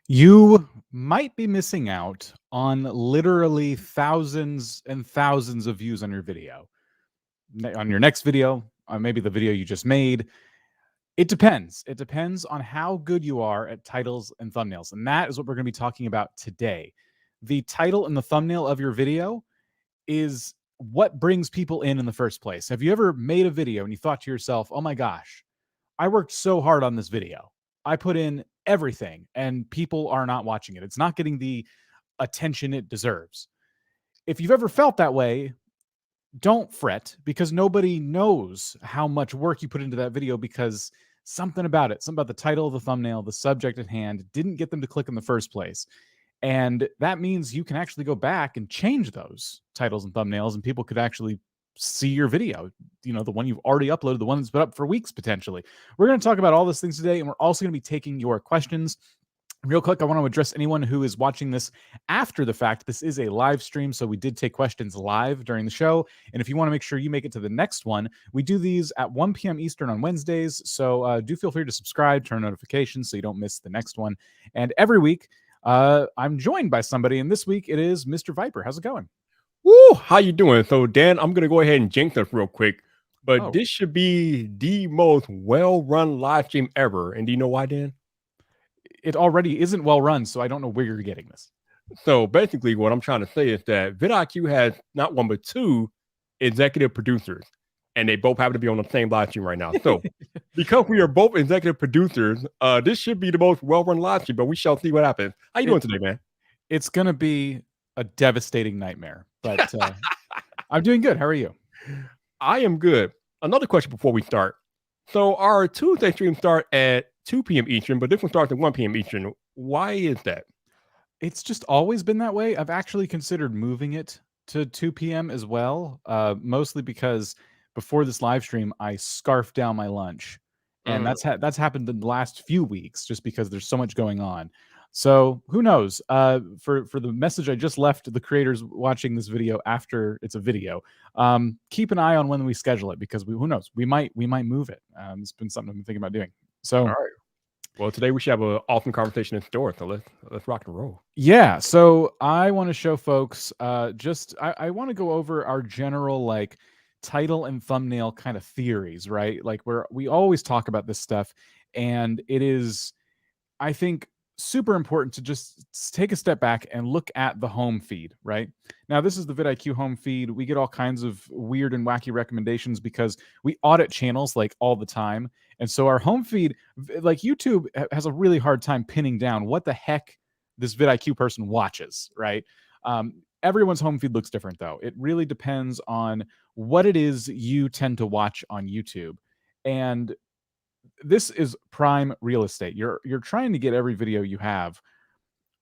You might be missing out on literally thousands and thousands of views on your video. On your next video, on maybe the video you just made. It depends. It depends on how good you are at titles and thumbnails. And that is what we're going to be talking about today. The title and the thumbnail of your video is what brings people in the first place. Have you ever made a video and you thought to yourself, oh my gosh, I worked so hard on this video. I put in everything and people are not watching it. It's not getting the attention it deserves. If you've ever felt that way, don't fret because nobody knows how much work you put into that video because something about it, something about the title, the thumbnail, the subject at hand didn't get them to click in the first place. And that means you can actually go back and change those titles and thumbnails, and people could actually see your video, the one you've already uploaded, the one that's been up for weeks potentially. We're going to talk about all those things today, and we're also going to be taking your questions. Real quick, I want to address anyone who is watching this after the fact. This is a live stream, so we did take questions live during the show. And if you want to make sure you make it to the next one, we do these at 1 p.m. Eastern on Wednesdays. So do feel free to subscribe, turn notifications so you don't miss the next one. And every week, I'm joined by somebody, and this week it is Mr. Viper. How's it going? Woo, how you doing? So, Dan, I'm going to go ahead and jinx us real quick, but Oh. this should be the most well-run live stream ever. And do you know why, Dan? It already isn't well run, so I don't know where you're getting this. So, basically, what I'm trying to say is that vidIQ has not one, but two executive producers, and they both happen to be on the same live stream right now. So, because we are both executive producers, this should be the most well-run live stream, but we shall see what happens. How you doing today, man? It's going to be a devastating nightmare, but I'm doing good. How are you? I am good. Another question before we start. So our Tuesday stream start at 2 p.m. Eastern, but this one starts at 1 p.m. Eastern. Why is that? It's just always been that way. I've actually considered moving it to 2 p.m. as well, mostly because before this live stream, I scarfed down my lunch. And that's happened in the last few weeks just because there's so much going on. So who knows? For the message I just left the creators watching this video after it's a video, keep an eye on when we schedule it because who knows? We might move it. It's been something I've been thinking about doing. So all right. Well, today we should have an awesome conversation in store. So let's rock and roll. Yeah. So I want to show folks I want to go over our general title and thumbnail kind of theories, right? Like we always talk about this stuff, and it is, I think, super important to just take a step back and look at the home feed, right? Now, this is the vidIQ home feed. We get all kinds of weird and wacky recommendations because we audit channels like all the time. And so our home feed, like YouTube has a really hard time pinning down what the heck this vidIQ person watches, right? Everyone's home feed looks different though. It really depends on what it is you tend to watch on YouTube. And this is prime real estate. You're trying to get every video you have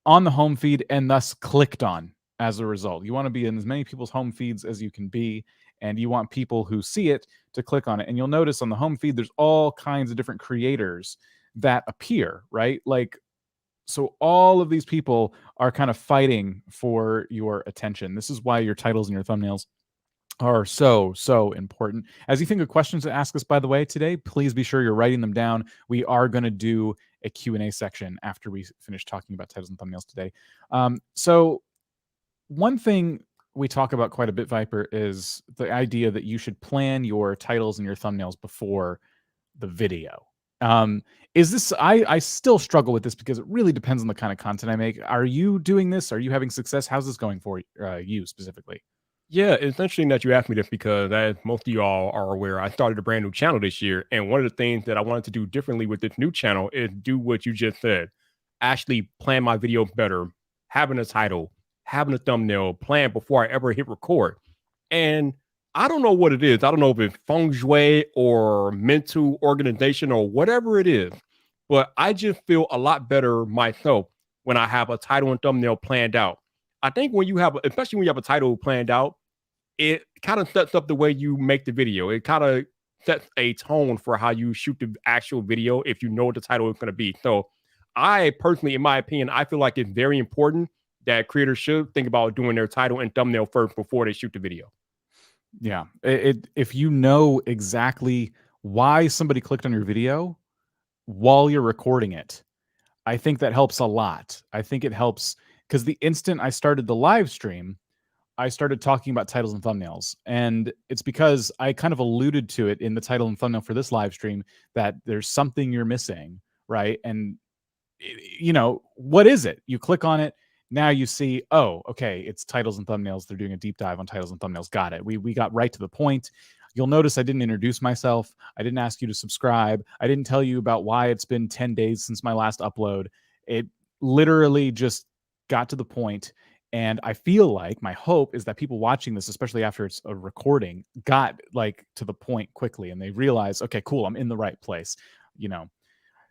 on the home feed and thus clicked on as a result. You want to be in as many people's home feeds as you can be, and you want people who see it to click on it. And you'll notice on the home feed, there's all kinds of different creators that appear, right? So all of these people are kind of fighting for your attention. This is why your titles and your thumbnails are so important. As you think of questions to ask us, by the way, today, please be sure you're writing them down. We are going to do a Q&A section after we finish talking about titles and thumbnails today. So one thing we talk about quite a bit, Viper, is the idea that you should plan your titles and your thumbnails before the video. Is this, I still struggle with this because it really depends on the kind of content I make. Are you doing this? Are you having success? How's this going for you specifically? Yeah, it's interesting that you asked me this because, as most of y'all are aware, I started a brand new channel this year. And one of the things that I wanted to do differently with this new channel is do what you just said. Actually plan my videos better, having a title, having a thumbnail, plan before I ever hit record. And I don't know what it is. I don't know if it's feng shui or mental organization or whatever it is, but I just feel a lot better myself when I have a title and thumbnail planned out. I think when you have, especially when you have a title planned out, it kind of sets up the way you make the video. It kind of sets a tone for how you shoot the actual video if you know what the title is going to be. So I personally, in my opinion, I feel like it's very important that creators should think about doing their title and thumbnail first before they shoot the video. Yeah. If you know exactly why somebody clicked on your video while you're recording it, I think that helps a lot. I think it helps because the instant I started the live stream, I started talking about titles and thumbnails. And it's because I kind of alluded to it in the title and thumbnail for this live stream that there's something you're missing, right? And what is it? You click on it. Now you see, oh, okay, it's titles and thumbnails. They're doing a deep dive on titles and thumbnails. Got it. We got right to the point. You'll notice I didn't introduce myself. I didn't ask you to subscribe. I didn't tell you about why it's been 10 days since my last upload. It literally just got to the point. And I feel like my hope is that people watching this, especially after it's a recording, got like to the point quickly and they realize, okay, cool, I'm in the right place,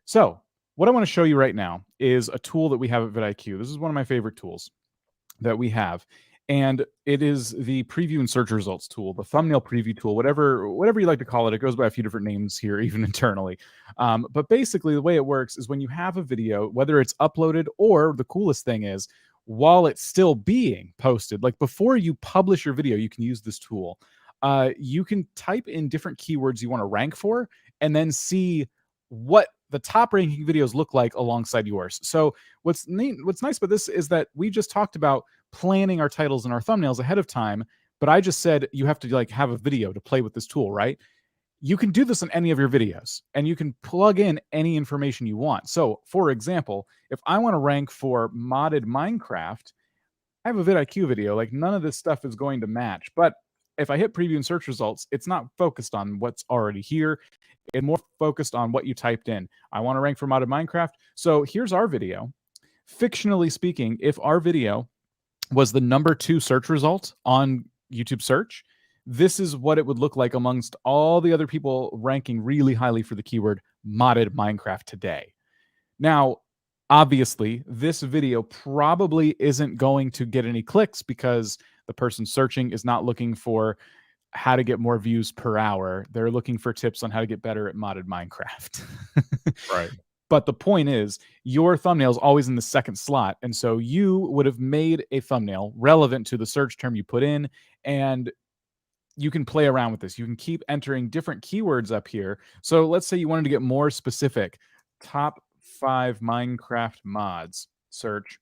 So what I want to show you right now is a tool that we have at vidIQ. This is one of my favorite tools that we have. And it is the preview and search results tool, the thumbnail preview tool, whatever you like to call it. It goes by a few different names here, even internally. But basically, the way it works is when you have a video, whether it's uploaded or the coolest thing is while it's still being posted, like before you publish your video, you can use this tool. You can type in different keywords you want to rank for and then see what the top ranking videos look like alongside yours. So what's nice about this is that we just talked about planning our titles and our thumbnails ahead of time, but I just said you have to like have a video to play with this tool, right? You can do this in any of your videos and you can plug in any information you want. So for example, if I want to rank for modded Minecraft, I have a vidIQ video, like none of this stuff is going to match, but if I hit preview and search results, it's not focused on what's already here. It's more focused on what you typed in. I want to rank for modded Minecraft. So here's our video. Fictionally speaking, if our video was the number 2 search result on YouTube search, this is what it would look like amongst all the other people ranking really highly for the keyword modded Minecraft today. Now, obviously, this video probably isn't going to get any clicks because the person searching is not looking for how to get more views per hour. They're looking for tips on how to get better at modded Minecraft. Right. But the point is, your thumbnail is always in the second slot. And so you would have made a thumbnail relevant to the search term you put in. And you can play around with this. You can keep entering different keywords up here. So let's say you wanted to get more specific. Top 5 Minecraft mods. Search.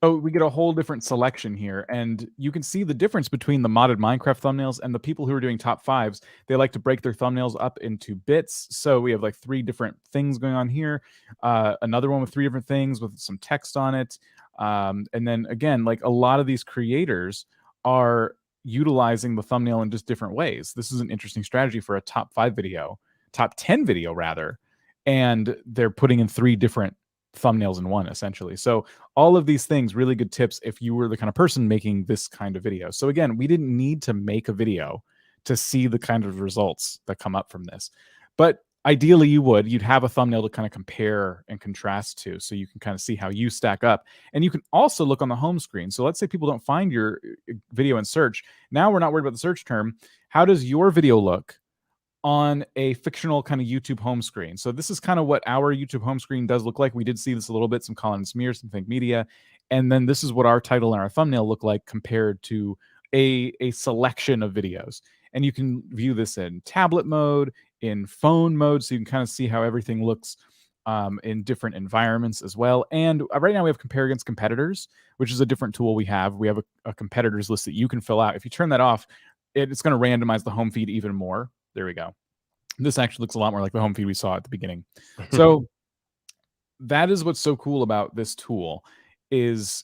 So we get a whole different selection here, and you can see the difference between the modded Minecraft thumbnails and the people who are doing top 5s. They like to break their thumbnails up into bits. So we have like 3 different things going on here. Another one with 3 different things with some text on it. And then again, like a lot of these creators are utilizing the thumbnail in just different ways. This is an interesting strategy for a top 5 video, top 10 video rather. And they're putting in 3 different thumbnails in one, essentially. So all of these things, really good tips if you were the kind of person making this kind of video. So again, we didn't need to make a video to see the kind of results that come up from this. But ideally you'd have a thumbnail to kind of compare and contrast to, so you can kind of see how you stack up. And you can also look on the home screen. So let's say people don't find your video in search. Now we're not worried about the search term. How does your video look on a fictional kind of YouTube home screen? So this is kind of what our YouTube home screen does look like. We did see this a little bit, some Colin and Smear, some Think Media. And then this is what our title and our thumbnail look like compared to a selection of videos. And you can view this in tablet mode, in phone mode, so you can kind of see how everything looks in different environments as well. And right now we have compare against competitors, which is a different tool we have. We have a competitors list that you can fill out. If you turn that off, it's going to randomize the home feed even more. There we go. This actually looks a lot more like the home feed we saw at the beginning. So that is what's so cool about this tool is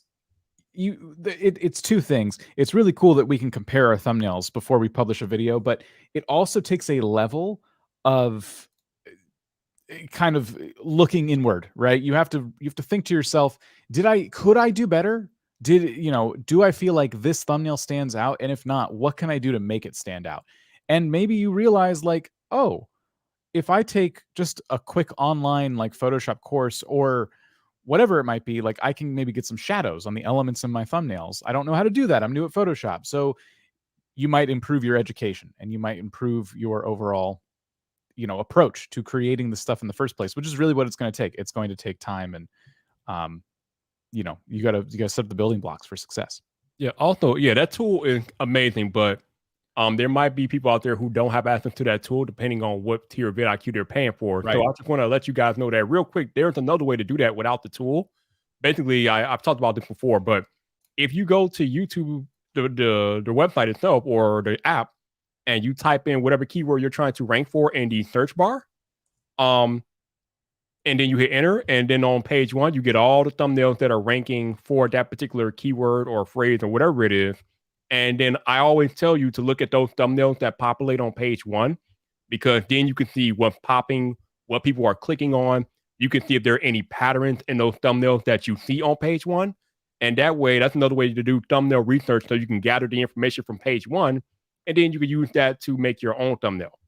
it's 2 things. It's really cool that we can compare our thumbnails before we publish a video, but it also takes a level of kind of looking inward, right? You have to think to yourself, could I do better? Do I feel like this thumbnail stands out? And if not, what can I do to make it stand out? And maybe you realize like, oh, if I take just a quick online like Photoshop course or whatever it might be, like I can maybe get some shadows on the elements in my thumbnails. I don't know how to do that. I'm new at Photoshop. So you might improve your education and you might improve your overall, approach to creating the stuff in the first place, which is really what it's going to take. It's going to take time and, you got to set up the building blocks for success. Yeah. Also, yeah, that tool is amazing, but There might be people out there who don't have access to that tool, depending on what tier of vidIQ they're paying for. Right. So I just want to let you guys know that real quick. There's another way to do that without the tool. Basically, I've talked about this before, but if you go to YouTube, the website itself or the app, and you type in whatever keyword you're trying to rank for in the search bar, and then you hit enter, and then on page 1, you get all the thumbnails that are ranking for that particular keyword or phrase or whatever it is. And then I always tell you to look at those thumbnails that populate on page 1, because then you can see what's popping, what people are clicking on. You can see if there are any patterns in those thumbnails that you see on page 1. And that way, that's another way to do thumbnail research, so you can gather the information from page 1, and then you can use that to make your own thumbnail.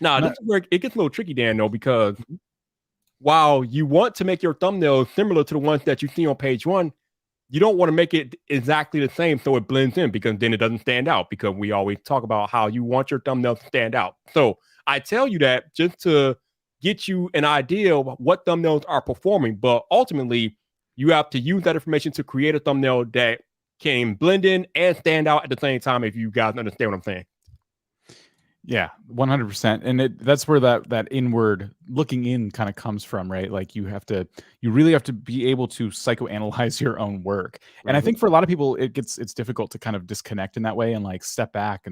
Now, this is where it gets a little tricky, Dan, though, because while you want to make your thumbnails similar to the ones that you see on page 1, you don't want to make it exactly the same so it blends in, because then it doesn't stand out, because we always talk about how you want your thumbnails to stand out. So I tell you that just to get you an idea of what thumbnails are performing, but ultimately you have to use that information to create a thumbnail that can blend in and stand out at the same time, if you guys understand what I'm saying. Yeah, 100%. And that's where that inward looking in kind of comes from, right? Like you really have to be able to psychoanalyze your own work. And I think for a lot of people, it's difficult to kind of disconnect in that way and like step back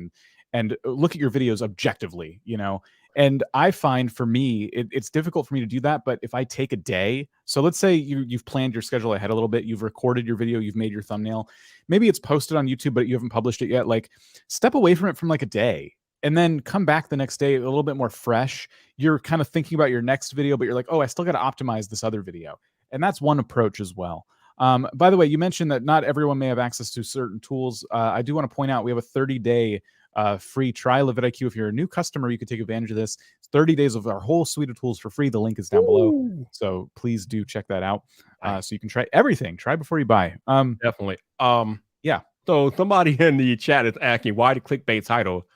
and look at your videos objectively, you know? And I find for me, it's difficult for me to do that. But if I take a day, so let's say you've planned your schedule ahead a little bit, you've recorded your video, you've made your thumbnail, maybe it's posted on YouTube, but you haven't published it yet. Like step away from it from like a day, and then come back the next day a little bit more fresh. You're kind of thinking about your next video, but you're like, oh, I still got to optimize this other video. And that's one approach as well. By the way, you mentioned that not everyone may have access to certain tools. I do want to point out we have a 30-day free trial of vidIQ. If you're a new customer, you can take advantage of this. It's 30 days of our whole suite of tools for free. The link is down below. So please do check that out. So you can try everything. Try before you buy. Definitely. Yeah. So somebody in the chat is asking, why the clickbait title?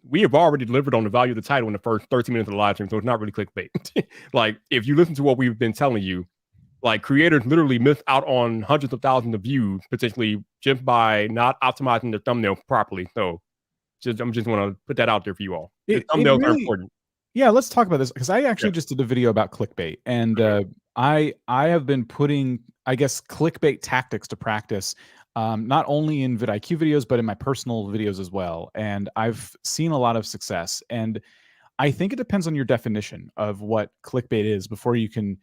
We have already delivered on the value of the title in the first 13 minutes of the live stream, so it's not really clickbait. Like, if you listen to what we've been telling you, like, creators literally miss out on hundreds of thousands of views potentially just by not optimizing the thumbnail properly. So I'm just want to put that out there for you all. Thumbnails are important. Yeah, let's talk about this, because I actually just did a video about clickbait, and I have been putting, I guess, clickbait tactics to practice, not only in vidIQ videos, but in my personal videos as well. And I've seen a lot of success. And I think it depends on your definition of what clickbait is before you and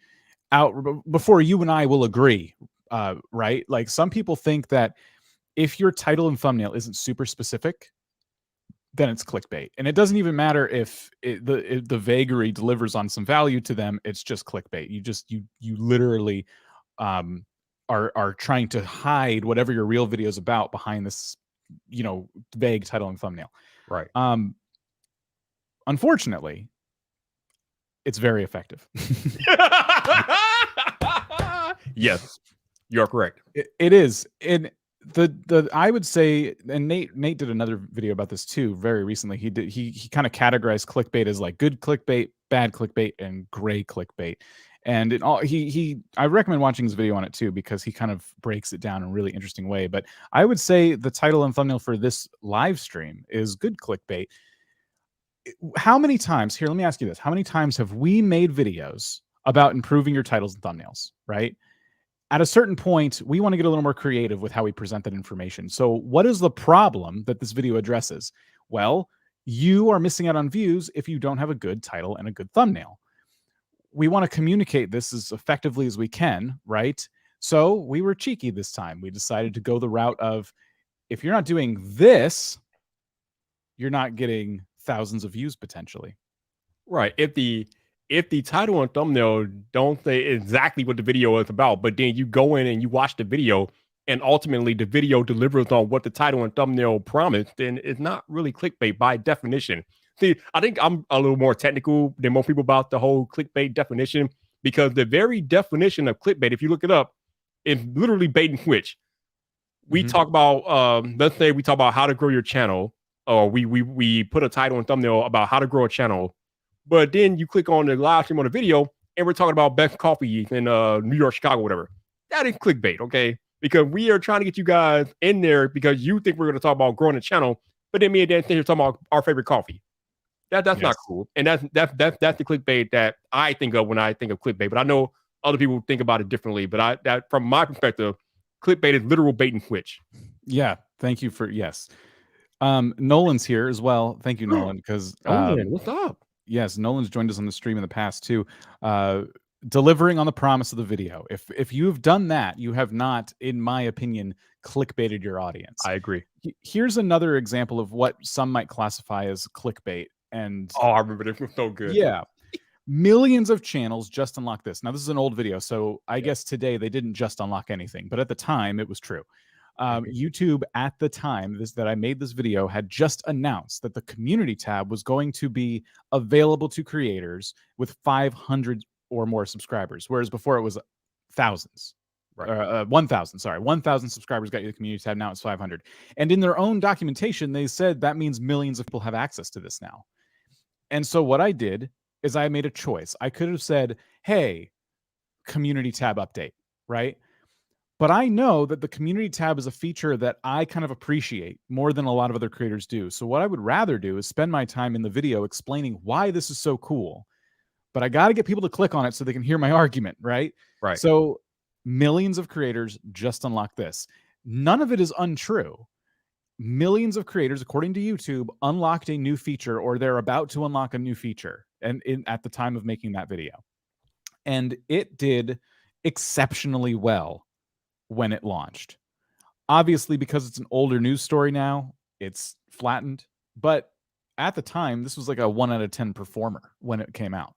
I will agree, right? Like some people think that if your title and thumbnail isn't super specific, then it's clickbait. And it doesn't even matter if the vagary delivers on some value to them. It's just clickbait. You literally are trying to hide whatever your real video is about behind this, vague title and thumbnail. Right. Unfortunately, it's very effective. Yes, you're correct. It is. And I would say, and Nate did another video about this too very recently. He kind of categorized clickbait as like good clickbait, bad clickbait, and gray clickbait. And I recommend watching his video on it too, because he kind of breaks it down in a really interesting way. But I would say the title and thumbnail for this live stream is good clickbait. How many times, here, let me ask you this. How many times have we made videos about improving your titles and thumbnails, right? At a certain point, we want to get a little more creative with how we present that information. So what is the problem that this video addresses? Well, you are missing out on views if you don't have a good title and a good thumbnail. We want to communicate this as effectively as we can, right? So we were cheeky this time. We decided to go the route of, if you're not doing this, you're not getting thousands of views potentially. Right. If the title and thumbnail don't say exactly what the video is about, but then you go in and you watch the video and ultimately the video delivers on what the title and thumbnail promised, then it's not really clickbait by definition. See, I think I'm a little more technical than most people about the whole clickbait definition, because the very definition of clickbait, if you look it up, is literally bait and switch. We talk about, let's say we talk about how to grow your channel, or we put a title and thumbnail about how to grow a channel, but then you click on the live stream on the video and we're talking about best coffee in New York, Chicago, whatever. That is clickbait, okay? Because we are trying to get you guys in there because you think we're going to talk about growing a channel, But then me and Dan sit here talking about our favorite coffee. That's not Yes. cool. And that's the clickbait that I think of when I think of clickbait. But I know other people think about it differently. But that from my perspective, clickbait is literal bait and switch. Yeah. Thank you for yes. Nolan's here as well. Thank you, Nolan, because Nolan, what's up? yes, Nolan's joined us on the stream in the past too. Delivering on the promise of the video. If you've done that, you have not, in my opinion, clickbaited your audience. I agree. Here's another example of what some might classify as clickbait. And I remember this was so good. yeah, millions of channels just unlock this. Now, this is an old video, so I guess today they didn't just unlock anything, but at the time it was true. YouTube at the time that I made this video had just announced that the community tab was going to be available to creators with 500 or more subscribers, whereas before it was thousands. Right. 1,000, sorry. 1,000 subscribers got you the community tab. Now it's 500. And in their own documentation, they said that means millions of people have access to this now. And so what I did is I made a choice. I could have said, hey, community tab update, right? But I know that the community tab is a feature that I kind of appreciate more than a lot of other creators do. So what I would rather do is spend my time in the video explaining why this is so cool. But I got to get people to click on it so they can hear my argument, right? Right. So millions of creators just unlocked this. None of it is untrue. Millions of creators, according to YouTube, unlocked a new feature, or they're about to unlock a new feature and at the time of making that video. And it did exceptionally well when it launched. Obviously, because it's an older news story now, it's flattened. But at the time, this was like a 1 out of 10 performer when it came out.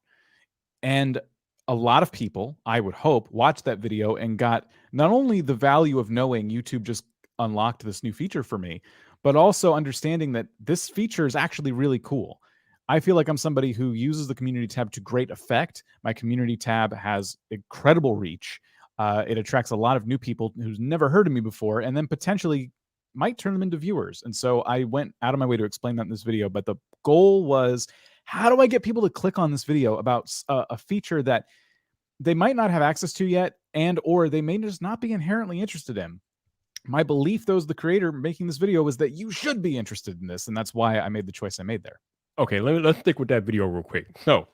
And a lot of people, I would hope, watched that video and got not only the value of knowing YouTube just unlocked this new feature for me, but also understanding that this feature is actually really cool. I feel like I'm somebody who uses the community tab to great effect. My community tab has incredible reach. It attracts a lot of new people who's never heard of me before, and then potentially might turn them into viewers. And so I went out of my way to explain that in this video. But the goal was, how do I get people to click on this video about a feature that they might not have access to yet, and or they may just not be inherently interested in? My belief, though, as the creator making this video, was that you should be interested in this, and that's why I made the choice I made there. Okay, let's stick with that video real quick. So,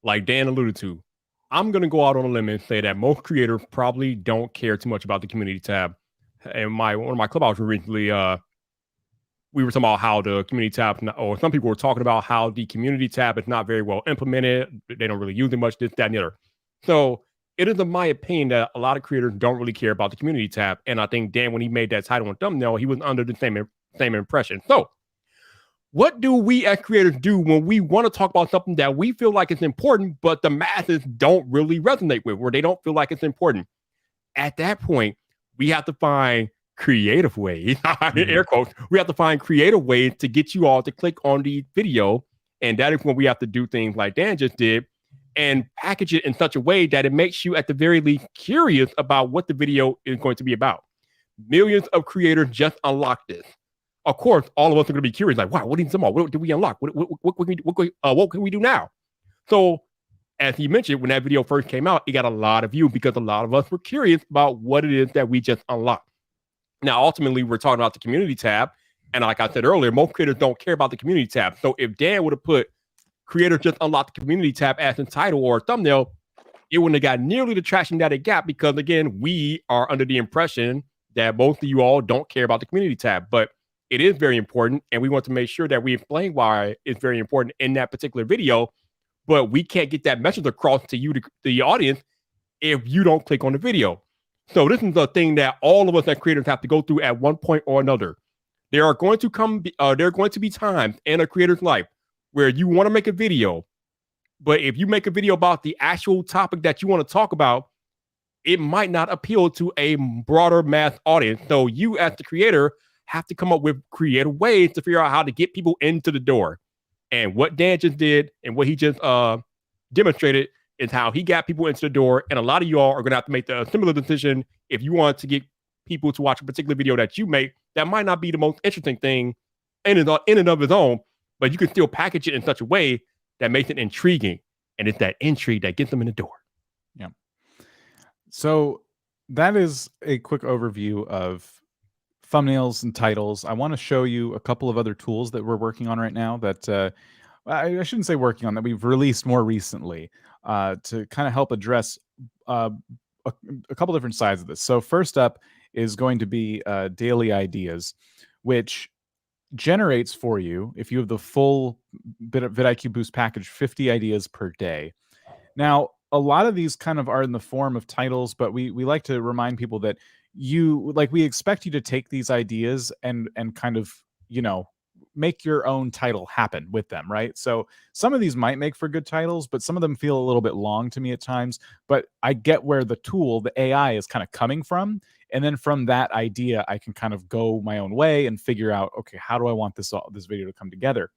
like Dan alluded to, I'm going to go out on a limb and say that most creators probably don't care too much about the community tab. And one of my clubhouses recently, we were talking about how the community tab, or some people were talking about how the community tab is not very well implemented. They don't really use it much, this, that, and the other. So it is in my opinion that a lot of creators don't really care about the community tab. And I think Dan, when he made that title and thumbnail, he was under the same impression. So what do we as creators do when we want to talk about something that we feel like it's important, but the masses don't really resonate with, or they don't feel like it's important? At that point, we have to find creative ways, air quotes, we have to find creative ways to get you all to click on the video. And that is when we have to do things like Dan just did and package it in such a way that it makes you at the very least curious about what the video is going to be about. Millions of creators just unlocked this. Of course, all of us are going to be curious, like, wow, what did we unlock? What can we do now? So, as he mentioned, when that video first came out, it got a lot of views because a lot of us were curious about what it is that we just unlocked. Now, ultimately, we're talking about the community tab. And like I said earlier, most creators don't care about the community tab. So if Dan would have put creators just unlock the community tab as a title or a thumbnail, it wouldn't have got nearly the traction that it got because, again, we are under the impression that most of you all don't care about the community tab. But it is very important, and we want to make sure that we explain why it's very important in that particular video. But we can't get that message across to you, the audience, if you don't click on the video. So this is the thing that all of us as creators have to go through at one point or another. There are going to be times in a creator's life where you want to make a video, but if you make a video about the actual topic that you want to talk about, it might not appeal to a broader mass audience. So you as the creator have to come up with creative ways to figure out how to get people into the door. And what Dan just did and what he just demonstrated is how he got people into the door. And a lot of y'all are going to have to make the similar decision if you want to get people to watch a particular video that you make that might not be the most interesting thing in and of its own, but you can still package it in such a way that makes it intriguing. And it's that intrigue that gets them in the door. Yeah. So that is a quick overview of thumbnails and titles, I want to show you a couple of other tools that we're working on right now that I shouldn't say working on, that we've released more recently to kind of help address uh, a couple different sides of this. So first up is going to be daily ideas, which generates for you, if you have the full vidIQ Boost package, 50 ideas per day. Now, a lot of these kind of are in the form of titles, but we like to remind people that we expect you to take these ideas and kind of, you know, make your own title happen with them, right? So some of these might make for good titles, but some of them feel a little bit long to me at times. But I get where the tool, the AI, is kind of coming from. And then from that idea, I can kind of go my own way and figure out, okay, how do I want this video to come together?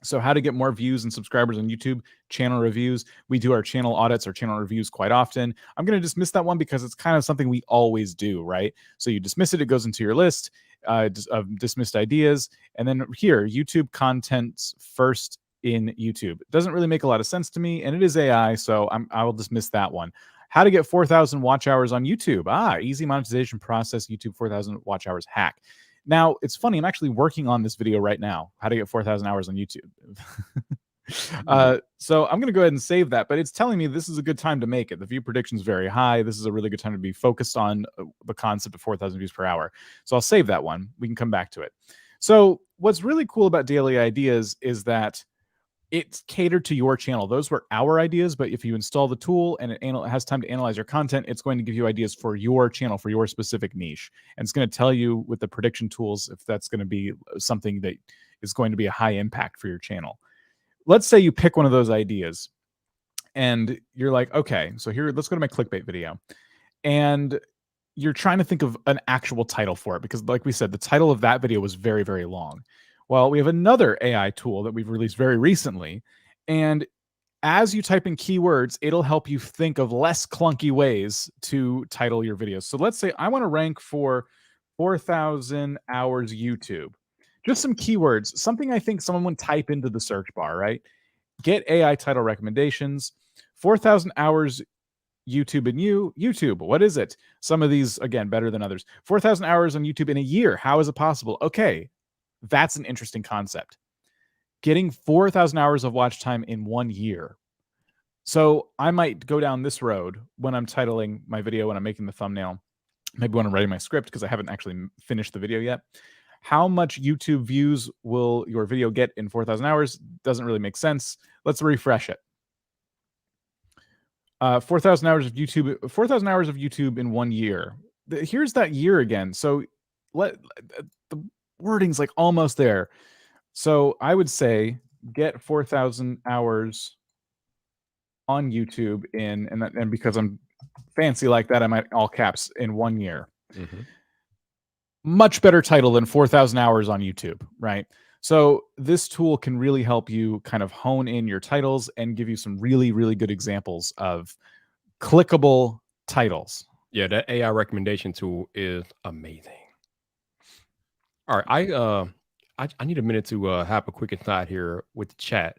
So how to get more views and subscribers on YouTube, channel reviews. We do our channel audits, our channel reviews quite often. I'm going to dismiss that one because it's kind of something we always do, right? So you dismiss it, it goes into your list of dismissed ideas. And then here, YouTube contents first in YouTube. It doesn't really make a lot of sense to me, and it is AI, so I will dismiss that one. How to get 4,000 watch hours on YouTube. Easy monetization process, YouTube 4,000 watch hours hack. Now, it's funny, I'm actually working on this video right now, how to get 4,000 hours on YouTube. So I'm going to go ahead and save that, but it's telling me this is a good time to make it. The view prediction is very high. This is a really good time to be focused on the concept of 4,000 views per hour. So I'll save that one. We can come back to it. So what's really cool about daily ideas is that it's catered to your channel. Those were our ideas, but if you install the tool and it has time to analyze your content, it's going to give you ideas for your channel, for your specific niche. And it's going to tell you with the prediction tools if that's going to be something that is going to be a high impact for your channel. Let's say you pick one of those ideas and you're like, okay, so here, let's go to my clickbait video. And you're trying to think of an actual title for it because, like we said, the title of that video was very, very long. Well, we have another AI tool that we've released very recently, and as you type in keywords, it'll help you think of less clunky ways to title your videos. So let's say I want to rank for 4,000 hours YouTube. Just some keywords, something I think someone would type into the search bar, right? Get AI title recommendations, 4,000 hours YouTube and YouTube. What is it? Some of these, again, better than others. 4,000 hours on YouTube in a year. How is it possible? Okay, that's an interesting concept. Getting 4,000 hours of watch time in 1 year. So I might go down this road when I'm titling my video, when I'm making the thumbnail, maybe when I'm writing my script, because I haven't actually finished the video yet. How much YouTube views will your video get in 4,000 hours? Doesn't really make sense. Let's refresh it. 4,000 hours of YouTube, 4,000 hours of YouTube in 1 year. Here's that year again. So the wording's like almost there. So I would say get 4,000 hours on YouTube and because I'm fancy like that, I might all caps in 1 year. Mm-hmm. Much better title than 4,000 hours on YouTube, right? So this tool can really help you kind of hone in your titles and give you some really, really good examples of clickable titles. Yeah, that AI recommendation tool is amazing. All right, I need a minute to have a quick aside here with the chat.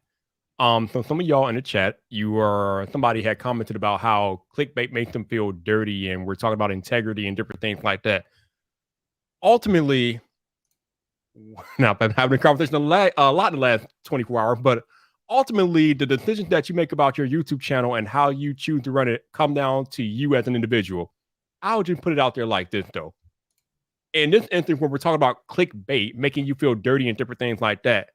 So some of y'all in the chat, somebody had commented about how clickbait makes them feel dirty, and we're talking about integrity and different things like that. Ultimately, now I've been having a conversation a lot in the last 24 hours, but ultimately, the decisions that you make about your YouTube channel and how you choose to run it come down to you as an individual. I would just put it out there like this, though. In this instance, when we're talking about clickbait, making you feel dirty and different things like that,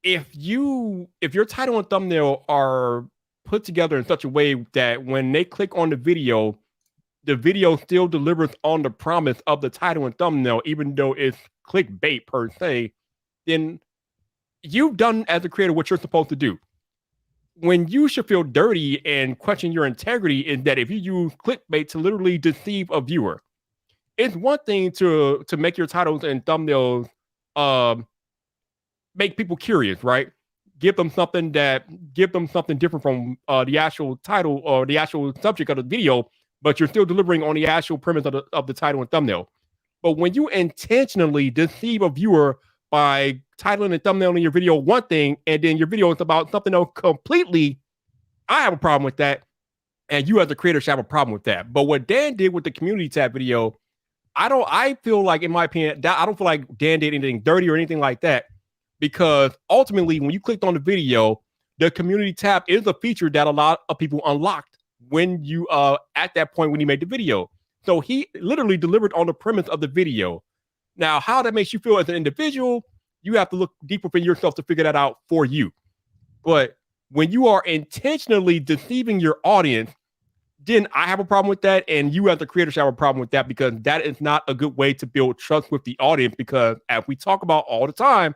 if your title and thumbnail are put together in such a way that when they click on the video still delivers on the promise of the title and thumbnail, even though it's clickbait per se, then you've done as a creator what you're supposed to do. When you should feel dirty and question your integrity is that if you use clickbait to literally deceive a viewer. It's one thing to make your titles and thumbnails make people curious, right? Give them something different from the actual title or the actual subject of the video, but you're still delivering on the actual premise of the title and thumbnail. But when you intentionally deceive a viewer by titling and thumbnailing your video one thing, and then your video is about something else completely, I have a problem with that. And you as a creator should have a problem with that. But what Dan did with the community tab video, I feel like, in my opinion, I don't feel like Dan did anything dirty or anything like that, because ultimately, when you clicked on the video, the community tab is a feature that a lot of people unlocked when you at that point when he made the video. So he literally delivered on the premise of the video. Now, how that makes you feel as an individual, you have to look deeper within yourself to figure that out for you. But when you are intentionally deceiving your audience, then I have a problem with that. And you as the creator should have a problem with that, because that is not a good way to build trust with the audience. Because as we talk about all the time,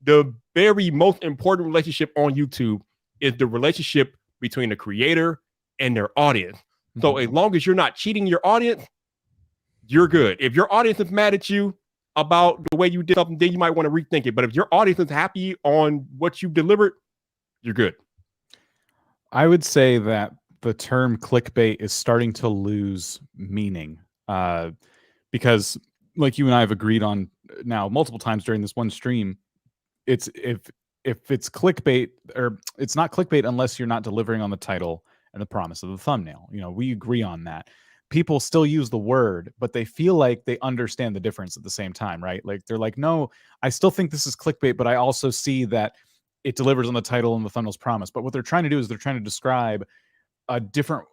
the very most important relationship on YouTube is the relationship between the creator and their audience. Mm-hmm. So as long as you're not cheating your audience, you're good. If your audience is mad at you about the way you did something, then you might want to rethink it. But if your audience is happy on what you've delivered, you're good. I would say that the term clickbait is starting to lose meaning, because, like you and I have agreed on now multiple times during this one stream, it's if it's clickbait, or it's not clickbait unless you're not delivering on the title and the promise of the thumbnail. You know, we agree on that. People still use the word, but they feel like they understand the difference at the same time, right? Like they're like, no, I still think this is clickbait, but I also see that it delivers on the title and the thumbnail's promise. But what they're trying to do is they're trying to describe a different,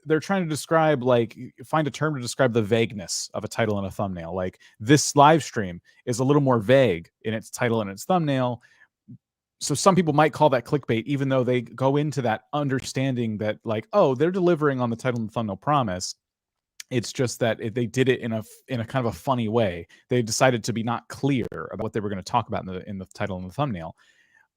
they're trying to describe, like, find a term to describe the vagueness of a title and a thumbnail. Like, this live stream is a little more vague in its title and its thumbnail. So some people might call that clickbait, even though they go into that understanding that, like, oh, they're delivering on the title and the thumbnail promise. It's just that they did it in a kind of a funny way. They decided to be not clear about what they were going to talk about in the title and the thumbnail.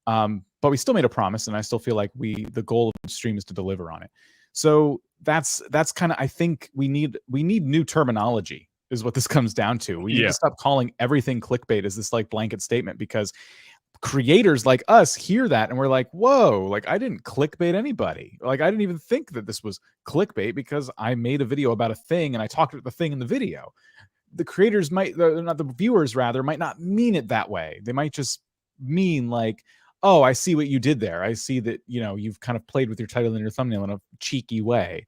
But we still made a promise, and I still feel like the goal of the stream is to deliver on it. So that's kind of, I think we need new terminology is what this comes down to. We need to stop calling everything clickbait as this like blanket statement, because creators like us hear that and we're like, whoa, like I didn't clickbait anybody. Like I didn't even think that this was clickbait because I made a video about a thing and I talked about the thing in the video. The creators might, not the viewers rather, might not mean it that way. They might just mean like, oh, I see what you did there. I see that, you know, you've kind of played with your title and your thumbnail in a cheeky way.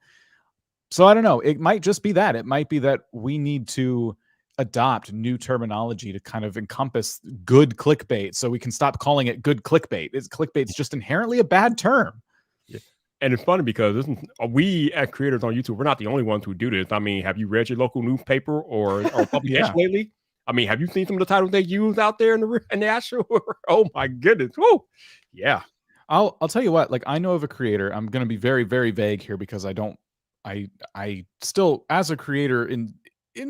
So I don't know. It might just be that. It might be that we need to adopt new terminology to kind of encompass good clickbait, so we can stop calling it good clickbait. Clickbait's just inherently a bad term. Yeah. And it's funny because we as creators on YouTube, we're not the only ones who do this. I mean, have you read your local newspaper or publication lately? I mean, have you seen some of the titles they use out there in the actual? Oh my goodness! Whoa, yeah. I'll tell you what. Like, I know of a creator. I'm going to be very, very vague here because I still, as a creator, in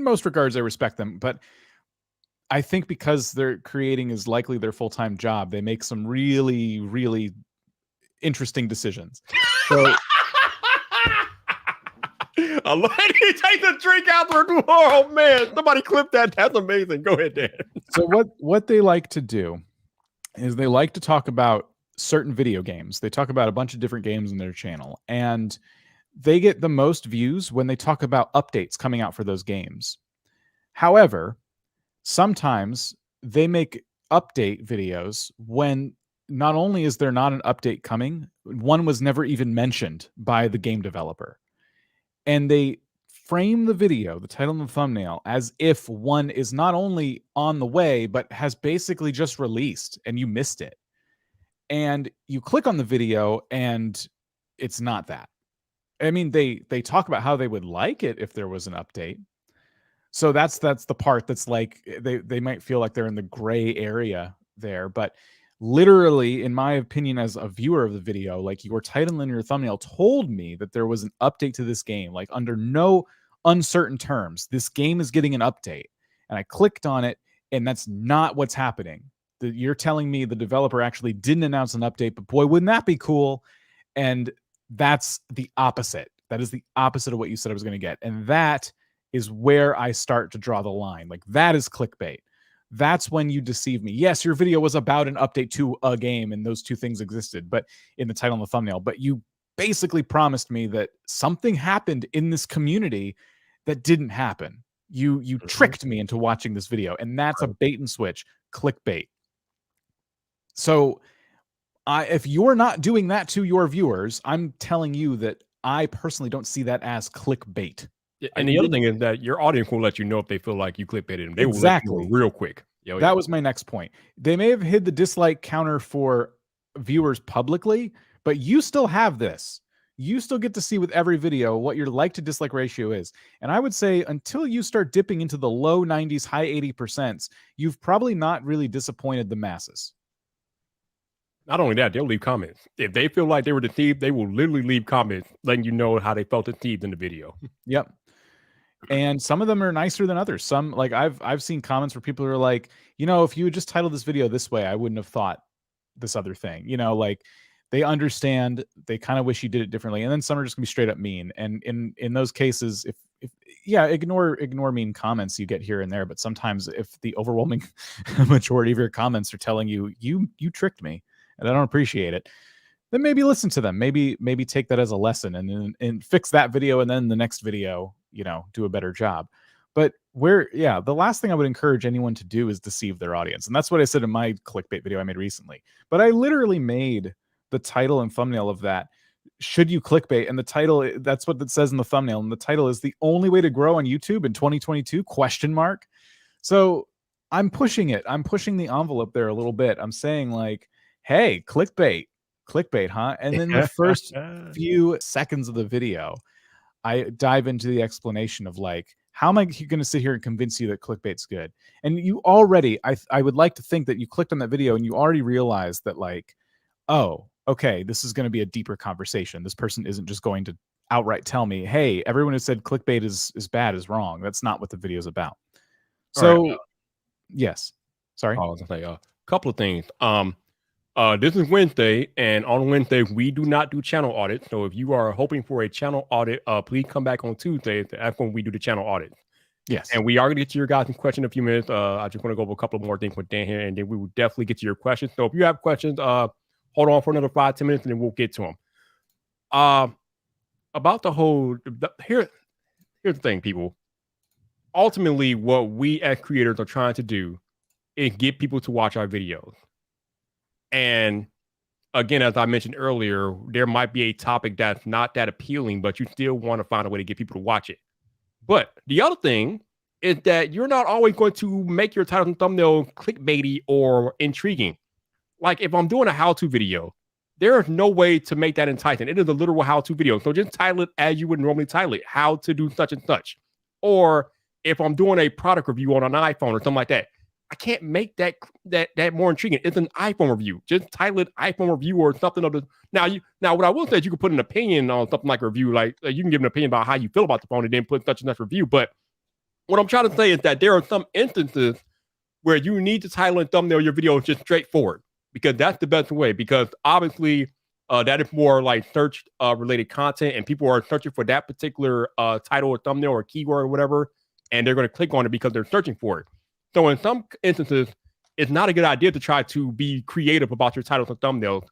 most regards, I respect them, but I think because they're creating is likely their full-time job, they make some really, really interesting decisions. So A lady takes a drink after. Oh man, somebody clip that. That's amazing. Go ahead, Dan. So what they like to do is they like to talk about certain video games. They talk about a bunch of different games in their channel, and they get the most views when they talk about updates coming out for those games. However, sometimes they make update videos when not only is there not an update coming, one was never even mentioned by the game developer. And they frame the video, the title and the thumbnail, as if one is not only on the way, but has basically just released and you missed it. And you click on the video and it's not that. I mean, they talk about how they would like it if there was an update. So that's the part that's like they might feel like they're in the gray area there, but literally, in my opinion, as a viewer of the video, like your title and your thumbnail told me that there was an update to this game, like under no uncertain terms, this game is getting an update. And I clicked on it, and that's not what's happening. You're telling me the developer actually didn't announce an update, but boy, wouldn't that be cool? And that's the opposite. That is the opposite of what you said I was going to get. And that is where I start to draw the line. Like, that is clickbait. That's when you deceive me. Yes, your video was about an update to a game, and those two things existed, but in the title and the thumbnail. But you basically promised me that something happened in this community that didn't happen. You tricked me into watching this video, and that's a bait and switch, clickbait. So if you're not doing that to your viewers, I'm telling you that I personally don't see that as clickbait. And the other thing is that your audience will let you know if they feel like you clickbaited them. They will let you know Exactly. real quick. That was my next point. They may have hid the dislike counter for viewers publicly, but you still have this. You still get to see with every video what your like to dislike ratio is. And I would say until you start dipping into the low 90s, high 80%, you've probably not really disappointed the masses. Not only that, they'll leave comments. If they feel like they were deceived, they will literally leave comments letting you know how they felt deceived in the video. Yep. And some of them are nicer than others. Some, like I've seen comments where people are like, if you had just titled this video this way, I wouldn't have thought this other thing. Like they understand, they kind of wish you did it differently. And then some are just gonna be straight up mean. And in those cases, if yeah, ignore mean comments you get here and there. But sometimes if the overwhelming majority of your comments are telling you, you tricked me and I don't appreciate it, then maybe listen to them. Maybe take that as a lesson and fix that video, and then the next video, do a better job. But the last thing I would encourage anyone to do is deceive their audience. And that's what I said in my clickbait video I made recently. But I literally made the title and thumbnail of that, should you clickbait? And the title, that's what it says in the thumbnail. And the title is "The Only Way to Grow on YouTube in 2022?" ? So I'm pushing it. I'm pushing the envelope there a little bit. I'm saying like, hey, clickbait, huh? And then the first few seconds of the video, I dive into the explanation of like, how am I going to sit here and convince you that clickbait's good? And you already, I would like to think that you clicked on that video and you already realized that like, oh, okay, this is going to be a deeper conversation. This person isn't just going to outright tell me, hey, everyone who said clickbait is bad is wrong. That's not what the video is about. So, right, yes. Sorry. I was going to say a couple of things. This is Wednesday, and on Wednesday, we do not do channel audits. So if you are hoping for a channel audit, please come back on Tuesday. That's when we do the channel audit. Yes. And we are going to get to your guys' question in a few minutes. I just want to go over a couple more things with Dan here, and then we will definitely get to your questions. So if you have questions, hold on for another 5-10 minutes, and then we'll get to them. About the whole, here's the thing, people. Ultimately, what we as creators are trying to do is get people to watch our videos. And again, as I mentioned earlier, there might be a topic that's not that appealing, but you still want to find a way to get people to watch it. But the other thing is that you're not always going to make your title and thumbnail clickbaity or intriguing. Like if I'm doing a how-to video, there is no way to make that enticing. It is a literal how-to video. So just title it as you would normally title it, how to do such and such. Or if I'm doing a product review on an iPhone or something like that, I can't make that more intriguing. It's an iPhone review. Just title it iPhone review or something of the. Now, what I will say is you can put an opinion on something like a review. Like you can give an opinion about how you feel about the phone and then put such and such review. But what I'm trying to say is that there are some instances where you need to title and thumbnail your video just straightforward, because that's the best way. Because obviously that is more like search related content, and people are searching for that particular title or thumbnail or keyword or whatever, and they're going to click on it because they're searching for it. So in some instances, it's not a good idea to try to be creative about your titles and thumbnails.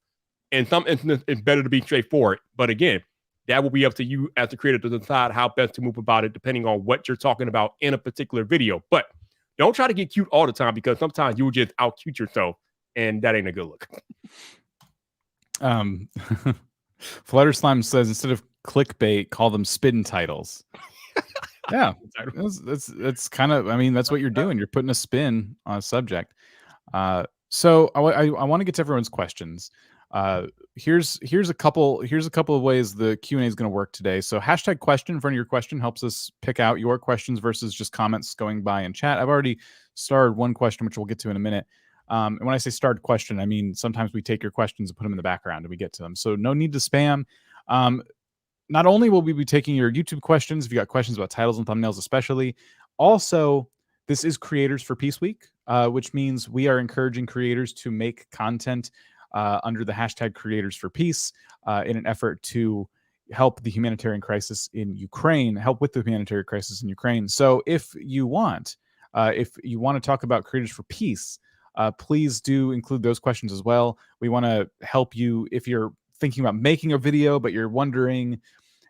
In some instances, it's better to be straightforward. But again, that will be up to you as the creator to decide how best to move about it, depending on what you're talking about in a particular video. But don't try to get cute all the time, because sometimes you will just out cute yourself, and that ain't a good look. Flutter Slime says, instead of clickbait, call them spin titles. Yeah, that's kind of, I mean, that's what you're doing. You're putting a spin on a subject. So I want to get to everyone's questions. Here's a couple of ways the Q&A is going to work today. So hashtag question in front of your question helps us pick out your questions versus just comments going by in chat. I've already started one question, which we'll get to in a minute. And when I say start question, I mean sometimes we take your questions and put them in the background and we get to them. So no need to spam. Not only will we be taking your YouTube questions, if you got questions about titles and thumbnails especially, also, this is Creators for Peace Week, which means we are encouraging creators to make content under the hashtag Creators for Peace in an effort to help the humanitarian crisis in Ukraine, help with the humanitarian crisis in Ukraine. So if you want to talk about Creators for Peace, please do include those questions as well. We want to help you if you're thinking about making a video, but you're wondering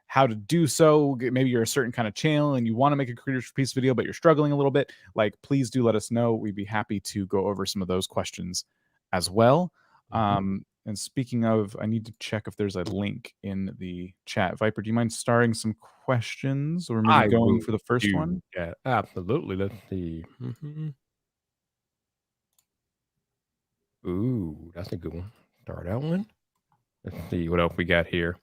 how to do so. Maybe you're a certain kind of channel and you want to make a Creators for Peace video, but you're struggling a little bit. Like, please do let us know. We'd be happy to go over some of those questions as well. And speaking of, I need to check if there's a link in the chat. Viper, do you mind starting some questions or maybe I going will for the first do one? that. Absolutely. Let's see. Ooh, that's a good one. Start that one. Let's see what else we got here.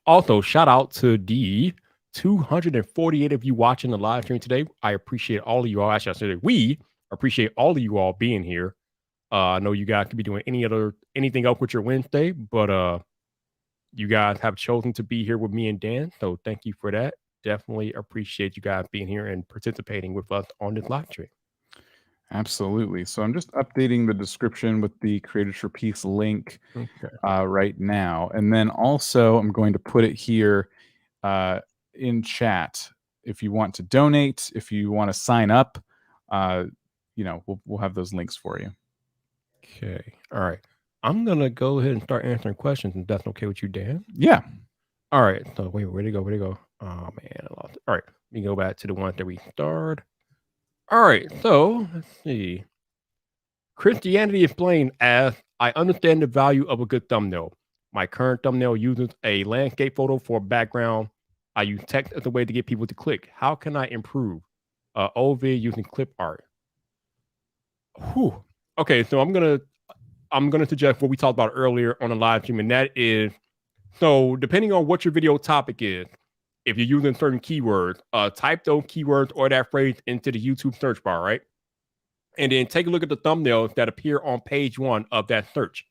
Also, shout out to the 248 of you watching the live stream today. I appreciate all of you all. Actually, I said we appreciate all of you all being here. I know you guys could be doing anything else with your Wednesday, but you guys have chosen to be here with me and Dan. So thank you for that. Definitely appreciate you guys being here and participating with us on this live stream. Absolutely. So I'm just updating the description with the Creators for Peace link Okay. right now. And then also, I'm going to put it here in chat. If you want to donate, if you want to sign up, we'll have those links for you. Okay. All right. I'm going to go ahead and start answering questions if that's okay with you, Dan. Yeah. All right. So wait, where'd it go? Where'd it go? Oh man, I lost it. All right. Let me go back to the one that we started. All right. So let's see. Christianity explained as I understand the value of a good thumbnail. My current thumbnail uses a landscape photo for background. I use text as a way to get people to click. How can I improve? OV using clip art. Whew. Okay, so I'm gonna suggest what we talked about earlier on the live stream, and that is so depending on what your video topic is, if you're using certain keywords, type those keywords or that phrase into the YouTube search bar, right? And then take a look at the thumbnails that appear on page 1 of that search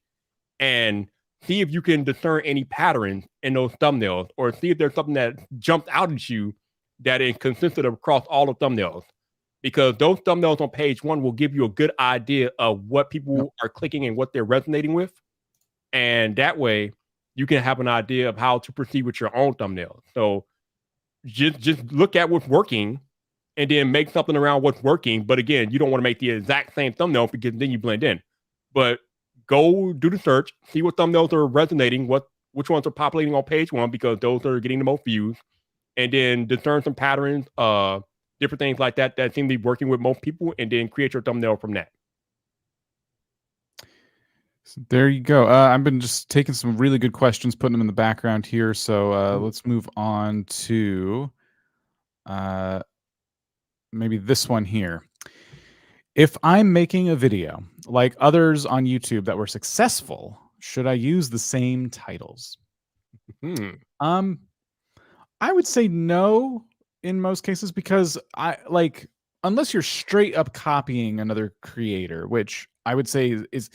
and see if you can discern any patterns in those thumbnails or see if there's something that jumped out at you that is consistent across all the thumbnails. Because those thumbnails on page 1 will give you a good idea of what people are clicking and what they're resonating with. And that way you can have an idea of how to proceed with your own thumbnail. So just look at what's working and then make something around what's working. But again, you don't want to make the exact same thumbnail because then you blend in. But go do the search, see what thumbnails are resonating, which ones are populating on page 1 because those are getting the most views, and then discern some patterns, different things like that seem to be working with most people, and then create your thumbnail from that. So there you go. I've been just taking some really good questions, putting them in the background here. So let's move on to maybe this one here. If I'm making a video like others on YouTube that were successful, should I use the same titles? I would say no in most cases because unless you're straight up copying another creator, which I would say is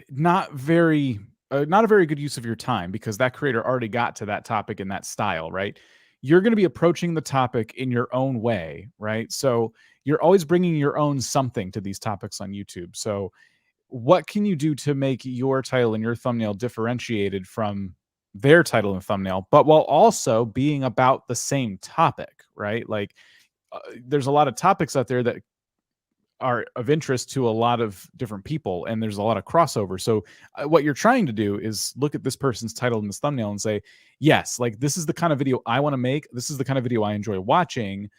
not a very good use of your time because that creator already got to that topic in that style, right? You're going to be approaching the topic in your own way, right? So you're always bringing your own something to these topics on YouTube. So what can you do to make your title and your thumbnail differentiated from their title and thumbnail, but while also being about the same topic, right? Like there's a lot of topics out there that are of interest to a lot of different people, and there's a lot of crossover. So what you're trying to do is look at this person's title and this thumbnail and say, yes, like this is the kind of video I want to make. This is the kind of video I enjoy watching.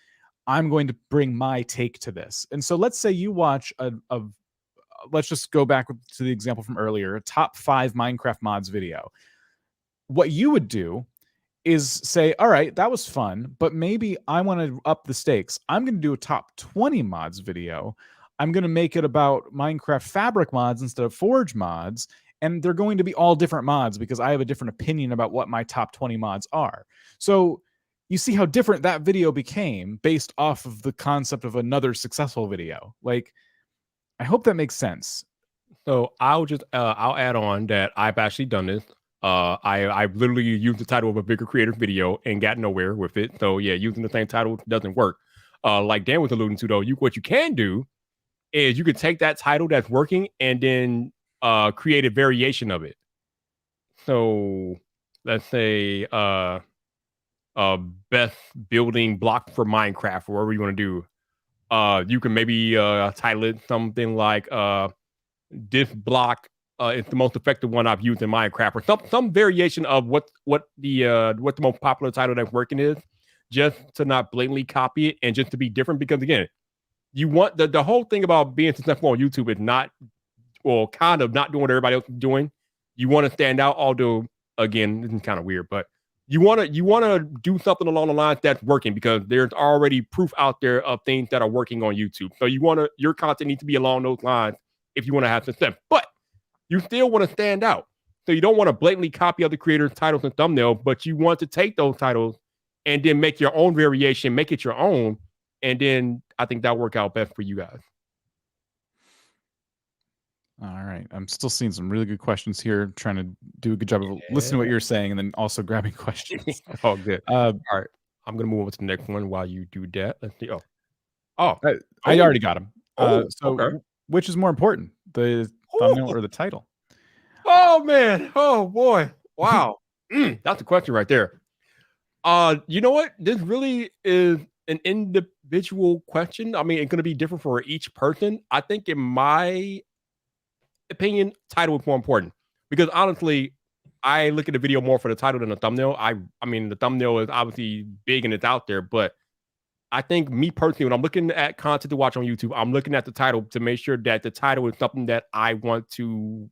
I'm going to bring my take to this. And so let's say you watch let's just go back to the example from earlier, a top 5 Minecraft mods video. What you would do is say, all right, that was fun, but maybe I want to up the stakes. I'm going to do a top 20 mods video. I'm going to make it about Minecraft fabric mods instead of Forge mods. And they're going to be all different mods because I have a different opinion about what my top 20 mods are. So you see how different that video became based off of the concept of another successful video. Like, I hope that makes sense. So I'll add on that I've actually done this. I've literally used the title of a bigger creator video and got nowhere with it. So yeah, using the same title doesn't work. Like Dan was alluding to though, what you can do is you could take that title that's working and then create a variation of it. So let's say best building block for Minecraft or whatever you want to do. You can maybe title it something like this block is the most effective one I've used in Minecraft, or some variation of what the most popular title that's working is, just to not blatantly copy it and just to be different. Because again, you want the whole thing about being successful on YouTube is not, well, kind of not doing what everybody else is doing. You want to stand out, although again, this is kind of weird, but you want to do something along the lines that's working because there's already proof out there of things that are working on YouTube. So your content needs to be along those lines if you want to have success. But you still want to stand out. So you don't want to blatantly copy other creators' titles and thumbnails, but you want to take those titles and then make your own variation, make it your own, and then I think that'll work out best for you guys. All right. I'm still seeing some really good questions here. Trying to do a good job of listening to what you're saying and then also grabbing questions. Oh, good. All right. I'm going to move on to the next one while you do that. Let's see. I already got them. Okay. Which is more important, the thumbnail or the title? Oh, man. Oh, boy. Wow. That's the question right there. You know what? This really is an individual question. I mean, it's going to be different for each person. I think in my opinion, title is more important because honestly, I look at the video more for the title than the thumbnail. I mean, the thumbnail is obviously big and it's out there, but I think me personally, when I'm looking at content to watch on YouTube, I'm looking at the title to make sure that the title is something that I want to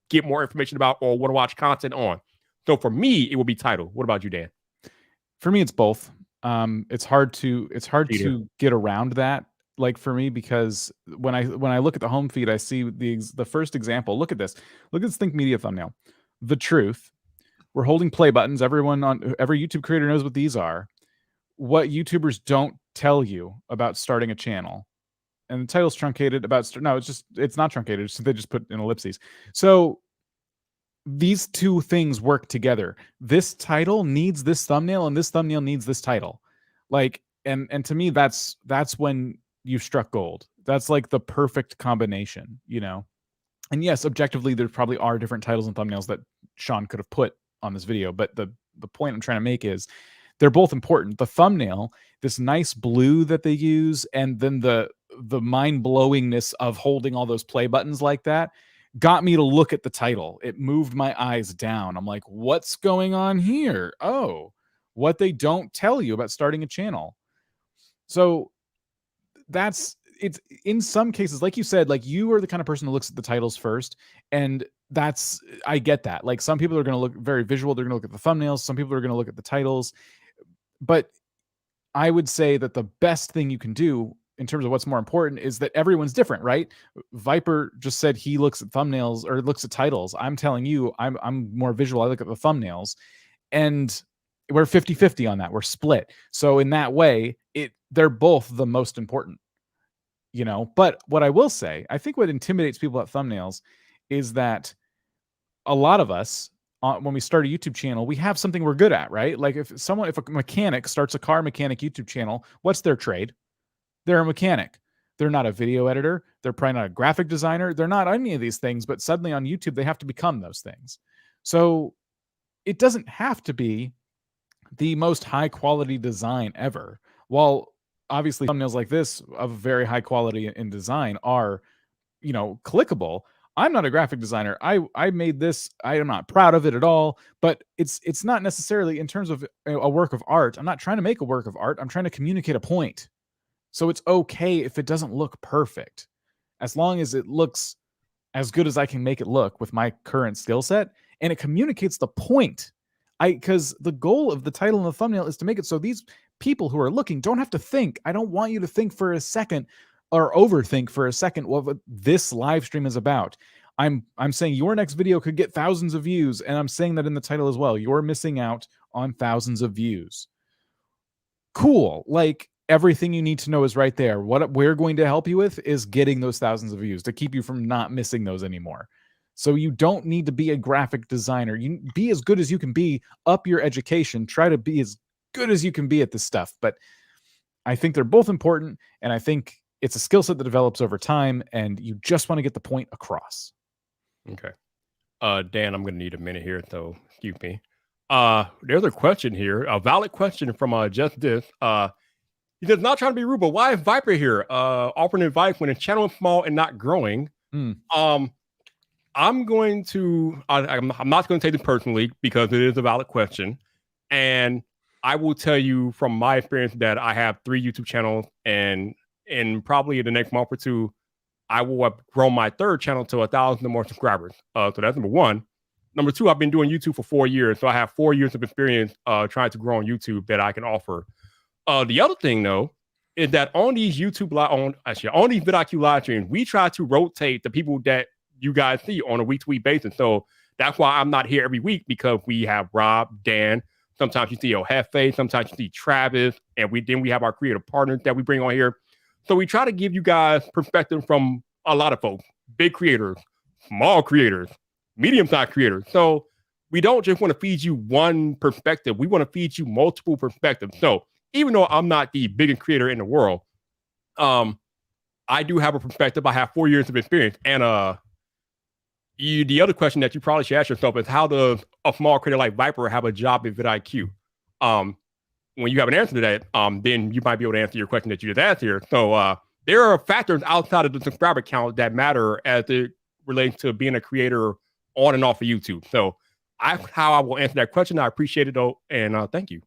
get more information about or want to watch content on. So for me, it will be title. What about you, Dan? For me, it's both. It's hard to get around that. Like for me, because when I look at the home feed, I see the first example. Look at this. Look at this Think Media thumbnail. The truth. We're holding play buttons. Every YouTube creator knows what these are. What YouTubers don't tell you about starting a channel. And the title's truncated it's not truncated. They just put in ellipses. So these two things work together. This title needs this thumbnail and this thumbnail needs this title. Like, and to me, that's when you've struck gold. That's like the perfect combination, you know? And yes, objectively, there probably are different titles and thumbnails that Sean could have put on this video. But the point I'm trying to make is they're both important. The thumbnail, this nice blue that they use, and then the mind-blowingness of holding all those play buttons like that got me to look at the title. It moved my eyes down. I'm like, what's going on here? Oh, what they don't tell you about starting a channel. So it's in some cases, like you said, like you are the kind of person who looks at the titles first. And I get that. Like some people are going to look very visual. They're going to look at the thumbnails. Some people are going to look at the titles. But I would say that the best thing you can do in terms of what's more important is that everyone's different, right? Viper just said he looks at thumbnails or looks at titles. I'm telling you, I'm more visual. I look at the thumbnails, and we're 50-50 on that. We're split. So in that way, they're both the most important, you know? But what I will say, I think what intimidates people at thumbnails is that a lot of us, when we start a YouTube channel, we have something we're good at, right? Like if a mechanic starts a car mechanic YouTube channel, what's their trade? They're a mechanic. They're not a video editor. They're probably not a graphic designer. They're not any of these things, but suddenly on YouTube, they have to become those things. So it doesn't have to be the most high quality design ever. While obviously thumbnails like this of very high quality in design are, you know, clickable. I'm not a graphic designer. I made this. I am not proud of it at all, but it's not necessarily in terms of a work of art. I'm not trying to make a work of art. I'm trying to communicate a point. So it's okay if it doesn't look perfect, as long as it looks as good as I can make it look with my current skill set, and it communicates the point. Because the goal of the title and the thumbnail is to make it so these people who are looking don't have to think. I don't want you to think for a second or overthink for a second what this live stream is about. I'm saying your next video could get thousands of views, and I'm saying that in the title as well. You're missing out on thousands of views. Cool. Like everything you need to know is right there. What we're going to help you with is getting those thousands of views to keep you from not missing those anymore. So you don't need to be a graphic designer. You be as good as you can be, up your education, try to be as good as you can be at this stuff. But I think they're both important, and I think it's a skill set that develops over time, and you just want to get the point across. Okay. Dan, I'm going to need a minute here, so excuse me. There's a question here, a valid question from Just This. He says, not trying to be rude, but why is Viper here? Offering advice when a channel is small and not growing. I'm going to, I'm not going to take this personally because it is a valid question. And I will tell you from my experience that I have 3 YouTube channels, and probably in the next month or two, I will have grown my 3rd channel to 1,000 or more subscribers. So that's number 1. Number two, I've been doing YouTube for 4 years, so I have 4 years of experience trying to grow on YouTube that I can offer. The other thing, though, is that on these on these vidIQ live streams, we try to rotate the people that you guys see on a week-to-week basis. So that's why I'm not here every week, because we have Rob, Dan. Sometimes you see El Jefe, sometimes you see Travis, and we have our creative partners that we bring on here. So we try to give you guys perspective from a lot of folks, big creators, small creators, medium-sized creators. So we don't just want to feed you one perspective. We want to feed you multiple perspectives. So even though I'm not the biggest creator in the world, I do have a perspective. I have 4 years of experience. And the other question that you probably should ask yourself is, how does a small creator like Viper have a job at vidIQ? When you have an answer to that, then you might be able to answer your question that you just asked here. So there are factors outside of the subscriber count that matter as it relates to being a creator on and off of YouTube. So how I will answer that question. I appreciate it, though, and thank you.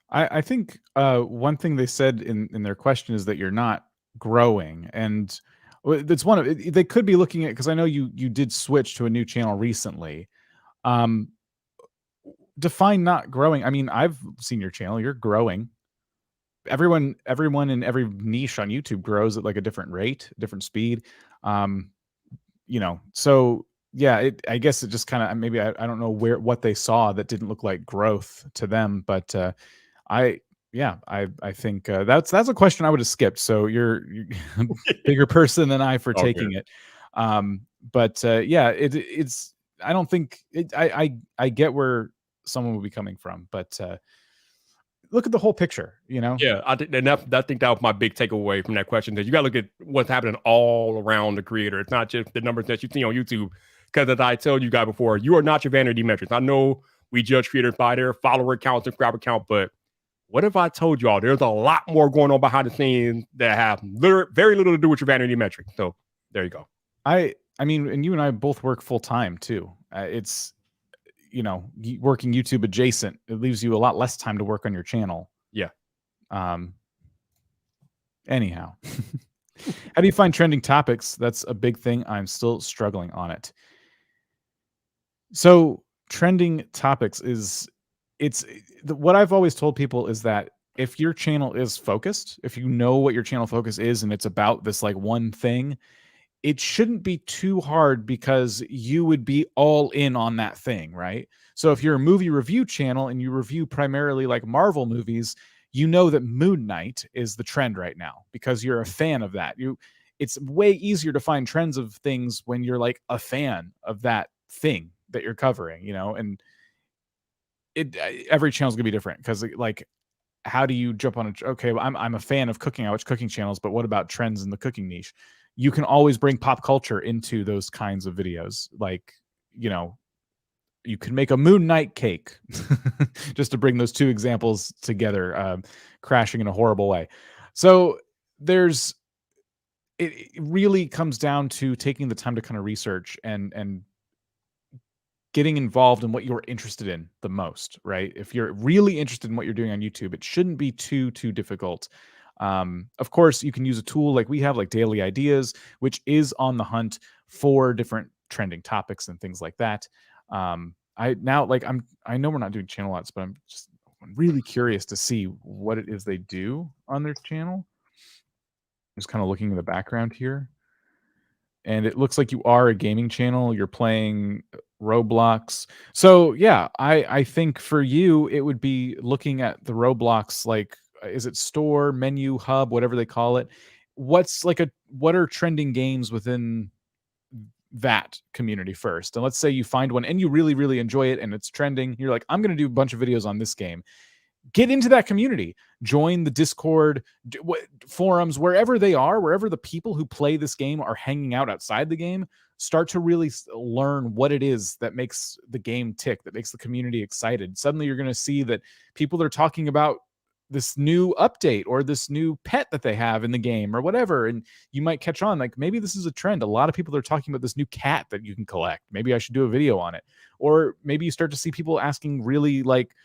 I think one thing they said in their question is that you're not growing, and it's one of they could be looking at, because I know you did switch to a new channel recently. Define not growing. I mean, I've seen your channel. You're growing. Everyone in every niche on YouTube grows at like a different rate, different speed. So yeah, I guess it just kind of, maybe I don't know what they saw that didn't look like growth to them, but I think that's a question I would have skipped. So you're a bigger person than I for taking it. It's I don't think I get where someone would be coming from, but look at the whole picture, Yeah, I think that was my big takeaway from that question, that you got to look at what's happening all around the creator. It's not just the numbers that you see on YouTube, because as I told you guys before, you are not your vanity metrics. I know we judge creators by their follower count, subscriber count, but what if I told y'all there's a lot more going on behind the scenes that have very little to do with your vanity metrics? So there you go. I mean, and you and I both work full time too. It's, working YouTube adjacent, it leaves you a lot less time to work on your channel. Yeah. Anyhow, how do you find trending topics? That's a big thing. I'm still struggling on it. So trending topics what I've always told people is that if your channel is focused, if you know what your channel focus is and it's about this like one thing, it shouldn't be too hard, because you would be all in on that thing, right? So if you're a movie review channel and you review primarily like Marvel movies, you know that Moon Knight is the trend right now because you're a fan of that. It's way easier to find trends of things when you're like a fan of that thing that you're covering, and every channel's gonna be different, because like, how do you jump on okay, well, I'm a fan of cooking. I watch cooking channels, but what about trends in the cooking niche? You can always bring pop culture into those kinds of videos. Like, you can make a Moon Knight cake, just to bring those two examples together, crashing in a horrible way. So it really comes down to taking the time to kind of research and getting involved in what you're interested in the most, right? If you're really interested in what you're doing on YouTube, it shouldn't be too difficult. Of course, you can use a tool like we have, like Daily Ideas, which is on the hunt for different trending topics and things like that. I know we're not doing channel audits, but I'm really curious to see what it is they do on their channel. Just kind of looking in the background here. And it looks like you are a gaming channel. You're playing Roblox. So yeah, I think for you, it would be looking at the Roblox, like, is it store, menu, hub, whatever they call it? What are trending games within that community first? And let's say you find one and you really, really enjoy it and it's trending. You're like, I'm going to do a bunch of videos on this game. Get into that community, join the Discord forums, wherever they are, wherever the people who play this game are hanging out outside the game. Start to really learn what it is that makes the game tick, that makes the community excited. Suddenly you're going to see that people are talking about this new update or this new pet that they have in the game or whatever. And you might catch on, like, maybe this is a trend. A lot of people are talking about this new cat that you can collect. Maybe I should do a video on it. Or maybe you start to see people asking really like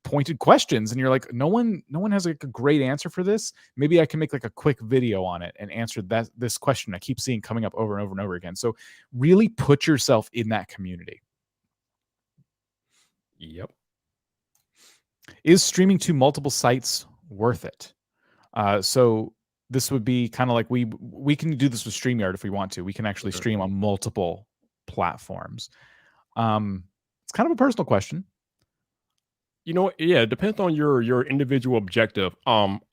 pointed questions and you're like, no one has like a great answer for this. Maybe I can make like a quick video on it and answer this question I keep seeing coming up over and over and over again. So really put yourself in that community. Yep. Is streaming to multiple sites worth it? So this would be kind of like we can do this with StreamYard if we want to. We can actually Mhm. stream on multiple platforms. It's kind of a personal question. You know, yeah, it depends on your individual objective.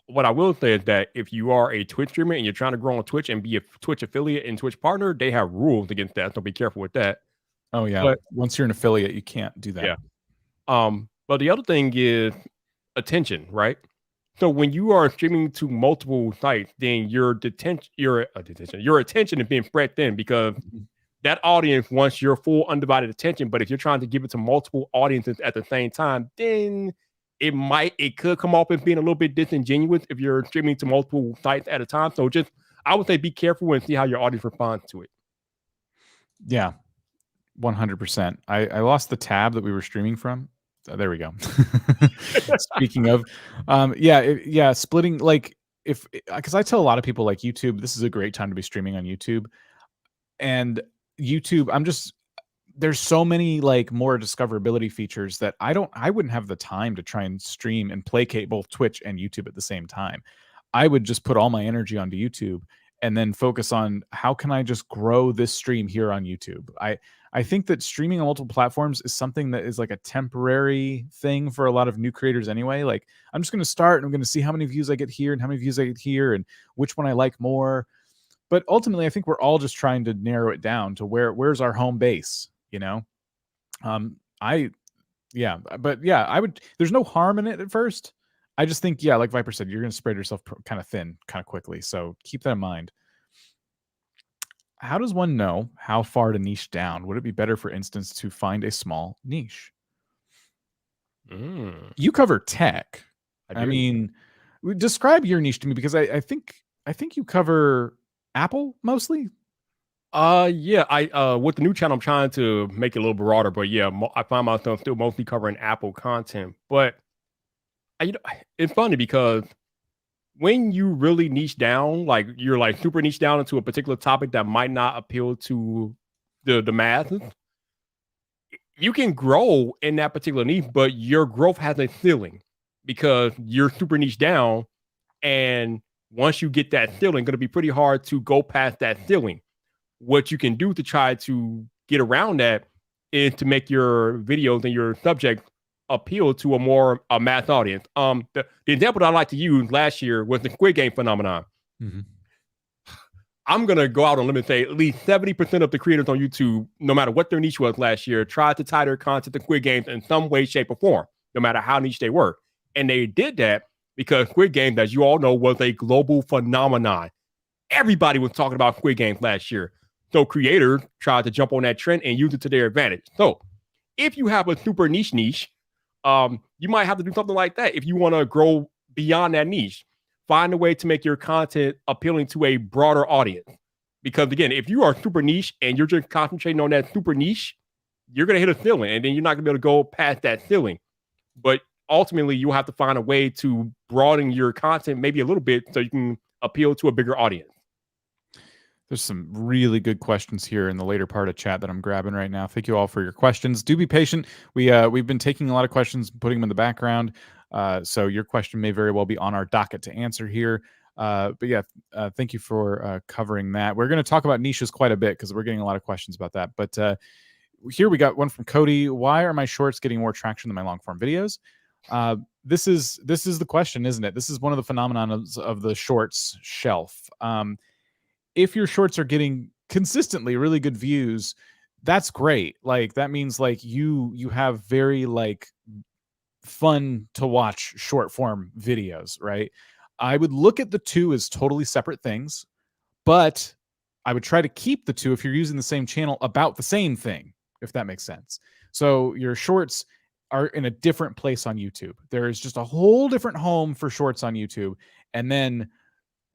What I will say is that if you are a Twitch streamer and you're trying to grow on Twitch and be a Twitch affiliate and Twitch partner, they have rules against that. So be careful with that. Oh yeah, But once you're an affiliate, you can't do that. yeah. But the other thing is attention, right? So when you are streaming to multiple sites, then your attention is being spread thin because Mhm. that audience wants your full undivided attention. But if you're trying to give it to multiple audiences at the same time, then it could come off as being a little bit disingenuous if you're streaming to multiple sites at a time. So just I would say be careful and see how your audience responds to it. Yeah, 100%. I lost the tab that we were streaming from. There we go. Speaking of, yeah, splitting like if because I tell a lot of people like YouTube, this is a great time to be streaming on YouTube, and YouTube, there's so many like more discoverability features that I wouldn't have the time to try and stream and placate both Twitch and YouTube at the same time. I would just put all my energy onto YouTube and then focus on how can I just grow this stream here on YouTube. I think that streaming on multiple platforms is something that is like a temporary thing for a lot of new creators anyway. Like I'm just going to start and I'm going to see how many views I get here and how many views I get here and which one I like more. But ultimately I think we're all just trying to narrow it down to where's our home base, you know? I yeah, but yeah, I would there's no harm in it at first. I just think, yeah, like Viper said, you're gonna spread yourself kind of thin, kind of quickly. So keep that in mind. How does one know how far to niche down? Would it be better, for instance, to find a small niche? Mm, You cover tech. I I do. mean, describe your niche to me because I think you cover Apple mostly. Yeah, I with the new channel, I'm trying to make it a little broader, but yeah, I find myself still mostly covering Apple content. But you know, it's funny because when you really niche down, like you're like super niche down into a particular topic that might not appeal to the masses, you can grow in that particular niche, but your growth has a ceiling because you're super niche down, and once you get that ceiling, going to be pretty hard to go past that ceiling. What you can do to try to get around that is to make your videos and your subject appeal to a mass audience. The example that I like to use last year was the Squid Game phenomenon. Mhm. I'm gonna go out on a limb and say at least 70% of the creators on YouTube, no matter what their niche was last year, tried to tie their content to Squid Games in some way, shape, or form, no matter how niche they were. And they did that because Squid Games, as you all know, was a global phenomenon. Everybody was talking about Squid Games last year. So creators tried to jump on that trend and use it to their advantage. So if you have a super niche, you might have to do something like that if you want to grow beyond that niche. Find a way to make your content appealing to a broader audience. Because again, if you are super niche and you're just concentrating on that super niche, you're going to hit a ceiling and then you're not going to be able to go past that ceiling. But ultimately, you'll have to find a way to broaden your content maybe a little bit so you can appeal to a bigger audience. There's some really good questions here in the later part of chat that I'm grabbing right now. Thank you all for your questions. Do be patient. We've been taking a lot of questions, putting them in the background. So your question may very well be on our docket to answer here. But yeah, thank you for covering that. We're going to talk about niches quite a bit because we're getting a lot of questions about that. But here we got one from Cody. Why are my shorts getting more traction than my long form videos? This is the question, isn't it? This is one of the phenomena of the shorts shelf. If your shorts are getting consistently really good views, that's great. Like that means like you have very like fun to watch short form videos, right? I would look at the two as totally separate things, but I would try to keep the two if you're using the same channel about the same thing, if that makes sense. So your shorts are in a different place on YouTube. There is just a whole different home for shorts on YouTube. And then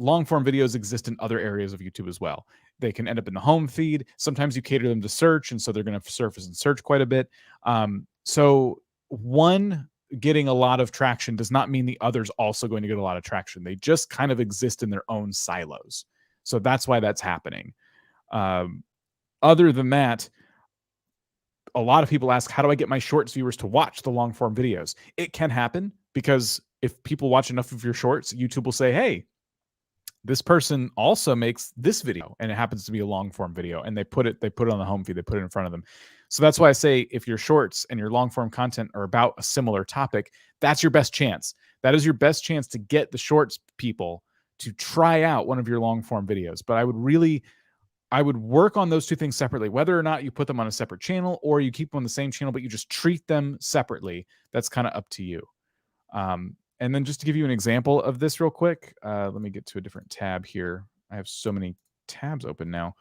long form videos exist in other areas of YouTube as well. They can end up in the home feed. Sometimes you cater them to search, and so they're going to surface in search quite a bit. So one getting a lot of traction does not mean the other's also going to get a lot of traction. They just kind of exist in their own silos. So that's why that's happening. Other than that, a lot of people ask, how do I get my shorts viewers to watch the long form videos? It can happen because if people watch enough of your shorts, YouTube will say, hey, this person also makes this video, and it happens to be a long form video, and they put it on the home feed, they put it in front of them. So that's why I say, if your shorts and your long form content are about a similar topic, that's your best chance. That is your best chance to get the shorts people to try out one of your long form videos. But I would work on those two things separately, whether or not you put them on a separate channel or you keep them on the same channel, but you just treat them separately. That's kind of up to you. And then just to give you an example of this real quick, let me get to a different tab here. I have so many tabs open now.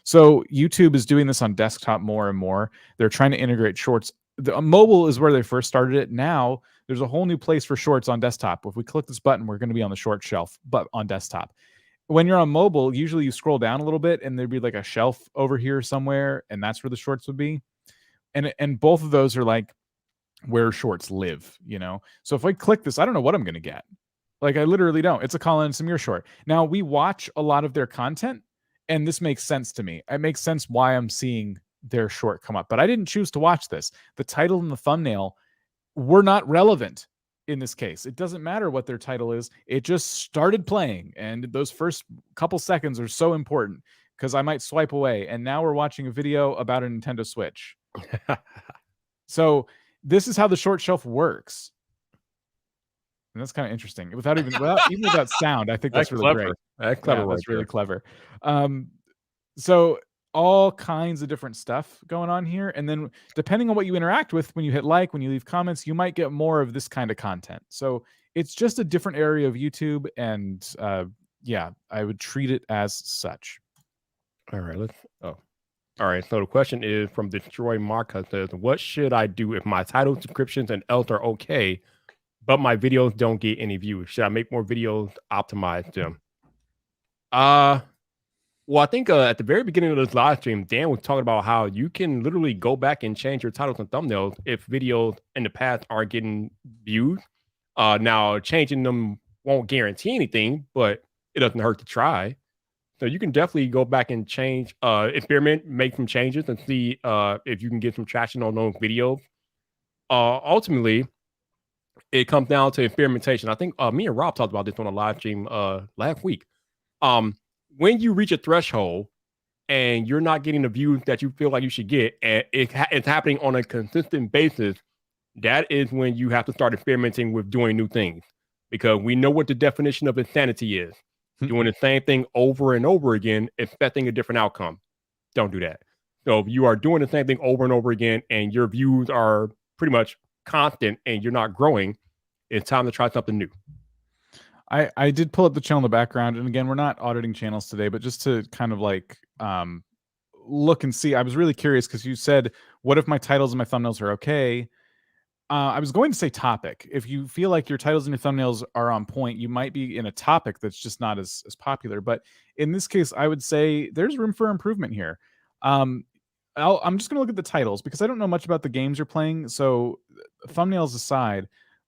So YouTube is doing this on desktop more and more. They're trying to integrate shorts. Mobile is where they first started it. Now there's a whole new place for shorts on desktop. If we click this button, we're going to be on the short shelf, but on desktop. When you're on mobile, usually you scroll down a little bit and there'd be like a shelf over here somewhere, and that's where the shorts would be. And both of those are like where shorts live, you know? So if I click this, I don't know what I'm going to get. Like, I literally don't. It's a Colin and Samir short. Now, we watch a lot of their content, and this makes sense to me. It makes sense why I'm seeing their short come up, but I didn't choose to watch this. The title and the thumbnail were not relevant in this case. It doesn't matter what their title is. It just started playing, and those first couple seconds are so important because I might swipe away, and now we're watching a video about a Nintendo Switch. So this is how the short shelf works. And that's kind of interesting. Without sound, I think that's really clever. great. That's clever. Yeah, that's really clever. So all kinds of different stuff going on here. And then depending on what you interact with, when you hit like, when you leave comments, you might get more of this kind of content. So it's just a different area of YouTube. And yeah, I would treat it as such. All right, all right. So the question is from Destroy Mark, says, what should I do if my title, descriptions, and else are okay, but my videos don't get any views? Should I make more videos, optimize them? Well, I think at the very beginning of this live stream, Dan was talking about how you can literally go back and change your titles and thumbnails if videos in the past aren't getting views. Now, changing them won't guarantee anything, but it doesn't hurt to try. So you can definitely go back and change, experiment, make some changes, and see if you can get some traction on those videos. Ultimately, it comes down to experimentation. I think me and Rob talked about this on a live stream last week. When you reach a threshold and you're not getting the views that you feel like you should get, and it's happening on a consistent basis, that is when you have to start experimenting with doing new things. Because we know what the definition of insanity is. Doing the same thing over and over again, expecting a different outcome. Don't do that. So if you are doing the same thing over and over again and your views are pretty much constant and you're not growing, it's time to try something new. I did pull up the channel in the background, and again, we're not auditing channels today, but just to kind of like look and see. I was really curious because you said, what if my titles and my thumbnails are okay? I was going to say topic. If you feel like your titles and your thumbnails are on point, you might be in a topic that's just not as popular. But in this case, I would say there's room for improvement here. I'm just going to look at the titles because I don't know much about the games you're playing. So thumbnails aside,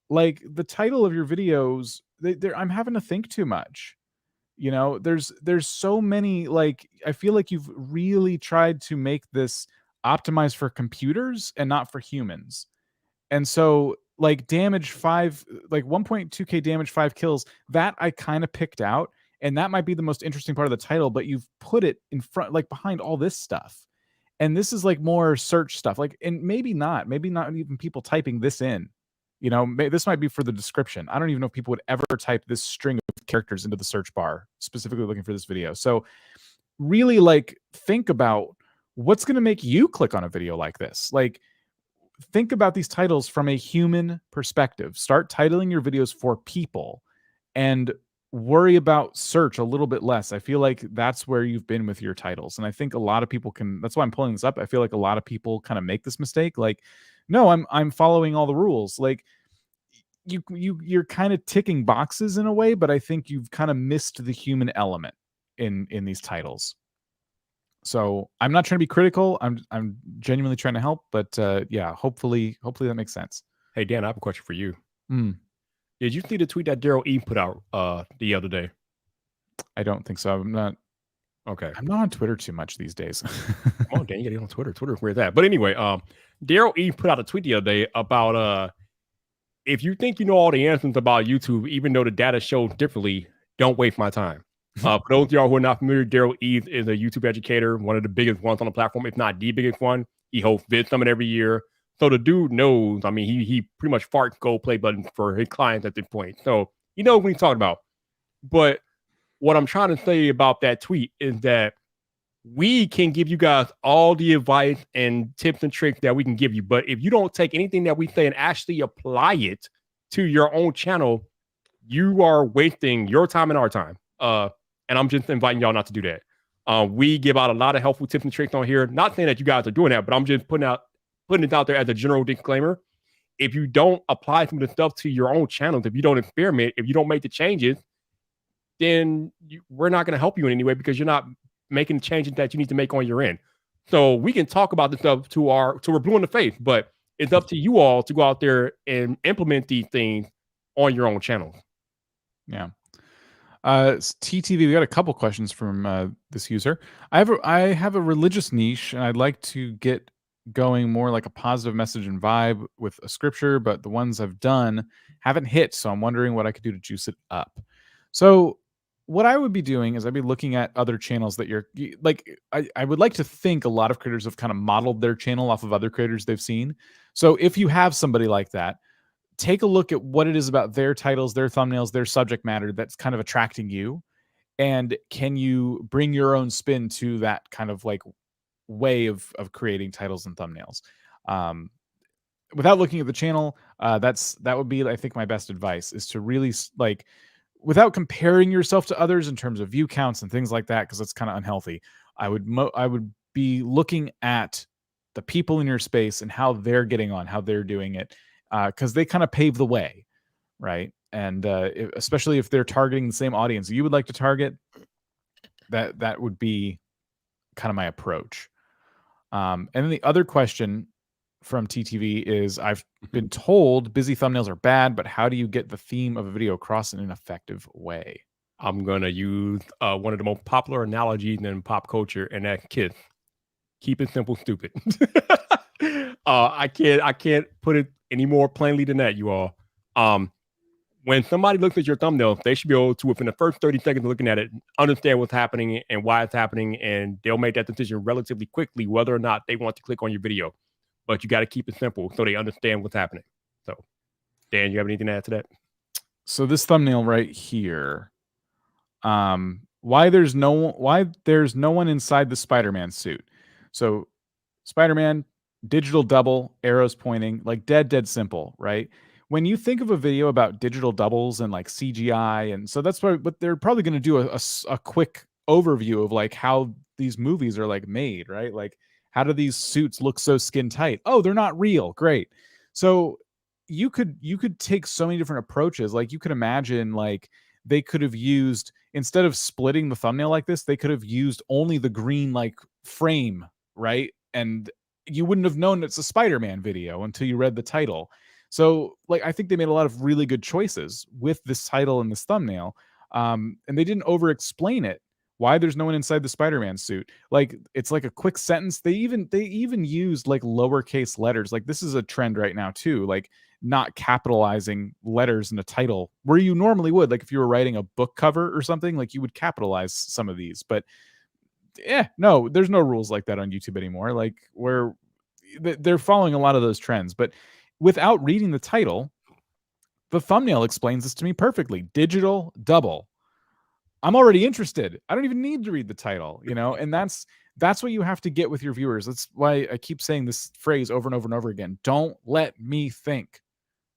like the title of your videos, I'm having to think too much. You know, there's so many, like, I feel like you've really tried to make this optimized for computers and not for humans. And so like damage 5, like 1.2k damage, 5 kills, that I kind of picked out. And that might be the most interesting part of the title, but you've put it in front, like behind all this stuff. And this is like more search stuff, like, and maybe not even people typing this in. You know, this might be for the description. I don't even know if people would ever type this string of characters into the search bar, specifically looking for this video. So really, like, think about what's going to make you click on a video like this. Like, think about these titles from a human perspective. Start titling your videos for people and worry about search a little bit less. I feel like that's where you've been with your titles. And I think a lot of people that's why I'm pulling this up. I feel like a lot of people kind of make this mistake. Like, no, I'm following all the rules. Like, you're kind of ticking boxes in a way, but I think you've kind of missed the human element in these titles. So I'm not trying to be critical. I'm genuinely trying to help, but yeah, hopefully that makes sense. Hey Dan, I have a question for you. Did you see the tweet that Daryl E put out the other day? I don't think so. I'm not. Okay. I'm not on Twitter too much these days. Come on, Dan, you gotta get on Twitter. Twitter's where it's at. But anyway, Daryl E put out a tweet the other day about if you think you know all the answers about YouTube, even though the data shows differently, don't waste my time. For those of y'all who are not familiar, Daryl Eves is a YouTube educator, one of the biggest ones on the platform, if not the biggest one. He hosts Vid Summit every year. So the dude knows, I mean, he pretty much farts gold play buttons for his clients at this point. So he knows what he's talking about. But what I'm trying to say about that tweet is that we can give you guys all the advice and tips and tricks that we can give you. But if you don't take anything that we say and actually apply it to your own channel, you are wasting your time and our time. And I'm just inviting y'all not to do that. We give out a lot of helpful tips and tricks on here. Not saying that you guys are doing that, but I'm just putting it out there as a general disclaimer. If you don't apply some of the stuff to your own channels, if you don't experiment, if you don't make the changes, then we're not going to help you in any way because you're not making the changes that you need to make on your end. So we can talk about this stuff till we're blue in the face, but it's up to you all to go out there and implement these things on your own channels. Yeah. TTV, we got a couple questions from this user. I have a religious niche, and I'd like to get going more like a positive message and vibe with a scripture, but the ones I've done haven't hit, so I'm wondering what I could do to juice it up. So what I would be doing is I'd be looking at other channels that I would like to think a lot of creators have kind of modeled their channel off of other creators they've seen. So if you have somebody like that, take a look at what it is about their titles, their thumbnails, their subject matter that's kind of attracting you. And can you bring your own spin to that kind of like way of creating titles and thumbnails? Without looking at the channel, that would be, I think, my best advice is to really like, without comparing yourself to others in terms of view counts and things like that, because it's kind of unhealthy. I would be looking at the people in your space and how they're getting on, how they're doing it, because they kind of pave the way, right? And especially if they're targeting the same audience you would like to target, that would be kind of my approach. And then the other question from TTV is, I've been told busy thumbnails are bad, but how do you get the theme of a video across in an effective way? I'm going to use one of the most popular analogies in pop culture, and that's KISS. Keep it simple, stupid. I can't put it any more plainly than that, you all. When somebody looks at your thumbnail, they should be able to, within the first 30 seconds of looking at it, understand what's happening and why it's happening, and they'll make that decision relatively quickly whether or not they want to click on your video. But you got to keep it simple so they understand what's happening. So, Dan, you have anything to add to that? So this thumbnail right here, why there's no one inside the Spider-Man suit. So Spider-Man, digital double, arrows pointing, like dead simple, right? When you think of a video about digital doubles and like CGI, and so that's what they're probably going to do a quick overview of like how these movies are like made, right? Like, how do these suits look so skin tight? Oh, they're not real. Great. So you could take so many different approaches. Like, you could imagine like they could have used, instead of splitting the thumbnail like this, they could have used only the green like frame, right? And you wouldn't have known it's a Spider-Man video until you read the title. So like, I think they made a lot of really good choices with this title and this thumbnail. And they didn't over explain it. Why there's no one inside the Spider-Man suit. Like, it's like a quick sentence. They even used like lowercase letters. Like, this is a trend right now too. Like, not capitalizing letters in a title where you normally would. Like, if you were writing a book cover or something, like you would capitalize some of these. But no, there's no rules like that on YouTube anymore. Like, where they're following a lot of those trends. But without reading the title, the thumbnail explains this to me perfectly. Digital double. I'm already interested. I don't even need to read the title, and that's what you have to get with your viewers. That's why I keep saying this phrase over and over and over again. Don't let me think.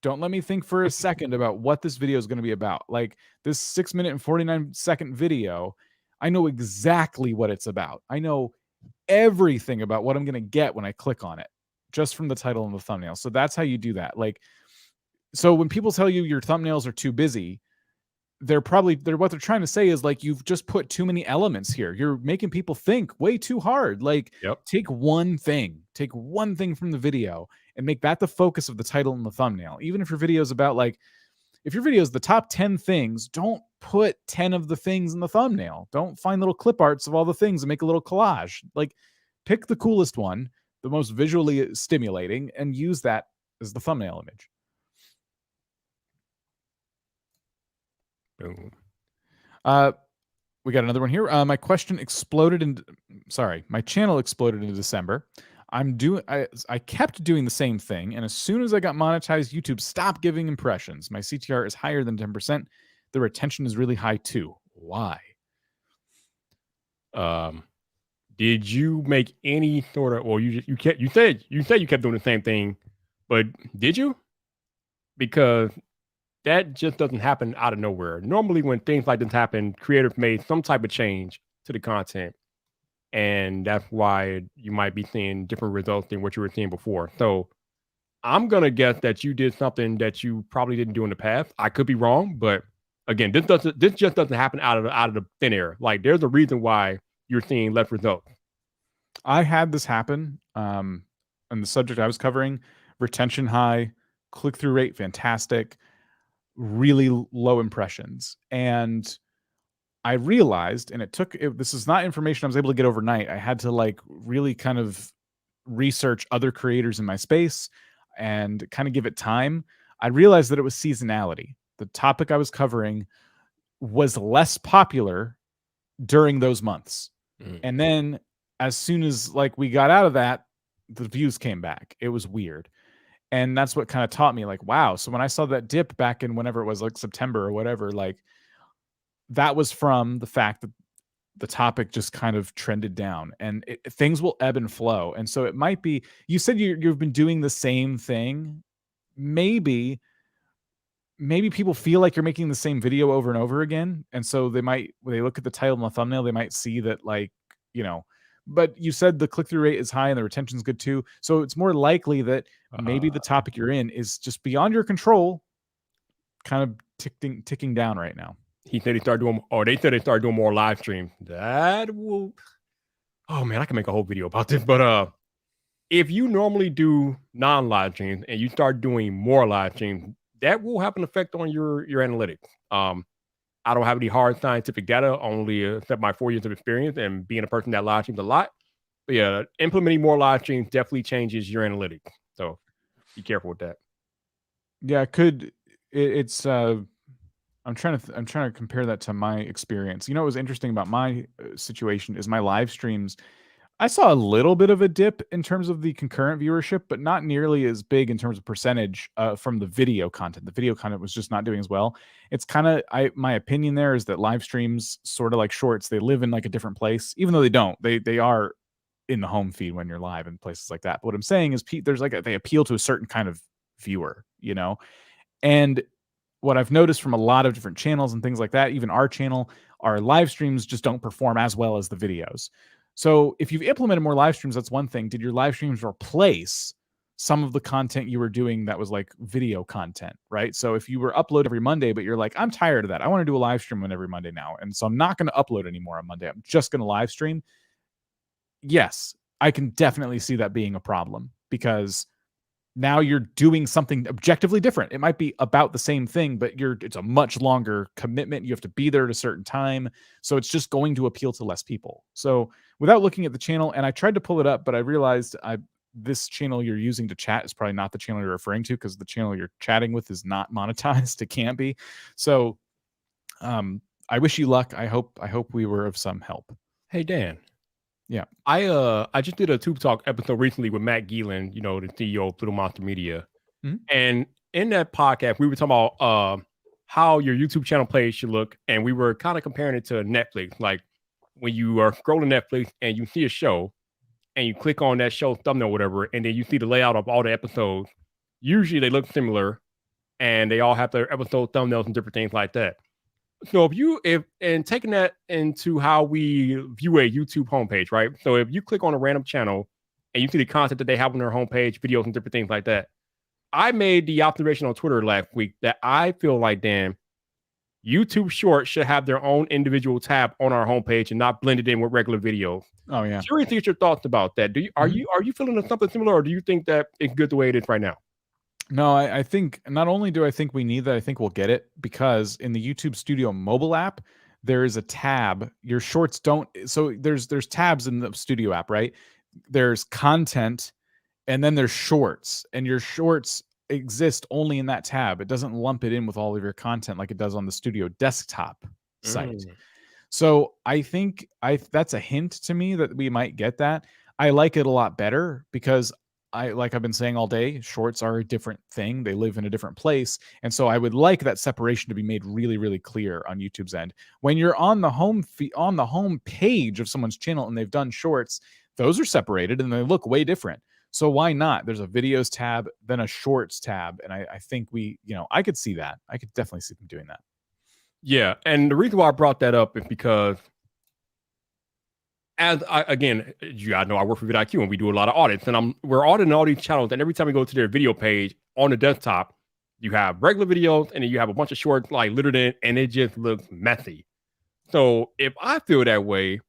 Don't let me think for a second about what this video is going to be about. Like, this 6 minute and 49-second video, I know exactly what it's about. I know everything about what I'm going to get when I click on it, just from the title and the thumbnail. So that's how you do that. Like, so when people tell you your thumbnails are too busy, what they're trying to say is like, you've just put too many elements here. You're making people think way too hard. Like, take one thing from the video and make that the focus of the title and the thumbnail. Even if your video is about like, if your video is the top 10 things, don't put 10 of the things in the thumbnail. Don't find little clip arts of all the things and make a little collage. Like, pick the coolest one, the most visually stimulating, and use that as the thumbnail image. Boom. We got another one here. My channel exploded in December. I kept doing the same thing, and as soon as I got monetized, YouTube stopped giving impressions. My CTR is higher than 10%. The retention is really high too. Why? Did you make any sort of, well, you said you kept doing the same thing, but did you? Because that just doesn't happen out of nowhere. Normally, when things like this happen, creators made some type of change to the content, and that's why you might be seeing different results than what you were seeing before. So I'm gonna guess that you did something that you probably didn't do in the past. I could be wrong, but again, this just doesn't happen out of the thin air. Like, there's a reason why you're seeing less results. I had this happen on the subject I was covering: retention high, click-through rate fantastic, really low impressions. And I realized, and this is not information I was able to get overnight. I had to like really kind of research other creators in my space and kind of give it time. I realized that it was seasonality. The topic I was covering was less popular during those months. And then as soon as like we got out of that, the views came back. It was weird. And that's what kind of taught me, like, wow. So when I saw that dip back in whenever it was, like September or whatever, like that was from the fact that the topic just kind of trended down, and things will ebb and flow. And so it might be, you said you've been doing the same thing. Maybe people feel like you're making the same video over and over again. And so when they look at the title and the thumbnail, they might see that, like, but you said the click-through rate is high and the retention's good too. So it's more likely that maybe the topic you're in is just beyond your control, kind of ticking down right now. They said they started doing more live streams. That will, oh man, I can make a whole video about this. But if you normally do non-live streams and you start doing more live streams, that will have an effect on your analytics. I don't have any hard scientific data, only except my 4 years of experience and being a person that live streams a lot. But yeah, implementing more live streams definitely changes your analytics. So be careful with that. Yeah, it's I'm trying to compare that to my experience. What was interesting about my situation is my live streams. I saw a little bit of a dip in terms of the concurrent viewership, but not nearly as big in terms of percentage from the video content. The video content was just not doing as well. It's kind of, my opinion there is that live streams, sort of like shorts, they live in like a different place, even though they don't. They are in the home feed when you're live and places like that. But what I'm saying is there's they appeal to a certain kind of viewer, and what I've noticed from a lot of different channels and things like that, even our channel, our live streams just don't perform as well as the videos. So if you've implemented more live streams, that's one thing. Did your live streams replace some of the content you were doing that was like video content, right? So if you were upload every Monday, but you're like, I'm tired of that. I want to do a live stream on every Monday now. And so I'm not going to upload anymore on Monday. I'm just going to live stream. Yes, I can definitely see that being a problem, because now you're doing something objectively different. It might be about the same thing, but it's a much longer commitment. You have to be there at a certain time. So it's just going to appeal to less people. So without looking at the channel, and I tried to pull it up, but I realized this channel you're using to chat is probably not the channel you're referring to, because the channel you're chatting with is not monetized. It can't be. So I wish you luck. I hope we were of some help. Hey, Dan. Yeah. I just did a Tube Talk episode recently with Matt Geelan, the CEO of Little Monster Media. Mm-hmm. And in that podcast, we were talking about how your YouTube channel page should look. And we were kind of comparing it to Netflix. Like, when you are scrolling Netflix and you see a show and you click on that show thumbnail or whatever, and then you see the layout of all the episodes, usually they look similar and they all have their episode thumbnails and different things like that. So if taking that into how we view a YouTube homepage, right? So if you click on a random channel and you see the content that they have on their homepage, videos and different things like that, I made the observation on Twitter last week that I feel like, Dan, YouTube Shorts should have their own individual tab on our homepage and not blended in with regular videos. Oh yeah. Curious to get your thoughts about that. Are you feeling something similar, or do you think that it's good the way it is right now? No, I think not only do I think we need that, I think we'll get it because in the YouTube Studio mobile app, there is a tab. Your shorts don't so there's tabs in the Studio app, right? There's content and then there's shorts, and your shorts exist only in that tab. It doesn't lump it in with all of your content like it does on the Studio desktop site. Mm. So I think I that's a hint to me that we might get that. I like it a lot better because like I've been saying all day, shorts are a different thing. They live in a different place. And so I would like that separation to be made really, really clear on YouTube's end. When you're on the on the home page of someone's channel and they've done shorts, those are separated and they look way different. So why not? There's a videos tab, then a shorts tab. And I think I could see that. I could definitely see them doing that. Yeah, and the reason why I brought that up is because again, you gotta know I work for vidIQ and we do a lot of audits, and we're auditing all these channels, and every time we go to their video page on the desktop, you have regular videos and then you have a bunch of shorts like littered in, and it just looks messy. So if I feel that way,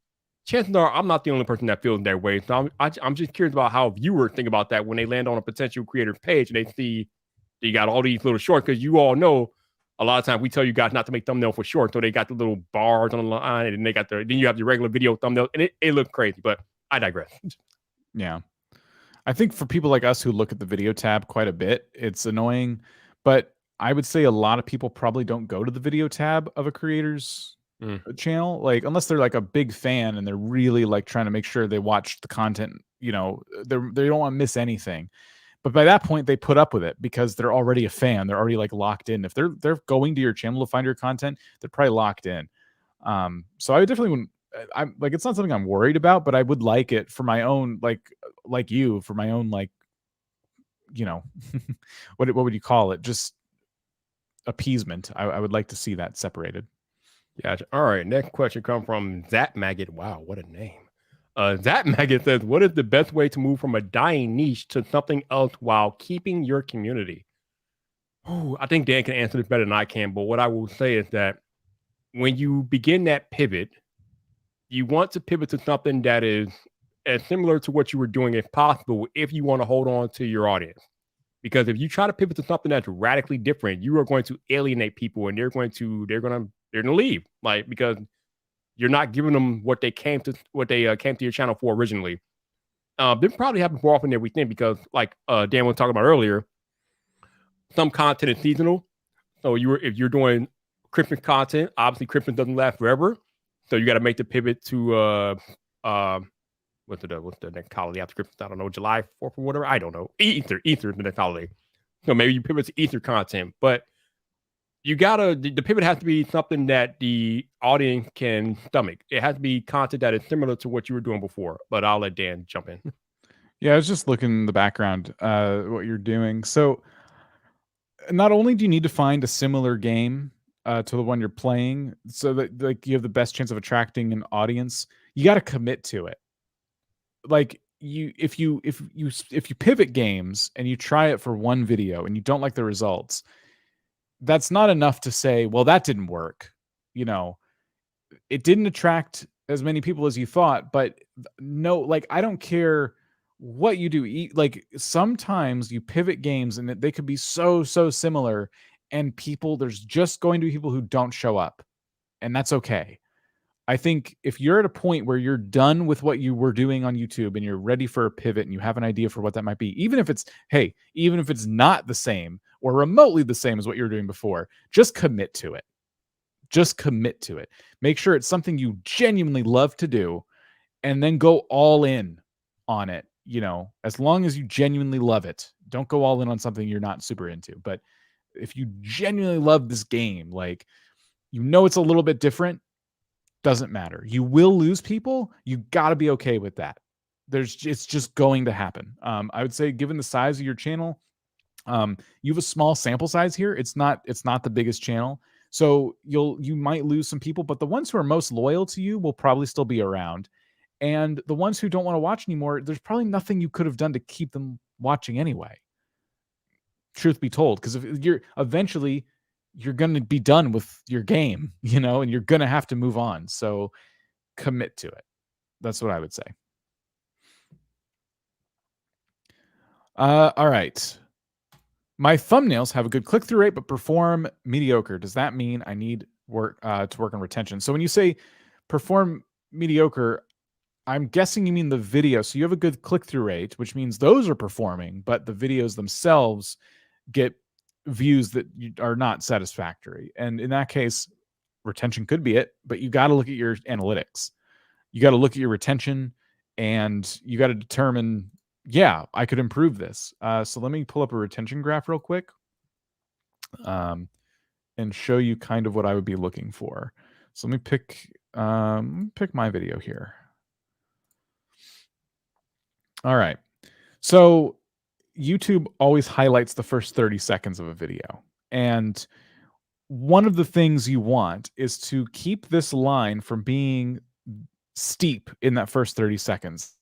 chances are I'm not the only person that feels that way. So I'm just curious about how viewers think about that when they land on a potential creator's page and they see you got all these little shorts, because you all know a lot of times we tell you guys not to make thumbnail for short, so they got the little bars on the line, and then you have the regular video thumbnail, and it looks crazy. But I digress. Yeah. I think for people like us who look at the video tab quite a bit, it's annoying, but I would say a lot of people probably don't go to the video tab of a creator's channel, like unless they're like a big fan and they're really like trying to make sure they watch the content, they don't want to miss anything. But by that point, they put up with it because they're already a fan. They're already like locked in. If they're going to your channel to find your content, they're probably locked in. So I definitely wouldn't. I'm like, it's not something I'm worried about, but I would like it for my own, like you, for my own, like, you know, what would you call it? Just appeasement. I would like to see that separated. Gotcha. All right. Next question comes from Zap Maggot. Wow, what a name. Zap Maggot says, "What is the best way to move from a dying niche to something else while keeping your community?" Oh, I think Dan can answer this better than I can, but what I will say is that when you begin that pivot, you want to pivot to something that is as similar to what you were doing if possible, if you want to hold on to your audience. Because if you try to pivot to something that's radically different, you are going to alienate people, and they're going to leave, like, because you're not giving them what they came to your channel for originally. This probably happens more often than we think, because like Dan was talking about earlier, some content is seasonal. So if you're doing Christmas content, obviously Christmas doesn't last forever. So you got to make the pivot to what's the next holiday after Christmas? I don't know, July 4th or whatever. I don't know. Easter is the next holiday. So maybe you pivot to Easter content, but the pivot has to be something that the audience can stomach. It has to be content that is similar to what you were doing before. But I'll let Dan jump in. Yeah, I was just looking in the background, what you're doing. So not only do you need to find a similar game to the one you're playing, so that like you have the best chance of attracting an audience, you got to commit to it. Like if you pivot games and you try it for one video and you don't like the results, that's not enough to say, well, that didn't work. You know, it didn't attract as many people as you thought, but no, like I don't care what you do. Like sometimes you pivot games and they could be so similar, and there's just going to be people who don't show up, and that's okay. I think if you're at a point where you're done with what you were doing on YouTube and you're ready for a pivot and you have an idea for what that might be, even if it's not the same or remotely the same as what you were doing before, just commit to it. Just commit to it. Make sure it's something you genuinely love to do, and then go all in on it. As long as you genuinely love it, don't go all in on something you're not super into. But if you genuinely love this game, like, it's a little bit different, doesn't matter. You will lose people. You got to be okay with that. It's just going to happen. I would say, given the size of your channel, you have a small sample size here. It's not the biggest channel. So you might lose some people, but the ones who are most loyal to you will probably still be around. And the ones who don't want to watch anymore, there's probably nothing you could have done to keep them watching anyway. Truth be told, because if you're going to be done with your game, and you're going to have to move on. So commit to it. That's what I would say. All right. My thumbnails have a good click-through rate, but perform mediocre. Does that mean I need work to work on retention? So when you say perform mediocre, I'm guessing you mean the video. So you have a good click-through rate, which means those are performing, but the videos themselves get views that are not satisfactory. And in that case, retention could be it, but you got to look at your analytics. You got to look at your retention, and you got to determine, yeah, I could improve this. So let me pull up a retention graph real quick, and show you kind of what I would be looking for. So let me pick my video here. All right. So YouTube always highlights the first 30 seconds of a video. And one of the things you want is to keep this line from being steep in that first 30 seconds.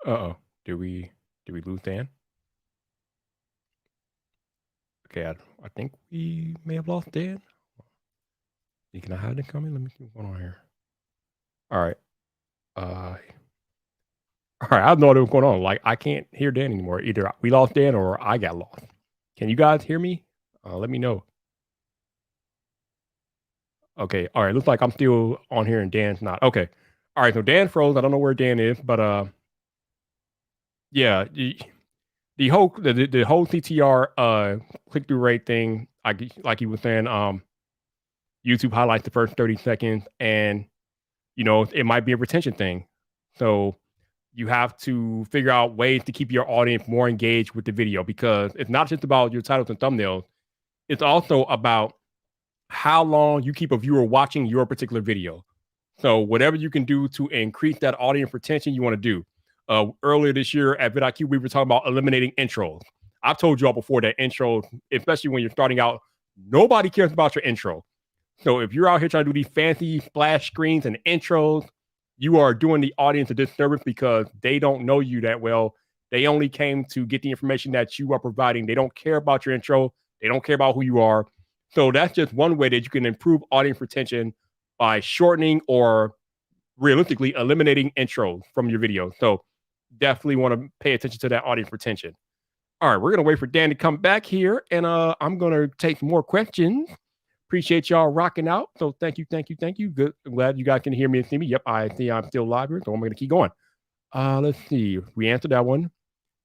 Uh-oh. Did we lose Dan? Okay, I think we may have lost Dan. You can I hide it coming? Let me see what's going on here. All right. All right, I have no idea what's going on. Like, I can't hear Dan anymore. Either we lost Dan or I got lost. Can you guys hear me? Let me know. Okay, all right. Looks like I'm still on here and Dan's not. Okay. All right, so Dan froze. I don't know where Dan is, but yeah, the whole CTR click-through rate thing, like you were saying, YouTube highlights the first 30 seconds, and it might be a retention thing. So you have to figure out ways to keep your audience more engaged with the video, because it's not just about your titles and thumbnails. It's also about how long you keep a viewer watching your particular video. So whatever you can do to increase that audience retention, you want to do. Earlier this year at vidIQ, we were talking about eliminating intros. I've told you all before that intros, especially when you're starting out, nobody cares about your intro. So if you're out here trying to do these fancy splash screens and intros, you are doing the audience a disservice, because they don't know you that well. They only came to get the information that you are providing. They don't care about your intro. They don't care about who you are. So that's just one way that you can improve audience retention, by shortening or realistically eliminating intros from your video. So definitely want to pay attention to that audience retention. All right, we're going to wait for Dan to come back here, and I'm going to take more questions. Appreciate y'all rocking out. So thank you. Good. I'm glad you guys can hear me and see me. Yep, I see I'm still live here, so I'm going to keep going. Let's see. We answered that one.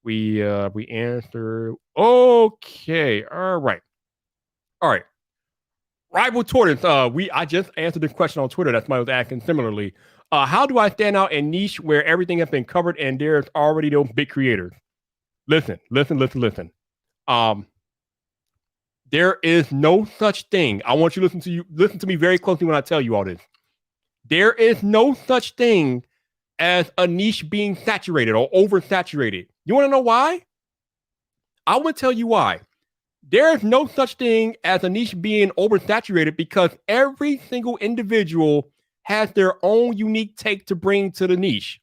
We answered. Okay. All right. Rival Tortoise. I just answered this question on Twitter. That's why I was asking similarly. How do I stand out in niche where everything has been covered and there's already those big creators? Listen. There is no such thing. I want you to listen to me very closely when I tell you all this. There is no such thing as a niche being saturated or oversaturated. You want to know why? I will tell you why. There is no such thing as a niche being oversaturated, because every single individual has their own unique take to bring to the niche.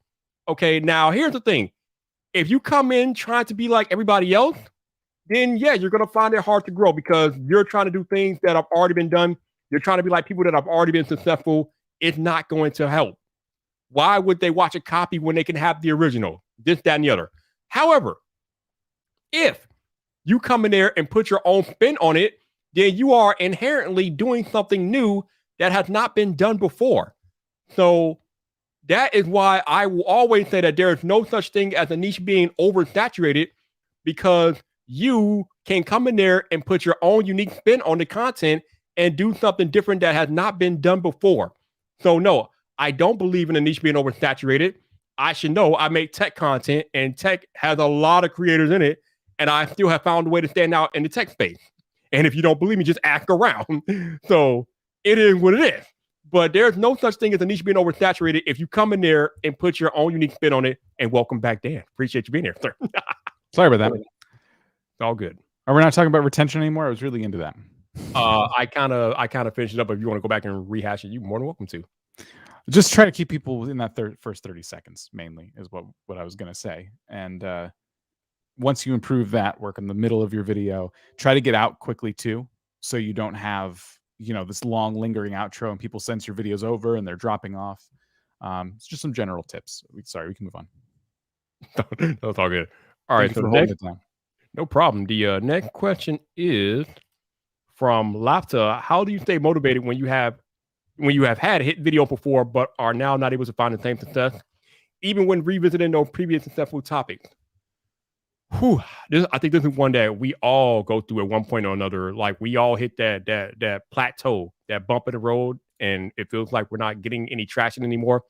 Okay, now here's the thing. If you come in trying to be like everybody else, then yeah, you're going to find it hard to grow, because you're trying to do things that have already been done. You're trying to be like people that have already been successful. It's not going to help. Why would they watch a copy when they can have the original? This, that, and the other. However, if you come in there and put your own spin on it, then you are inherently doing something new that has not been done before. So that is why I will always say that there is no such thing as a niche being oversaturated, because you can come in there and put your own unique spin on the content and do something different that has not been done before. So no, I don't believe in a niche being oversaturated. I should know. I make tech content, and tech has a lot of creators in it, and I still have found a way to stand out in the tech space. And if you don't believe me, just ask around. So it is what it is. But there's no such thing as a niche being oversaturated if you come in there and put your own unique spin on it. And welcome back, Dan. Appreciate you being here, sir. Sorry about that. It's all good. Are we not talking about retention anymore? I was really into that. I kind of finished it up. If you want to go back and rehash it, you're more than welcome to. Just try to keep people within that first 30 seconds, mainly, is what I was going to say. And once you improve that, work in the middle of your video, try to get out quickly too, so you don't have this long lingering outro and people sense your video's over and they're dropping off. It's just some general tips. Sorry, we can move on. That's all good. All Thank right. you So for holding next, it down. no problem. The next question is from Lapta. How do you stay motivated when you have had a hit video before, but are now not able to find the same success, even when revisiting those previous successful topics? Whew, I think this is one that we all go through at one point or another. Like we all hit that plateau, that bump in the road, and it feels like we're not getting any traction anymore.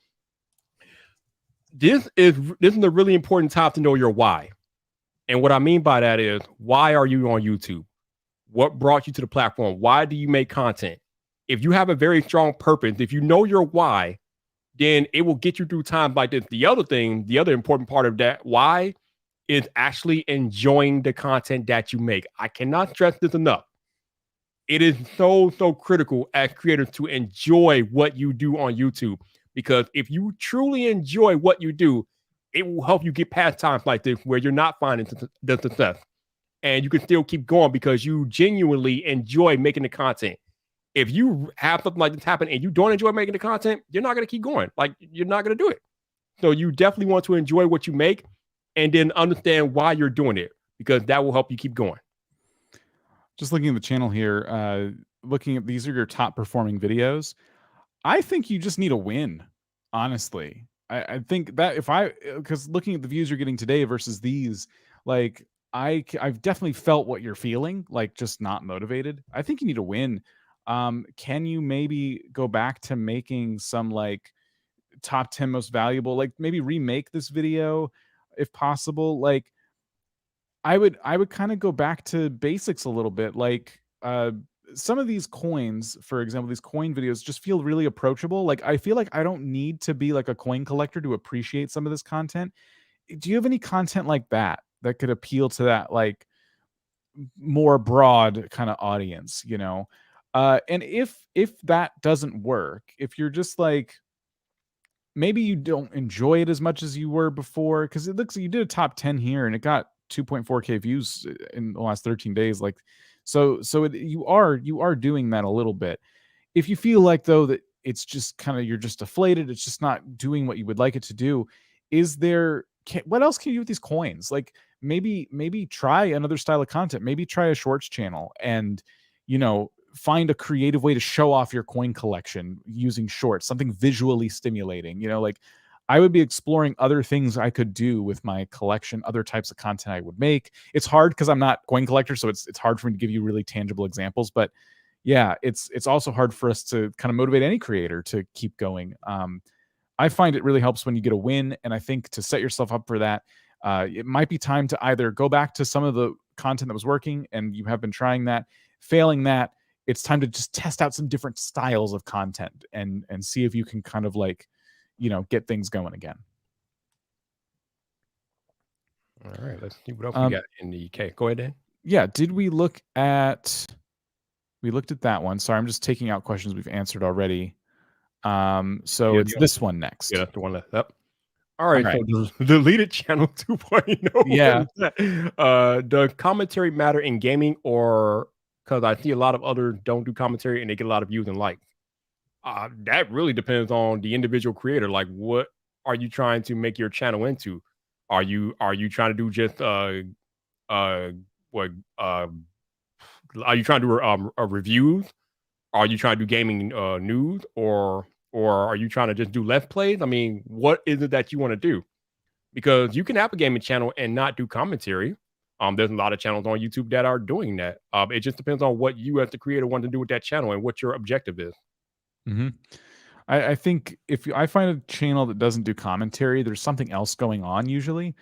This is a really important time to know your why. And what I mean by that is, why are you on YouTube? What brought you to the platform? Why do you make content? If you have a very strong purpose, if you know your why, then it will get you through times like this. The other thing, the other important part of that why is actually enjoying the content that you make. I cannot stress this enough. It is so critical as creators to enjoy what you do on YouTube, because if you truly enjoy what you do, it will help you get past times like this where you're not finding the success, and you can still keep going because you genuinely enjoy making the content. If you have something like this happen and you don't enjoy making the content, you're not going to keep going. Like, you're not going to do it. So you definitely want to enjoy what you make and then understand why you're doing it, because that will help you keep going. Just looking at the channel here, looking at these are your top performing videos. I think you just need a win, honestly. I think that because looking at the views you're getting today versus these, like I've definitely felt what you're feeling, like just not motivated. I think you need a win. Can you maybe go back to making some like top 10 most valuable, like maybe remake this video if possible? Like I would kind of go back to basics a little bit. Like some of these coins, for example, these coin videos just feel really approachable. Like I feel like I don't need to be like a coin collector to appreciate some of this content. Do you have any content like that that could appeal to that like more broad kind of audience, you know? And if that doesn't work, if you're just like maybe you don't enjoy it as much as you were before, because it looks like you did a top 10 here and it got 2.4K views in the last 13 days. Like, you are doing that a little bit. If you feel like though that it's just kind of you're just deflated, it's just not doing what you would like it to do. What else can you do with these coins? Like maybe try another style of content. Maybe try a shorts channel and find a creative way to show off your coin collection using shorts, something visually stimulating. Like I would be exploring other things I could do with my collection, other types of content I would make. It's hard because I'm not coin collector, so it's hard for me to give you really tangible examples. But yeah, it's also hard for us to kind of motivate any creator to keep going. I find it really helps when you get a win, and I think to set yourself up for that, it might be time to either go back to some of the content that was working, and you have been trying that. Failing that, it's time to just test out some different styles of content and see if you can kind of like, get things going again. All right, let's see what else we got in the UK. Go ahead, Dan. Yeah, we looked at that one. Sorry, I'm just taking out questions we've answered already. So it's this one next. Yeah, that's the one left. Yep. All right. So deleted channel 2.0. Yeah. The commentary matter in gaming, or because I see a lot of others don't do commentary and they get a lot of views and likes. That really depends on the individual creator. Like, what are you trying to make your channel into? Are you trying to do just what are you trying to do reviews? Are you trying to do gaming news, or are you trying to just do let's plays? I mean, what is it that you want to do? Because you can have a gaming channel and not do commentary. There's a lot of channels on YouTube that are doing that. It just depends on what you as the creator want to do with that channel and what your objective is. Mm-hmm. I think if I find a channel that doesn't do commentary, there's something else going on usually.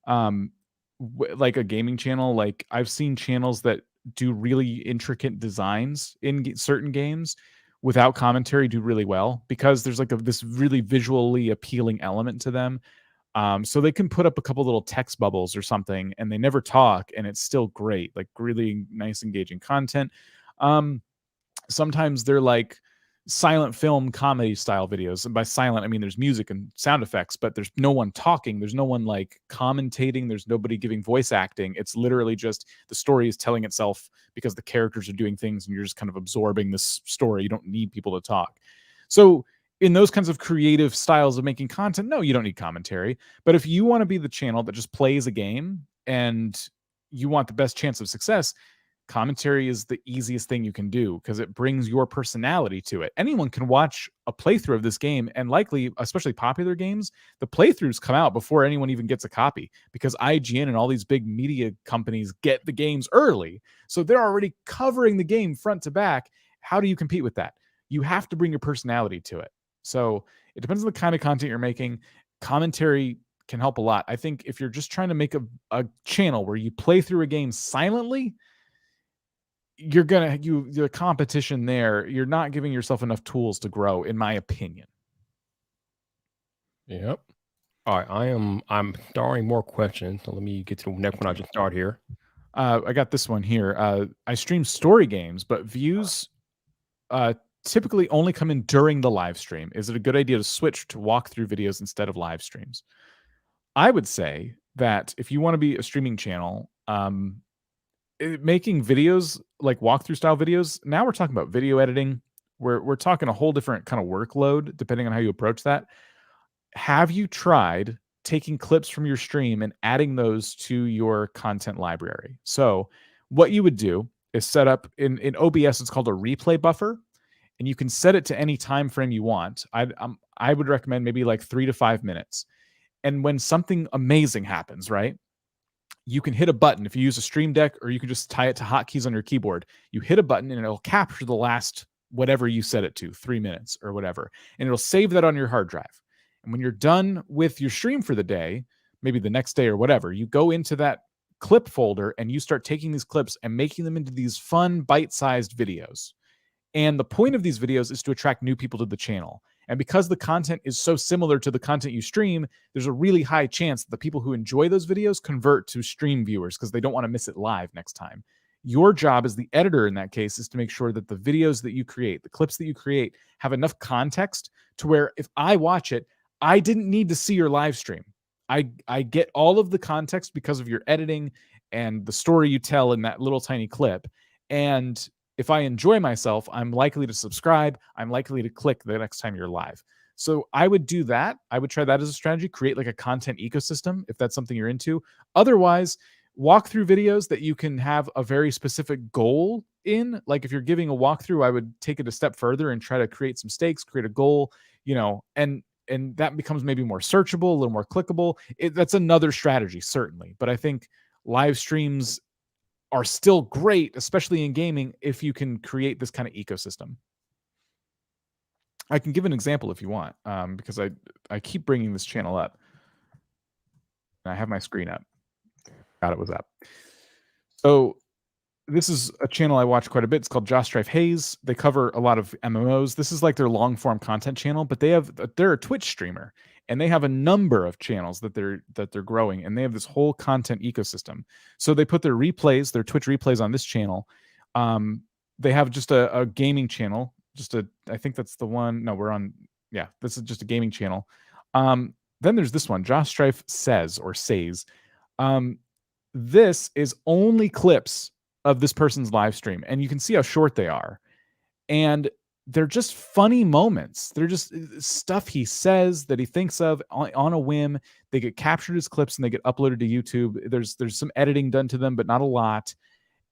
Like a gaming channel, like I've seen channels that do really intricate designs in certain games without commentary do really well because there's like this really visually appealing element to them. So they can put up a couple little text bubbles or something and they never talk and it's still great, like really nice, engaging content. Sometimes they're like silent film comedy style videos. And by silent, I mean there's music and sound effects, but there's no one talking. There's no one like commentating. There's nobody giving voice acting. It's literally just the story is telling itself because the characters are doing things and you're just kind of absorbing this story. You don't need people to talk. So in those kinds of creative styles of making content, no, you don't need commentary. But if you want to be the channel that just plays a game and you want the best chance of success, commentary is the easiest thing you can do because it brings your personality to it. Anyone can watch a playthrough of this game, and likely, especially popular games, the playthroughs come out before anyone even gets a copy because IGN and all these big media companies get the games early. So they're already covering the game front to back. How do you compete with that? You have to bring your personality to it. So it depends on the kind of content you're making. Commentary can help a lot. I think if you're just trying to make a channel where you play through a game silently, the competition there, you're not giving yourself enough tools to grow, in my opinion. Yep. All right, I'm starring more questions. So let me get to the next one. I just start here. I got this one here. I stream story games, but views typically only come in during the live stream. Is it a good idea to switch to walkthrough videos instead of live streams? I would say that if you want to be a streaming channel, making videos like walkthrough style videos, now we're talking about video editing. We're talking a whole different kind of workload depending on how you approach that. Have you tried taking clips from your stream and adding those to your content library? So what you would do is set up in OBS, it's called a replay buffer, and you can set it to any time frame you want. I would recommend maybe like 3 to 5 minutes. And when something amazing happens, right? You can hit a button if you use a Stream Deck, or you can just tie it to hotkeys on your keyboard. You hit a button and it'll capture the last whatever you set it to, 3 minutes or whatever, and it'll save that on your hard drive. And when you're done with your stream for the day, maybe the next day or whatever, you go into that clip folder and you start taking these clips and making them into these fun bite-sized videos. And the point of these videos is to attract new people to the channel. And because the content is so similar to the content you stream, there's a really high chance that the people who enjoy those videos convert to stream viewers because they don't want to miss it live next time. Your job as the editor in that case is to make sure that the videos that you create, the clips that you create, have enough context to where if I watch it, I didn't need to see your live stream. I get all of the context because of your editing and the story you tell in that little tiny clip. And if I enjoy myself, I'm likely to subscribe. I'm likely to click the next time you're live. So I would do that. I would try that as a strategy, create like a content ecosystem if that's something you're into. Otherwise, walk through videos that you can have a very specific goal in. Like if you're giving a walkthrough, I would take it a step further and try to create some stakes, create a goal, and that becomes maybe more searchable, a little more clickable. That's another strategy, certainly. But I think live streams are still great, especially in gaming, if you can create this kind of ecosystem. I can give an example if you want, because I keep bringing this channel up. I have my screen up. Thought it was up. So this is a channel I watch quite a bit. It's called Josh Strife Hayes. They cover a lot of MMOs. This is like their long form content channel, but they're a Twitch streamer, and they have a number of channels that they're growing, and they have this whole content ecosystem. So they put their Twitch replays on this channel. They have just a gaming channel. I think that's the one. No, this is just a gaming channel. Then there's this one, Josh Strife Says. This is only clips of this person's live stream, and you can see how short they are, and they're just funny moments. They're just stuff he says that he thinks of on a whim. They get captured as clips and they get uploaded to YouTube. There's some editing done to them, but not a lot.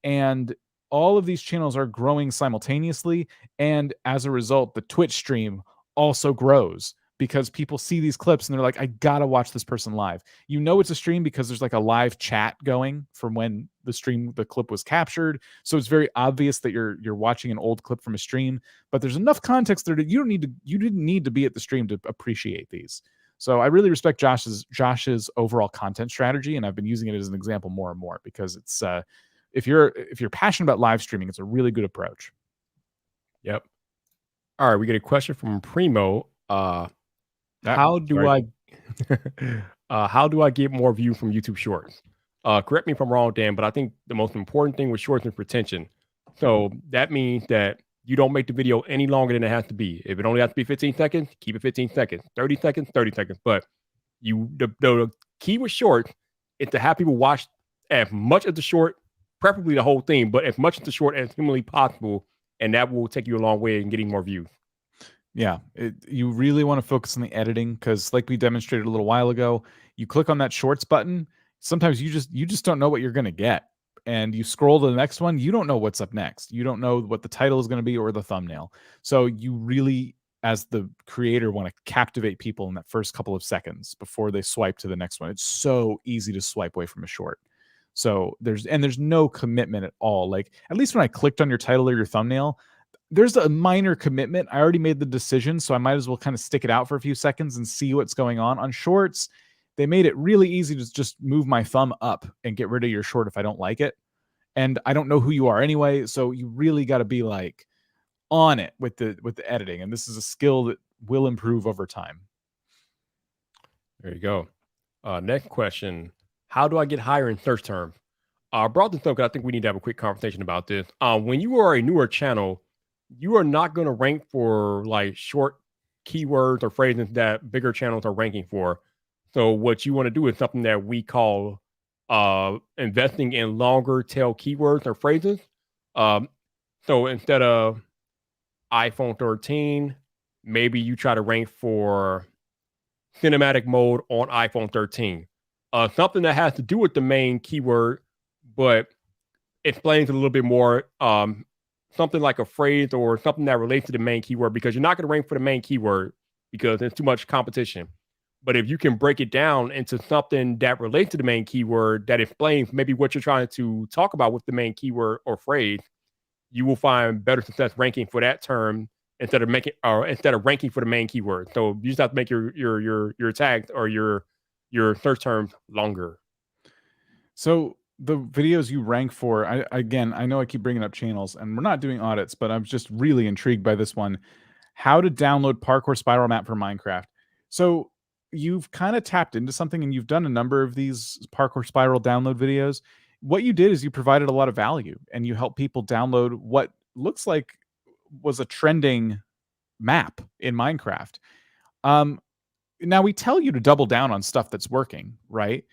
And all of these channels are growing simultaneously, and as a result, the Twitch stream also grows because people see these clips and they're like, I gotta watch this person live. You know it's a stream because there's like a live chat going from when the clip was captured. So it's very obvious that you're watching an old clip from a stream, but there's enough context there that you didn't need to be at the stream to appreciate these. So I really respect Josh's overall content strategy, and I've been using it as an example more and more because it's if you're passionate about live streaming, it's a really good approach. Yep. All right, we get a question from Primo. How do I get more views from YouTube Shorts? Correct me if I'm wrong, Dan, but I think the most important thing with Shorts is retention. So that means that you don't make the video any longer than it has to be. If it only has to be 15 seconds, keep it 15 seconds. 30 seconds, 30 seconds. But the key with Shorts is to have people watch as much of the short, preferably the whole thing, but as much of the short as humanly possible, and that will take you a long way in getting more views. Yeah, you really want to focus on the editing because, like we demonstrated a little while ago, you click on that shorts button. Sometimes you just don't know what you're going to get, and you scroll to the next one. You don't know what's up next. You don't know what the title is going to be or the thumbnail. So you really, as the creator, want to captivate people in that first couple of seconds before they swipe to the next one. It's so easy to swipe away from a short. So there's no commitment at all. Like at least when I clicked on your title or your thumbnail, there's a minor commitment. I already made the decision, so I might as well kind of stick it out for a few seconds and see what's going on. On shorts, they made it really easy to just move my thumb up and get rid of your short if I don't like it. And I don't know who you are anyway, so you really got to be like on it with the editing. And this is a skill that will improve over time. There you go. Next question. How do I get higher in search terms? I brought this up because I think we need to have a quick conversation about this. When you are a newer channel, you are not going to rank for like short keywords or phrases that bigger channels are ranking for. So what you want to do is something that we call investing in longer tail keywords or phrases. Um, so instead of iPhone 13, maybe you try to rank for cinematic mode on iPhone 13. Something that has to do with the main keyword, but explains a little bit more. Something like a phrase or something that relates to the main keyword, because you're not going to rank for the main keyword because there's too much competition. But if you can break it down into something that relates to the main keyword that explains maybe what you're trying to talk about with the main keyword or phrase, you will find better success ranking for that term instead of ranking for the main keyword. So you just have to make your tags or your search terms longer. So the videos you rank for, I know I keep bringing up channels, and we're not doing audits, but I'm just really intrigued by this one. How to download parkour spiral map for Minecraft. So you've kind of tapped into something, and you've done a number of these parkour spiral download videos. What you did is you provided a lot of value, and you helped people download what looks like was a trending map in Minecraft. Um, Now we tell you to double down on stuff that's working, right?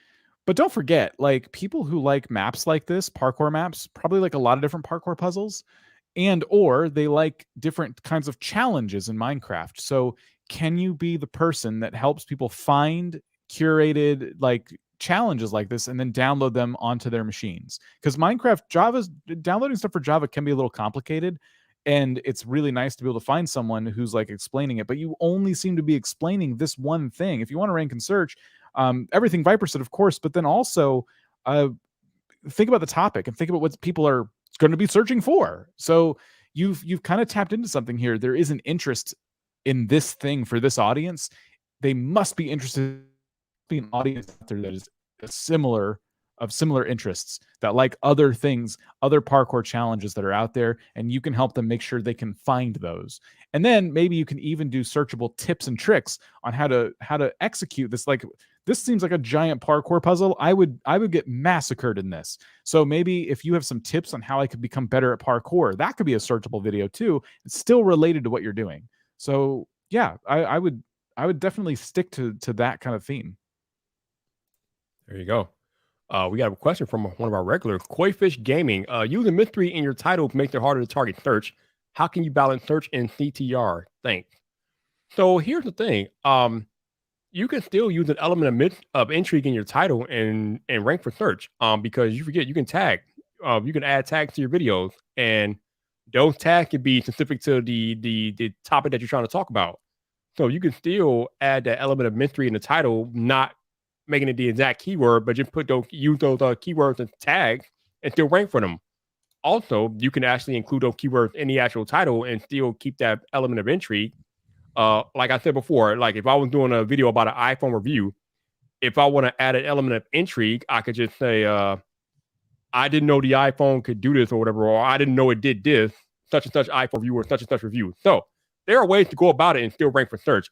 But don't forget, like people who like maps like this, parkour maps, probably like a lot of different parkour puzzles, and or they like different kinds of challenges in Minecraft. So can you be the person that helps people find curated like challenges like this and then download them onto their machines? Because Minecraft Java's downloading stuff for Java can be a little complicated, and it's really nice to be able to find someone who's like explaining it, but you only seem to be explaining this one thing. If you want to rank and search, everything Viper said, of course, but then also uh, think about the topic and think about what people are going to be searching for. So you've kind of tapped into something here. There is an interest in this thing for this audience. They must be interested in being an audience out there that is similar interests, that like other things, other parkour challenges that are out there, and you can help them make sure they can find those. And then maybe you can even do searchable tips and tricks on how to execute this. Like this seems like a giant parkour puzzle. I would get massacred in this. So maybe if you have some tips on how I could become better at parkour, that could be a searchable video too. It's still related to what you're doing. So yeah, I would definitely stick to that kind of theme. There you go. We got a question from one of our regulars, Koifish Gaming. Using mystery in your title makes it harder to target search. How can you balance search and CTR? Thanks. So here's the thing. You can still use an element of intrigue in your title and rank for search. Because you forget you can tag. You can add tags to your videos, and those tags can be specific to the topic that you're trying to talk about. So you can still add that element of mystery in the title, not making it the exact keyword, but just use those keywords as tags and still rank for them. Also, you can actually include those keywords in the actual title and still keep that element of intrigue. Like I said before, like if I was doing a video about an iPhone review, if I want to add an element of intrigue, I could just say, I didn't know the iPhone could do this or whatever, or I didn't know it did this, such and such iPhone review or such and such review. So there are ways to go about it and still rank for search.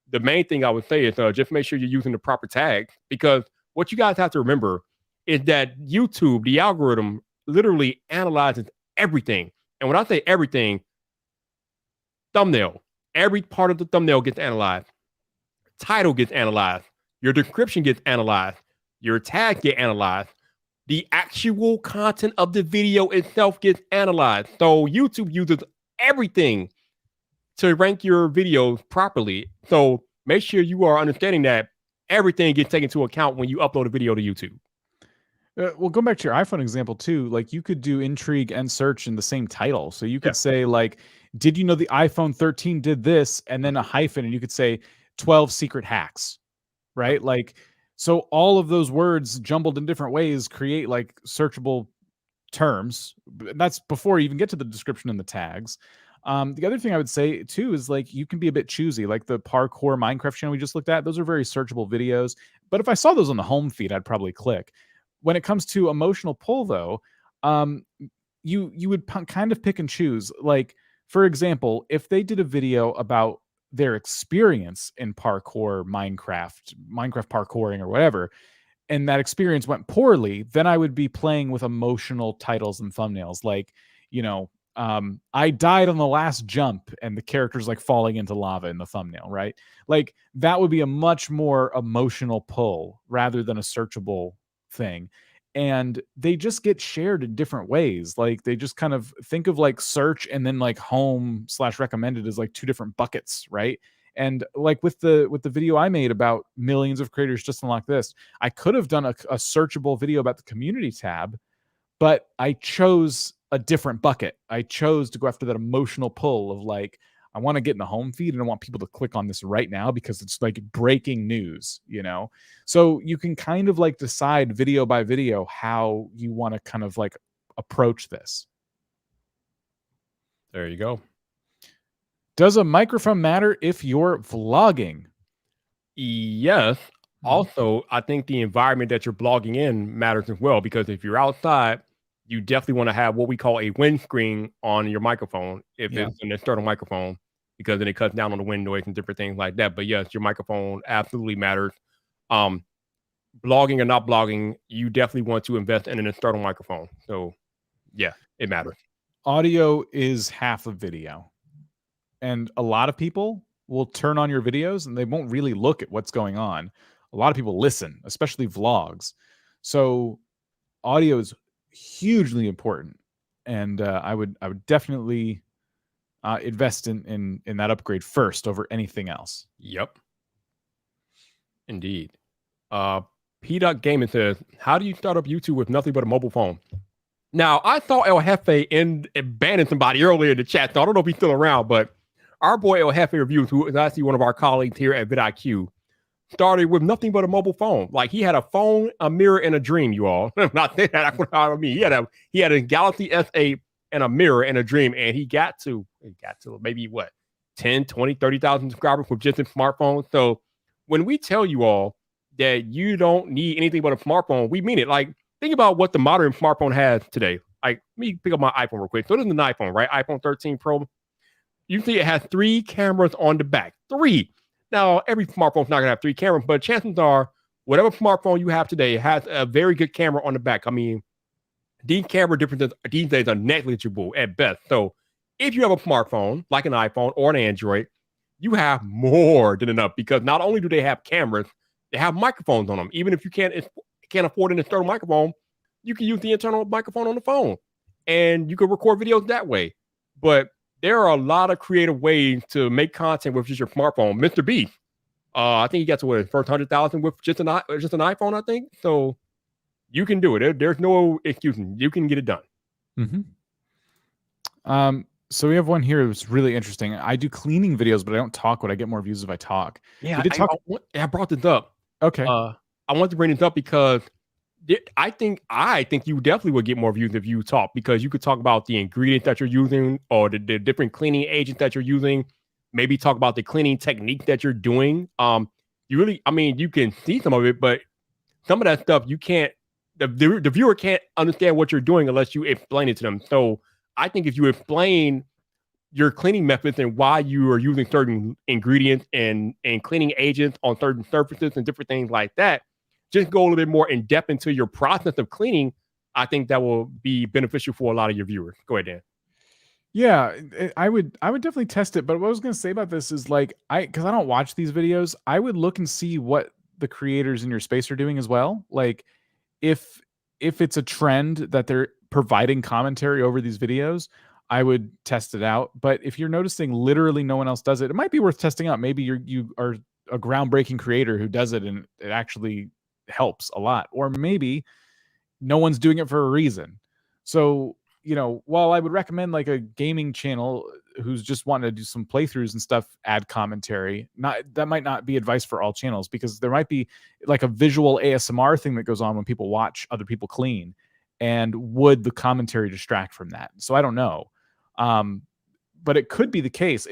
The main thing I would say is just make sure you're using the proper tags, because what you guys have to remember is that YouTube, the algorithm, literally analyzes everything. And when I say everything, thumbnail, every part of the thumbnail gets analyzed. Title gets analyzed. Your description gets analyzed. Your tags get analyzed. The actual content of the video itself gets analyzed. So YouTube uses everything to rank your videos properly. So make sure you are understanding that everything gets taken into account when you upload a video to YouTube. Well, going back to your iPhone example too, like you could do intrigue and search in the same title. So you Yeah. could say like, "Did you know the iPhone 13 did this?" and then a hyphen, and you could say 12 secret hacks, Yep. right? Like, so all of those words jumbled in different ways create like searchable terms. That's before you even get to the description and the tags. The other thing I would say too is like you can be a bit choosy, like the parkour Minecraft channel we just looked at. Those are very searchable videos. But if I saw those on the home feed, I'd probably click. When it comes to emotional pull, though, um, you would kind of pick and choose. Like, for example, if they did a video about their experience in Minecraft parkouring or whatever, and that experience went poorly, then I would be playing with emotional titles and thumbnails like, you know, I died on the last jump and the character's like falling into lava in the thumbnail, right? Like that would be a much more emotional pull rather than a searchable thing. And they just get shared in different ways. Like they just kind of think of like search and then like home slash recommended as like two different buckets, right? And like with the video I made about millions of creators just unlock this, I could have done a searchable video about the community tab, but I chose a different bucket. I chose to go after that emotional pull of like, I want to get in the home feed and I want people to click on this right now because it's like breaking news, you know? So you can kind of like decide video by video how you want to kind of like approach this. There you go. Does a microphone matter if you're vlogging? Yes. Mhm. Also, I think the environment that you're blogging in matters as well, because if you're outside, you definitely want to have what we call a windscreen on your microphone if Yeah. it's an external microphone, because then it cuts down on the wind noise and different things like that. But yes, your microphone absolutely matters. Um, Blogging or not blogging, you definitely want to invest in an external microphone. So yeah, it matters. Audio is half of video. And a lot of people will turn on your videos and they won't really look at what's going on. A lot of people listen, especially vlogs. So audio is hugely important, and I would definitely invest in that upgrade first over anything else. Yep, indeed. Uh, P. Gaming says, "How do you start up YouTube with nothing but a mobile phone?" Now, I saw El Jefe banning somebody earlier in the chat, so I don't know if he's still around, but our boy El Jefe Reviews, who is actually one of our colleagues here at vidIQ, started with nothing but a mobile phone. Like he had a phone, a mirror, and a dream, you all. Not that I mean, he had a Galaxy S8 and a mirror and a dream, and he got to maybe what 10, 20, 30,000 subscribers with just a smartphone. So when we tell you all that you don't need anything but a smartphone, we mean it. Like, think about what the modern smartphone has today. Like, let me pick up my iPhone real quick. So this is an iPhone, right? iPhone 13 Pro. You see it has 3 cameras on the back. 3. Now, every smartphone's not gonna have 3 cameras, but chances are, whatever smartphone you have today has a very good camera on the back. I mean, these camera differences these days are negligible at best. So if you have a smartphone like an iPhone or an Android, you have more than enough, because not only do they have cameras, they have microphones on them. Even if you can't afford an external microphone, you can use the internal microphone on the phone, and you can record videos that way. But there are a lot of creative ways to make content with just your smartphone. Mr. Beast, I think he got to his first 100,000 with just an iPhone, I think. So you can do it. There's no excuse. You can get it done. Mm-hmm. So we have one here that's really interesting. I do cleaning videos, but I don't talk. Would I get more views if I talk? Yeah, He did talk. I brought this up. Okay. I want to bring this up because I think you definitely would get more views if you talk, because you could talk about the ingredients that you're using, or the different cleaning agents that you're using. Maybe talk about the cleaning technique that you're doing. You really, I mean, you can see some of it, but some of that stuff you can't. The viewer can't understand what you're doing unless you explain it to them. So I think if you explain your cleaning methods and why you are using certain ingredients and cleaning agents on certain surfaces and different things like that, just go a little bit more in depth into your process of cleaning, I think that will be beneficial for a lot of your viewers. Go ahead, Dan. Yeah, I would definitely test it. But what I was going to say about this is like because I don't watch these videos, I would look and see what the creators in your space are doing as well. Like if it's a trend that they're providing commentary over these videos, I would test it out. But if you're noticing literally no one else does it, it might be worth testing out. Maybe you are a groundbreaking creator who does it and it actually helps a lot. Or maybe no one's doing it for a reason. So, while I would recommend like a gaming channel who's just wanting to do some playthroughs and stuff, add commentary, not that might not be advice for all channels, because there might be like a visual ASMR thing that goes on when people watch other people clean. And would the commentary distract from that? So I don't know. Um, but it could be the case.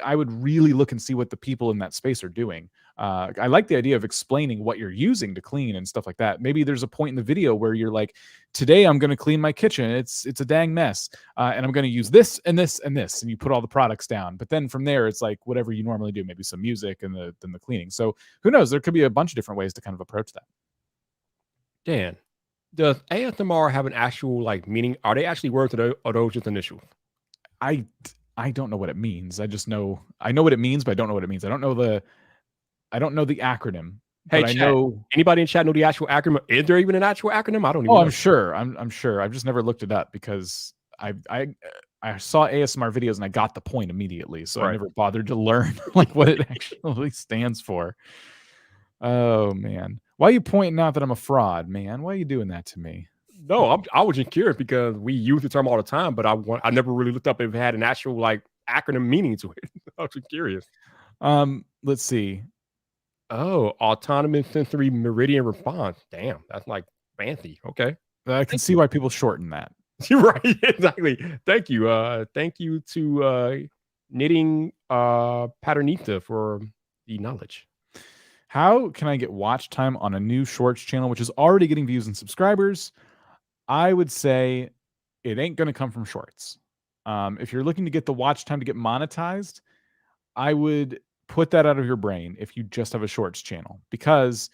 I would really look and see what the people in that space are doing. I like the idea of explaining what you're using to clean and stuff like that. Maybe there's a point in the video where you're like, today I'm going to clean my kitchen. It's a dang mess. And I'm going to use this and this and this. And you put all the products down. But then from there, it's like whatever you normally do, maybe some music and then the cleaning. So who knows? There could be a bunch of different ways to kind of approach that. Dan, does ASMR have an actual like meaning? Are they actually words or are those just initials? I don't know what it means. I know what it means, but I don't know what it means. I don't know the acronym. Hey, but I chat. know. Anybody in chat know the actual acronym? Is there even an actual acronym? I don't even Oh, know. I'm sure. I'm sure. I've just never looked it up because I saw ASMR videos and I got the point immediately. So I never bothered to learn like what it actually stands for. Oh man. Why are you pointing out that I'm a fraud, man? Why are you doing that to me? No, I was just curious because we use the term all the time, but I never really looked up if it had an actual like acronym meaning to it. I was just curious. Let's see. Oh, autonomous sensory meridian response. Damn, that's like fancy. Okay. I can see why people shorten that. You're right. Exactly. Thank you. Thank you to knitting patternista for the knowledge. How can I get watch time on a new shorts channel, which is already getting views and subscribers? I would say it ain't going to come from shorts. If you're looking to get the watch time to get monetized, I would put that out of your brain if you just have a shorts channel, because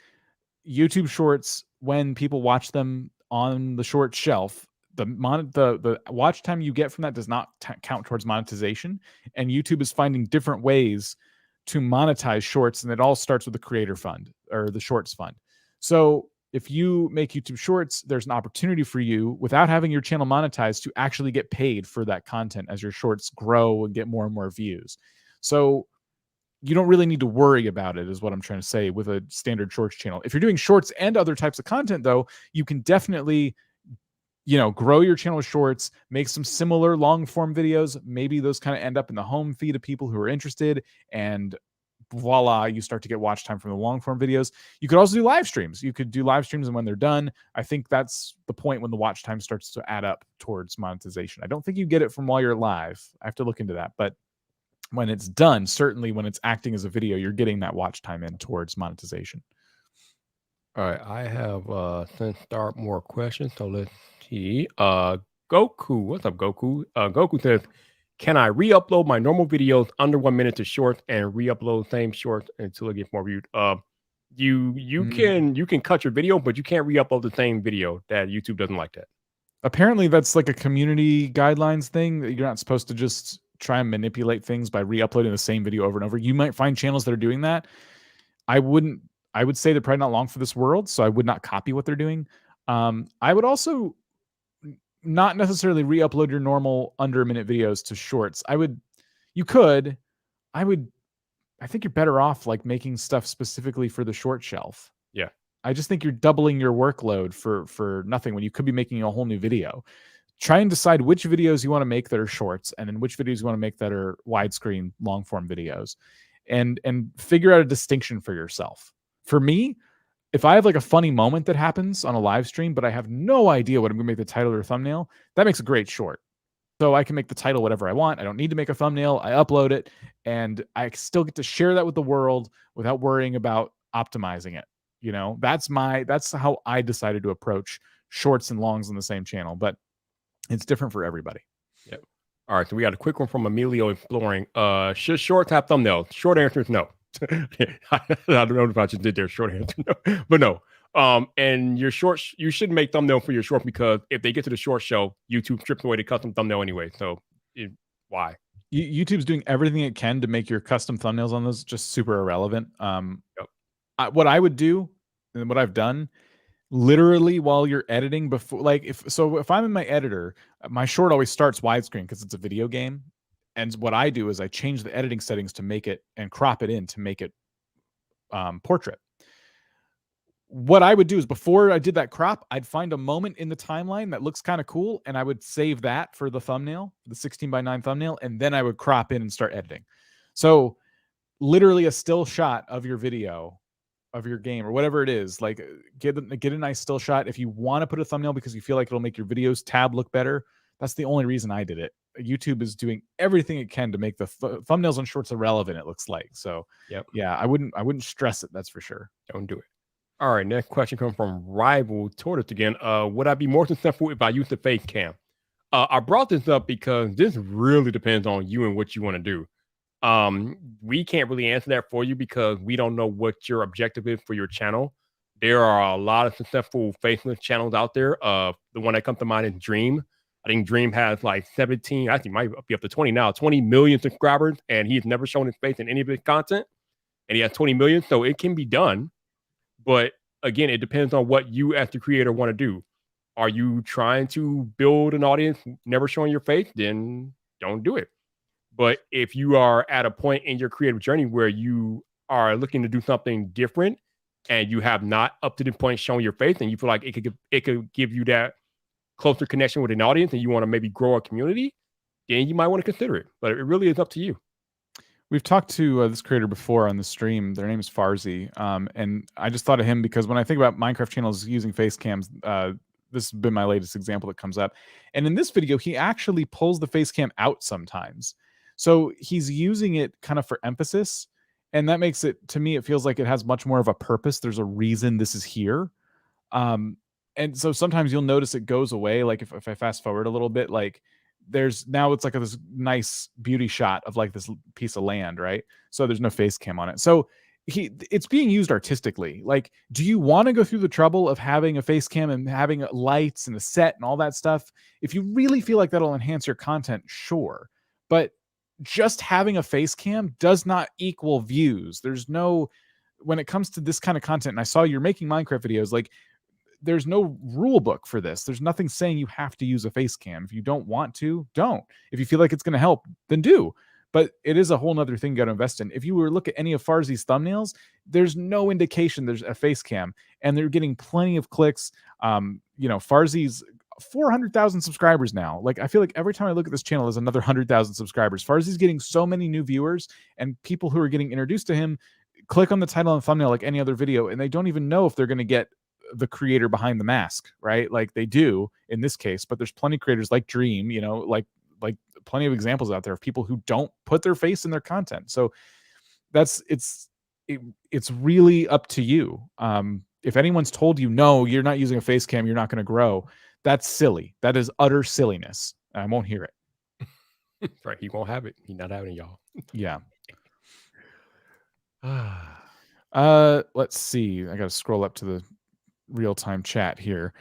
YouTube shorts, when people watch them on the short shelf, the watch time you get from that does not count towards monetization. And YouTube is finding different ways to monetize shorts, and it all starts with the creator fund or the shorts fund. So if you make YouTube shorts, there's an opportunity for you, without having your channel monetized, to actually get paid for that content as your shorts grow and get more and more views. So you don't really need to worry about it, is what I'm trying to say, with a standard shorts channel. If you're doing shorts and other types of content, though, you can definitely, grow your channel with shorts, make some similar long form videos. Maybe those kind of end up in the home feed of people who are interested, and voila, you start to get watch time from the long form videos. You could also do live streams. You could do live streams, and when they're done, I think that's the point when the watch time starts to add up towards monetization. I don't think you get it from while you're live. I have to look into that, but when it's done, certainly when it's acting as a video, you're getting that watch time in towards monetization. All right, I have since start more questions, so let's see. Goku, what's up, Goku? Goku says, "Can I re-upload my normal videos under 1 minute to shorts and re-upload same shorts until it gets more viewed?" You can cut your video, but you can't re-upload the same video. That YouTube doesn't like that. Apparently, that's like a community guidelines thing, that you're not supposed to just try and manipulate things by re-uploading the same video over and over. You might find channels that are doing that. I would say they're probably not long for this world, so I would not copy what they're doing. I would also not necessarily re-upload your normal under a minute videos to shorts. I think you're better off like making stuff specifically for the short shelf. Yeah. I just think you're doubling your workload for nothing when you could be making a whole new video. Try and decide which videos you want to make that are shorts, and then which videos you want to make that are widescreen long form videos, and figure out a distinction for yourself. For me, if I have like a funny moment that happens on a live stream, but I have no idea what I'm going to make the title or thumbnail, that makes a great short. So I can make the title whatever I want. I don't need to make a thumbnail. I upload it, and I still get to share that with the world without worrying about optimizing it. That's how I decided to approach shorts and longs on the same channel, but it's different for everybody. Yep. All right, so we got a quick one from Emilio exploring. Should shorts have thumbnails? Short answer is no. I don't know if I just did their short answer, no. But no. And your shorts, you shouldn't make thumbnail for your short, because if they get to the short show, YouTube strips away the custom thumbnail anyway. So why? YouTube's doing everything it can to make your custom thumbnails on those just super irrelevant. What I would do, and what I've done, Literally while you're editing before, like if I'm in my editor, my short always starts widescreen because it's a video game. And what I do is I change the editing settings to make it and crop it in to make it portrait. What I would do is before I did that crop, I'd find a moment in the timeline that looks kind of cool, and I would save that for the thumbnail, the 16:9 thumbnail, and then I would crop in and start editing. So literally a still shot of your video of your game or whatever it is, like get a nice still shot. If you want to put a thumbnail because you feel like it'll make your videos tab look better, that's the only reason I did it. YouTube is doing everything it can to make the thumbnails on shorts irrelevant, it looks like. So Yep. yeah, I wouldn't stress it, that's for sure. Don't do it. All right, next question comes from Rival Tortoise again. Would I be more successful if I used the face cam? I brought this up because this really depends on you and what you want to do. We can't really answer that for you because we don't know what your objective is for your channel. There are a lot of successful faceless channels out there. The one that comes to mind is Dream. I think Dream has like 17, I think might be up to 20 now, 20 million subscribers, and he's never shown his face in any of his content. And he has 20 million, so it can be done. But again, it depends on what you as the creator want to do. Are you trying to build an audience never showing your face? Then don't do it. But if you are at a point in your creative journey where you are looking to do something different and you have not up to the point shown your face and you feel like it could give you that closer connection with an audience and you want to maybe grow a community, then you might want to consider it. But it really is up to you. We've talked to this creator before on the stream. Their name is Farzi, and I just thought of him because when I think about Minecraft channels using face cams, this has been my latest example that comes up. And in this video, he actually pulls the face cam out sometimes. So he's using it kind of for emphasis, and that makes it, to me, it feels like it has much more of a purpose. There's a reason this is here. And so sometimes you'll notice it goes away. Like if I fast forward a little bit, like there's now it's like this nice beauty shot of like this piece of land, right? So there's no face cam on it. So it's being used artistically. Like, do you want to go through the trouble of having a face cam and having lights and a set and all that stuff? If you really feel like that'll enhance your content, sure. But just having a face cam does not equal views. There's no, when it comes to this kind of content, and I saw you're making Minecraft videos, like there's no rule book for this. There's nothing saying you have to use a face cam. If you don't want to, don't. If you feel like it's going to help, then do. But it is a whole nother thing you got to invest in. If you were to look at any of Farzi's thumbnails, there's no indication there's a face cam, and they're getting plenty of clicks. Farzi's 400,000 subscribers now. Like, I feel like every time I look at this channel, there's another 100,000 subscribers. Farzi's getting so many new viewers, and people who are getting introduced to him click on the title and thumbnail like any other video, and they don't even know if they're going to get the creator behind the mask, right? Like they do in this case, but there's plenty of creators like Dream, like plenty of examples out there of people who don't put their face in their content. So it's really up to you. If anyone's told you, no, you're not using a face cam, you're not going to grow, that's silly. That is utter silliness. I won't hear it. Right. He won't have it. He's not having it, y'all. Yeah. Let's see. I got to scroll up to the real-time chat here.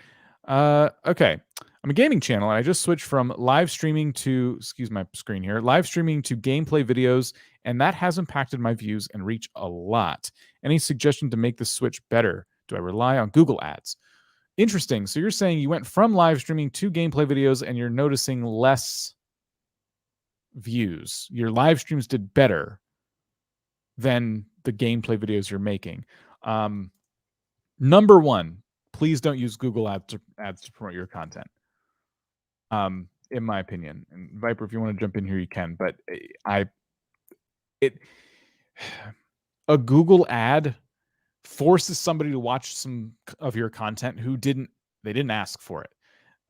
Okay. I'm a gaming channel, and I just switched from live streaming to, excuse my screen here, live streaming to gameplay videos, and that has impacted my views and reach a lot. Any suggestion to make this switch better? Do I rely on Google ads? Interesting. So you're saying you went from live streaming to gameplay videos, and you're noticing less views. Your live streams did better than the gameplay videos you're making. Number one, please don't use Google ads to promote your content. In my opinion, and Viper, if you want to jump in here, you can. But a Google ad forces somebody to watch some of your content who didn't ask for it.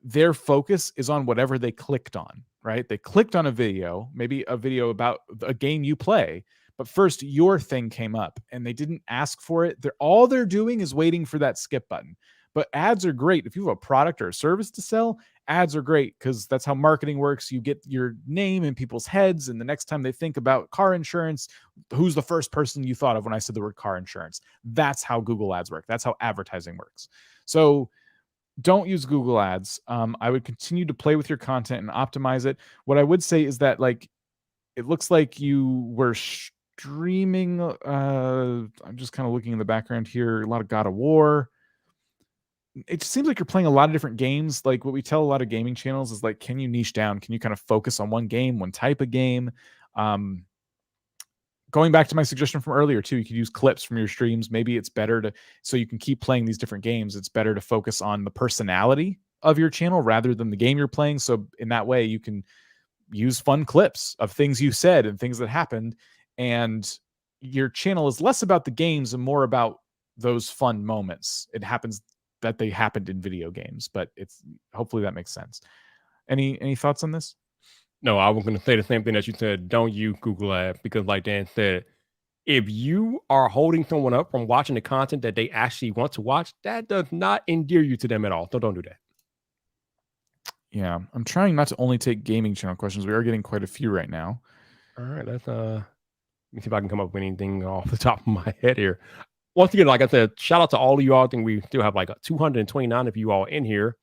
Their focus is on whatever they clicked on, right? They clicked on a video, maybe a video about a game you play, but first your thing came up and they didn't ask for it. All they're doing is waiting for that skip button. But ads are great. If you have a product or a service to sell, ads are great because that's how marketing works. You get your name in people's heads, and the next time they think about car insurance, who's the first person you thought of when I said the word car insurance? That's how Google ads work. That's how advertising works. So don't use Google ads. I would continue to play with your content and optimize it. What I would say is that, like, it looks like you were streaming. I'm just kind of looking in the background here. A lot of God of War. it just seems like you're playing a lot of different games. Like what we tell a lot of gaming channels is like, can you niche down? Can you kind of focus on one game, one type of game? Um, Going back to my suggestion from earlier too, you could use clips from your streams. Maybe it's better to, so you can keep playing these different games. It's better to focus on the personality of your channel rather than the game you're playing. So in that way, you can use fun clips of things you said and things that happened, and your channel is less about the games and more about those fun moments. It happens that they happened in video games, but it's hopefully that makes sense. Any thoughts on this? No, I was going to say the same thing that you said. Don't use Google Ads because, like Dan said, if you are holding someone up from watching the content that they actually want to watch, that does not endear you to them at all. So don't do that. Yeah, I'm trying not to only take gaming channel questions. We are getting quite a few right now. All right, let's let me see if I can come up with anything off the top of my head here. Once again, like I said, shout out to all of you all. I think we still have like 229 of you all in here.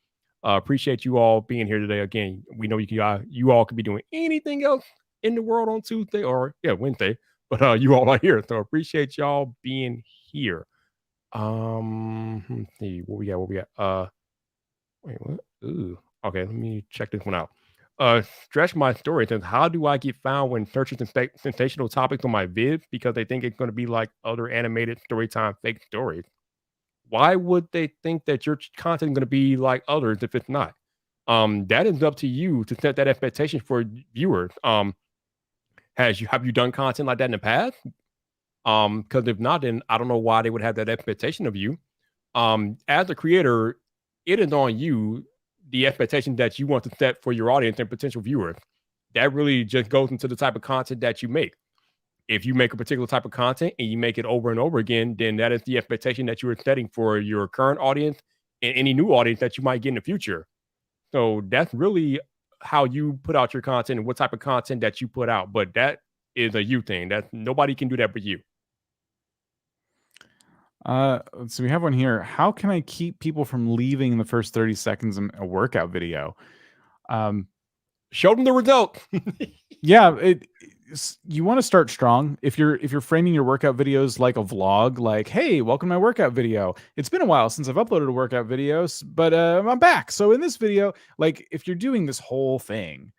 Appreciate you all being here today. Again, we know you all could be doing anything else in the world on Tuesday or Wednesday, but you all are here, so appreciate y'all being here. Let's see what we got. What we got? Wait, what? Ooh, okay. Let me check this one out. Stretch my story says, how do I get found when searching sensational topics on my vids because they think it's going to be like other animated storytime fake stories? Why would they think that your content is going to be like others if it's not? That is up to you to set that expectation for viewers. Have you done content like that in the past? Because if not, then I don't know why they would have that expectation of you. As a creator, it is on you the expectation that you want to set for your audience and potential viewers. That really just goes into the type of content that you make. If you make a particular type of content and you make it over and over again, then that is the expectation that you are setting for your current audience and any new audience that you might get in the future. So that's really how you put out your content and what type of content that you put out. But that is a you thing. That nobody can do that but you. So we have one here. How can I keep people from leaving in the first 30 seconds in a workout video? Show them the result. Yeah, you want to start strong. If you're framing your workout videos like a vlog, like, hey, welcome to my workout video. It's been a while since I've uploaded a workout videos, but I'm back. So in this video, like if you're doing this whole thing,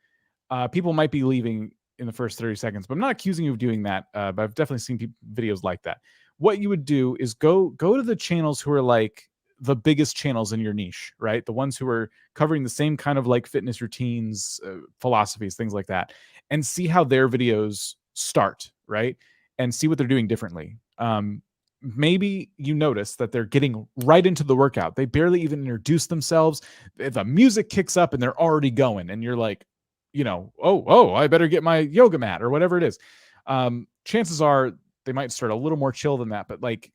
people might be leaving in the first 30 seconds, but I'm not accusing you of doing that. But I've definitely seen videos like that. What you would do is go to the channels who are like the biggest channels in your niche, right? The ones who are covering the same kind of like fitness routines, philosophies, things like that, and see how their videos start, right? And see what they're doing differently. Maybe you notice that they're getting right into the workout. They barely even introduce themselves. The music kicks up and they're already going. And you're like, oh, I better get my yoga mat or whatever it is. Chances are they might start a little more chill than that, but like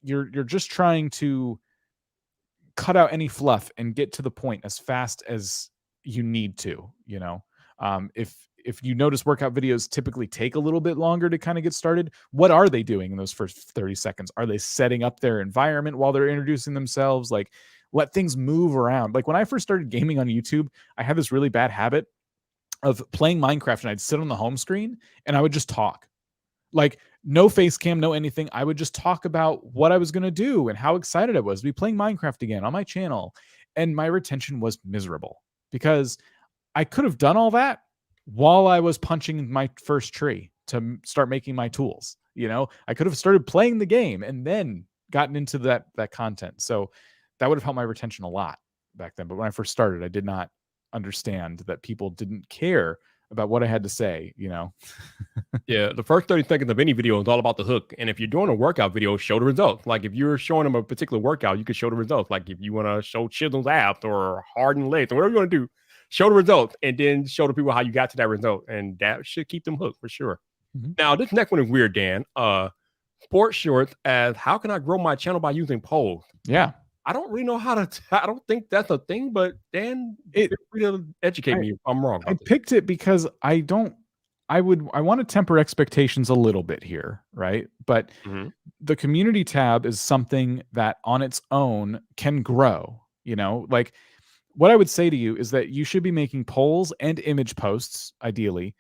you're just trying to cut out any fluff and get to the point as fast as you need to, if you notice workout videos typically take a little bit longer to kind of get started, what are they doing in those first 30 seconds? Are they setting up their environment while they're introducing themselves? Like let things move around. Like when I first started gaming on YouTube, I had this really bad habit of playing Minecraft and I'd sit on the home screen and I would just talk. Like no face cam, no anything. I would just talk about what I was going to do and how excited I was to be playing Minecraft again on my channel. And my retention was miserable because I could have done all that while I was punching my first tree to start making my tools. I could have started playing the game and then gotten into that content. So that would have helped my retention a lot back then. But when I first started, I did not understand that people didn't care about what I had to say, Yeah, the first 30 seconds of any video is all about the hook. And if you're doing a workout video, show the results. Like if you're showing them a particular workout, you can show the results. Like if you want to show chiseled abs or hardened legs or whatever you want to do, show the results and then show the people how you got to that result. And that should keep them hooked for sure. Mm-hmm. Now, this next one is weird, Dan. Sports shorts as how can I grow my channel by using polls? Yeah. I don't really know how to. I don't think that's a thing, but Dan, feel free to educate me if I'm wrong. I picked it because I want to temper expectations a little bit here, right? But the community tab is something that on its own can grow. Like what I would say to you is that you should be making polls and image posts, ideally.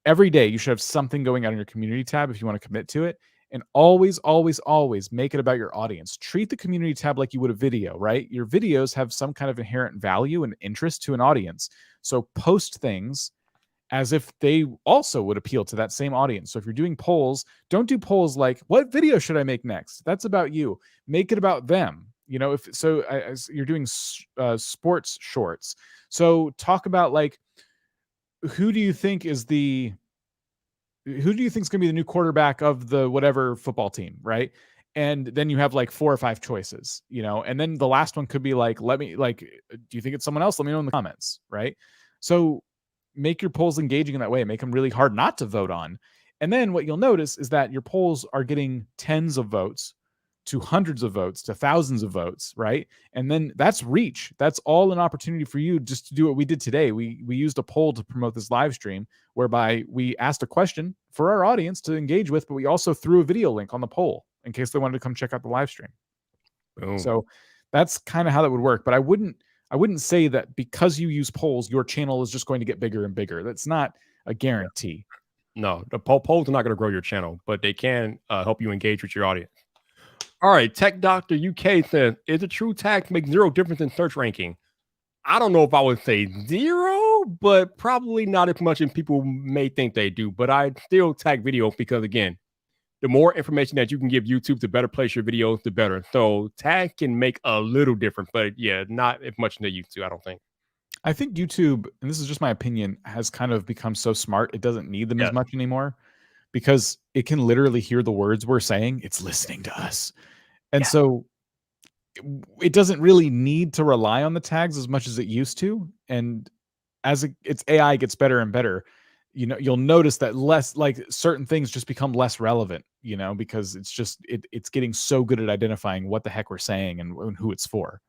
Every day you should have something going on in your community tab if you want to commit to it. And always, always, always make it about your audience. Treat the community tab like you would a video, right? Your videos have some kind of inherent value and interest to an audience. So post things as if they also would appeal to that same audience. So if you're doing polls, don't do polls like, what video should I make next? That's about you. Make it about them. You know, if so, as you're doing sports shorts. So talk about like, who do you think is the who do you think is going to be the new quarterback of the whatever football team, right? And then you have like 4 or 5 choices, you know, and then the last one could be like, let me like, do you think it's someone else? Let me know in the comments, right? So make your polls engaging in that way, make them really hard not to vote on. And then what you'll notice is that your polls are getting tens of votes to hundreds of votes to thousands of votes, right? And then that's reach. That's all an opportunity for you just to do what we did today. We used a poll to promote this live stream whereby we asked a question for our audience to engage with, but we also threw a video link on the poll in case they wanted to come check out the live stream. Boom. So that's kind of how that would work. But I wouldn't say that because you use polls, your channel is just going to get bigger and bigger. That's not a guarantee. No, the polls are not going to grow your channel, but they can help you engage with your audience. All right, Tech Doctor UK says, is it true tags make zero difference in search ranking? I don't know if I would say zero, but probably not as much as people may think they do. But I still tag videos because, again, the more information that you can give YouTube to better place your videos, the better. So tag can make a little difference, but yeah, not as much as they used to, I don't think. I think YouTube, and this is just my opinion, has kind of become so smart, it doesn't need them as much anymore because it can literally hear the words we're saying. It's listening to us. And so it doesn't really need to rely on the tags as much as it used to. And as its AI gets better and better, you know, you'll notice that less like certain things just become less relevant, you know, because it's just it's getting so good at identifying what the heck we're saying and who it's for.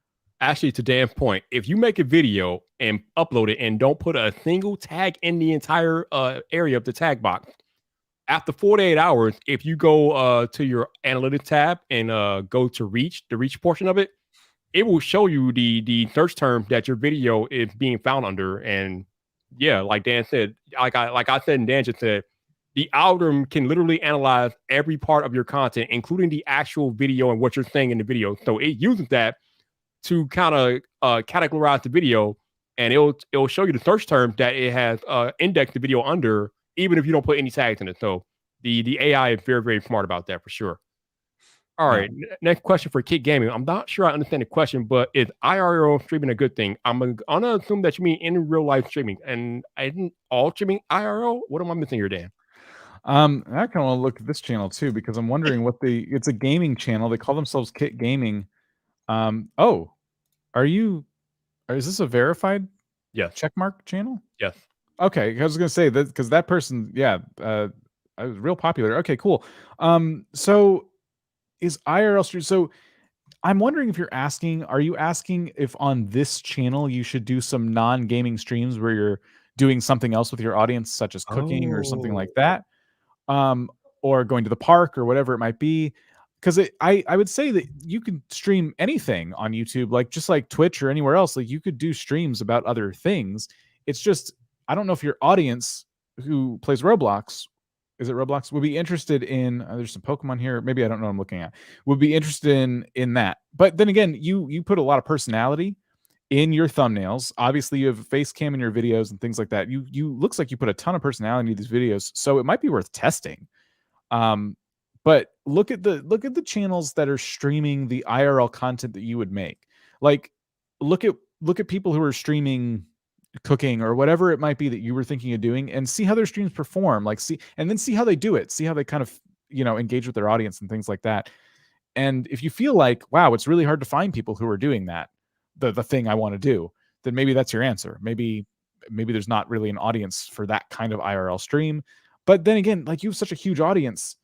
Actually, to Dan's point, if you make a video and upload it and don't put a single tag in the entire area of the tag box, after 48 hours, if you go to your analytics tab and go to the reach portion of it, it will show you the search term that your video is being found under. And yeah, like Dan said, like I said, and Dan just said, the algorithm can literally analyze every part of your content, including the actual video and what you're saying in the video. So it uses that to kind of categorize the video, and it'll show you the search term that it has indexed the video under, even if you don't put any tags in it. So the AI is very, very smart about that for sure. All right, next question for Kid Gaming. I'm not sure I understand the question, but is IRL streaming a good thing? I'm gonna assume that you mean in real life streaming, and isn't all streaming IRL? What am I missing here, Dan? I kind of want to look at this channel too because I'm wondering it's a gaming channel. They call themselves Kit Gaming. Oh, is this a verified checkmark channel? Yes. Okay, I was gonna say that because that person, was real popular. Okay, cool. So is IRL stream? So I'm wondering if are you asking if on this channel you should do some non-gaming streams where you're doing something else with your audience, such as cooking or something like that, or going to the park or whatever it might be? Because I would say that you can stream anything on YouTube, like just like Twitch or anywhere else. Like you could do streams about other things. It's just I don't know if your audience who plays Roblox, is it Roblox, would be interested in. There's some Pokemon here. Maybe I don't know what I'm looking at. Would be interested in that. But then again, you put a lot of personality in your thumbnails. Obviously, you have a face cam in your videos and things like that. You looks like you put a ton of personality into these videos, so it might be worth testing. But look at the channels that are streaming the IRL content that you would make. Like look at people who are streaming cooking or whatever it might be that you were thinking of doing and see how their streams perform, like see how they do it, see how they kind of, you know, engage with their audience and things like that. And if you feel like, wow, it's really hard to find people who are doing that, the thing I want to do, then maybe that's your answer. Maybe there's not really an audience for that kind of IRL stream. But then again, like you have such a huge audience,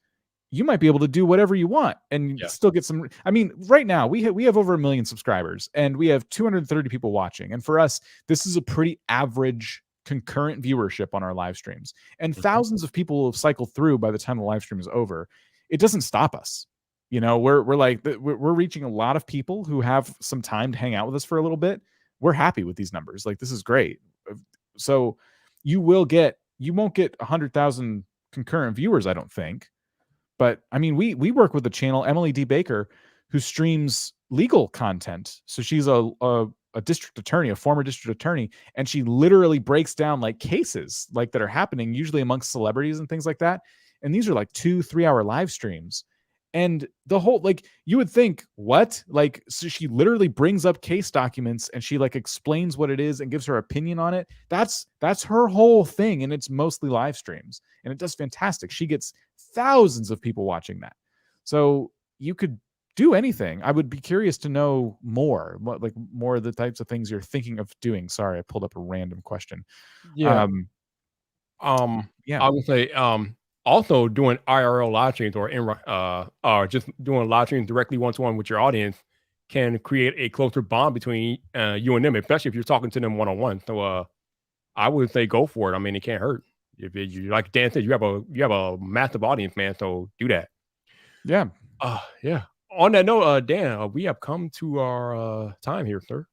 you might be able to do whatever you want and still get some. I mean, right now we have over 1 million subscribers and we have 230 people watching. And for us, this is a pretty average concurrent viewership on our live streams. And thousands of people will cycle through by the time the live stream is over. It doesn't stop us. You know, we're reaching a lot of people who have some time to hang out with us for a little bit. We're happy with these numbers. Like, this is great. So you won't get 100,000 concurrent viewers, I don't think. But I mean, we work with the channel Emily D. Baker, who streams legal content. So she's a district attorney, a former district attorney, and she literally breaks down like cases like that are happening, usually amongst celebrities and things like that. And these are like 2-3 hour live streams. And the whole, like, you would think, what? Like, so she literally brings up case documents and she like explains what it is and gives her opinion on it. That's her whole thing, and it's mostly live streams, and it does fantastic. She gets thousands of people watching that. So you could do anything. I would be curious to know more, like more of the types of things you're thinking of doing. Sorry, I pulled up a random question. Yeah. Um, yeah, I would say, also doing IRL live streams or just doing live streams directly one-to-one with your audience can create a closer bond between you and them, especially if you're talking to them one-on-one. So I would say go for it. I mean, it can't hurt. If you, like Dan said, you have a massive audience, man. So do that. yeah. Yeah. On that note, Dan, we have come to our time here, sir.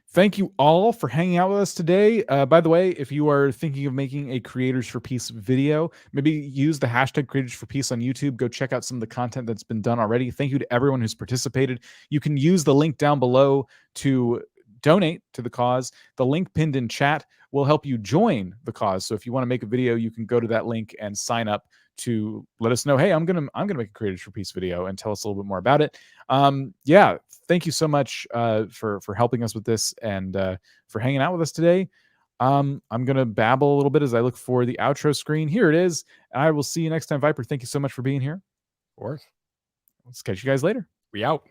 Thank you all for hanging out with us today. By the way, if you are thinking of making a Creators for Peace video, maybe use the hashtag Creators for Peace on YouTube. Go check out some of the content that's been done already. Thank you to everyone who's participated. You can use the link down below to donate to the cause. The link pinned in chat will help you join the cause. So if you want to make a video, you can go to that link and sign up to let us know, hey, I'm gonna make a Creators for Peace video, and tell us a little bit more about it. Yeah, thank you so much for helping us with this, and for hanging out with us today. I'm gonna babble a little bit as I look for the outro screen. Here it is. I will see you next time, Viper. Thank you so much for being here. Of course. Let's catch you guys later. We out.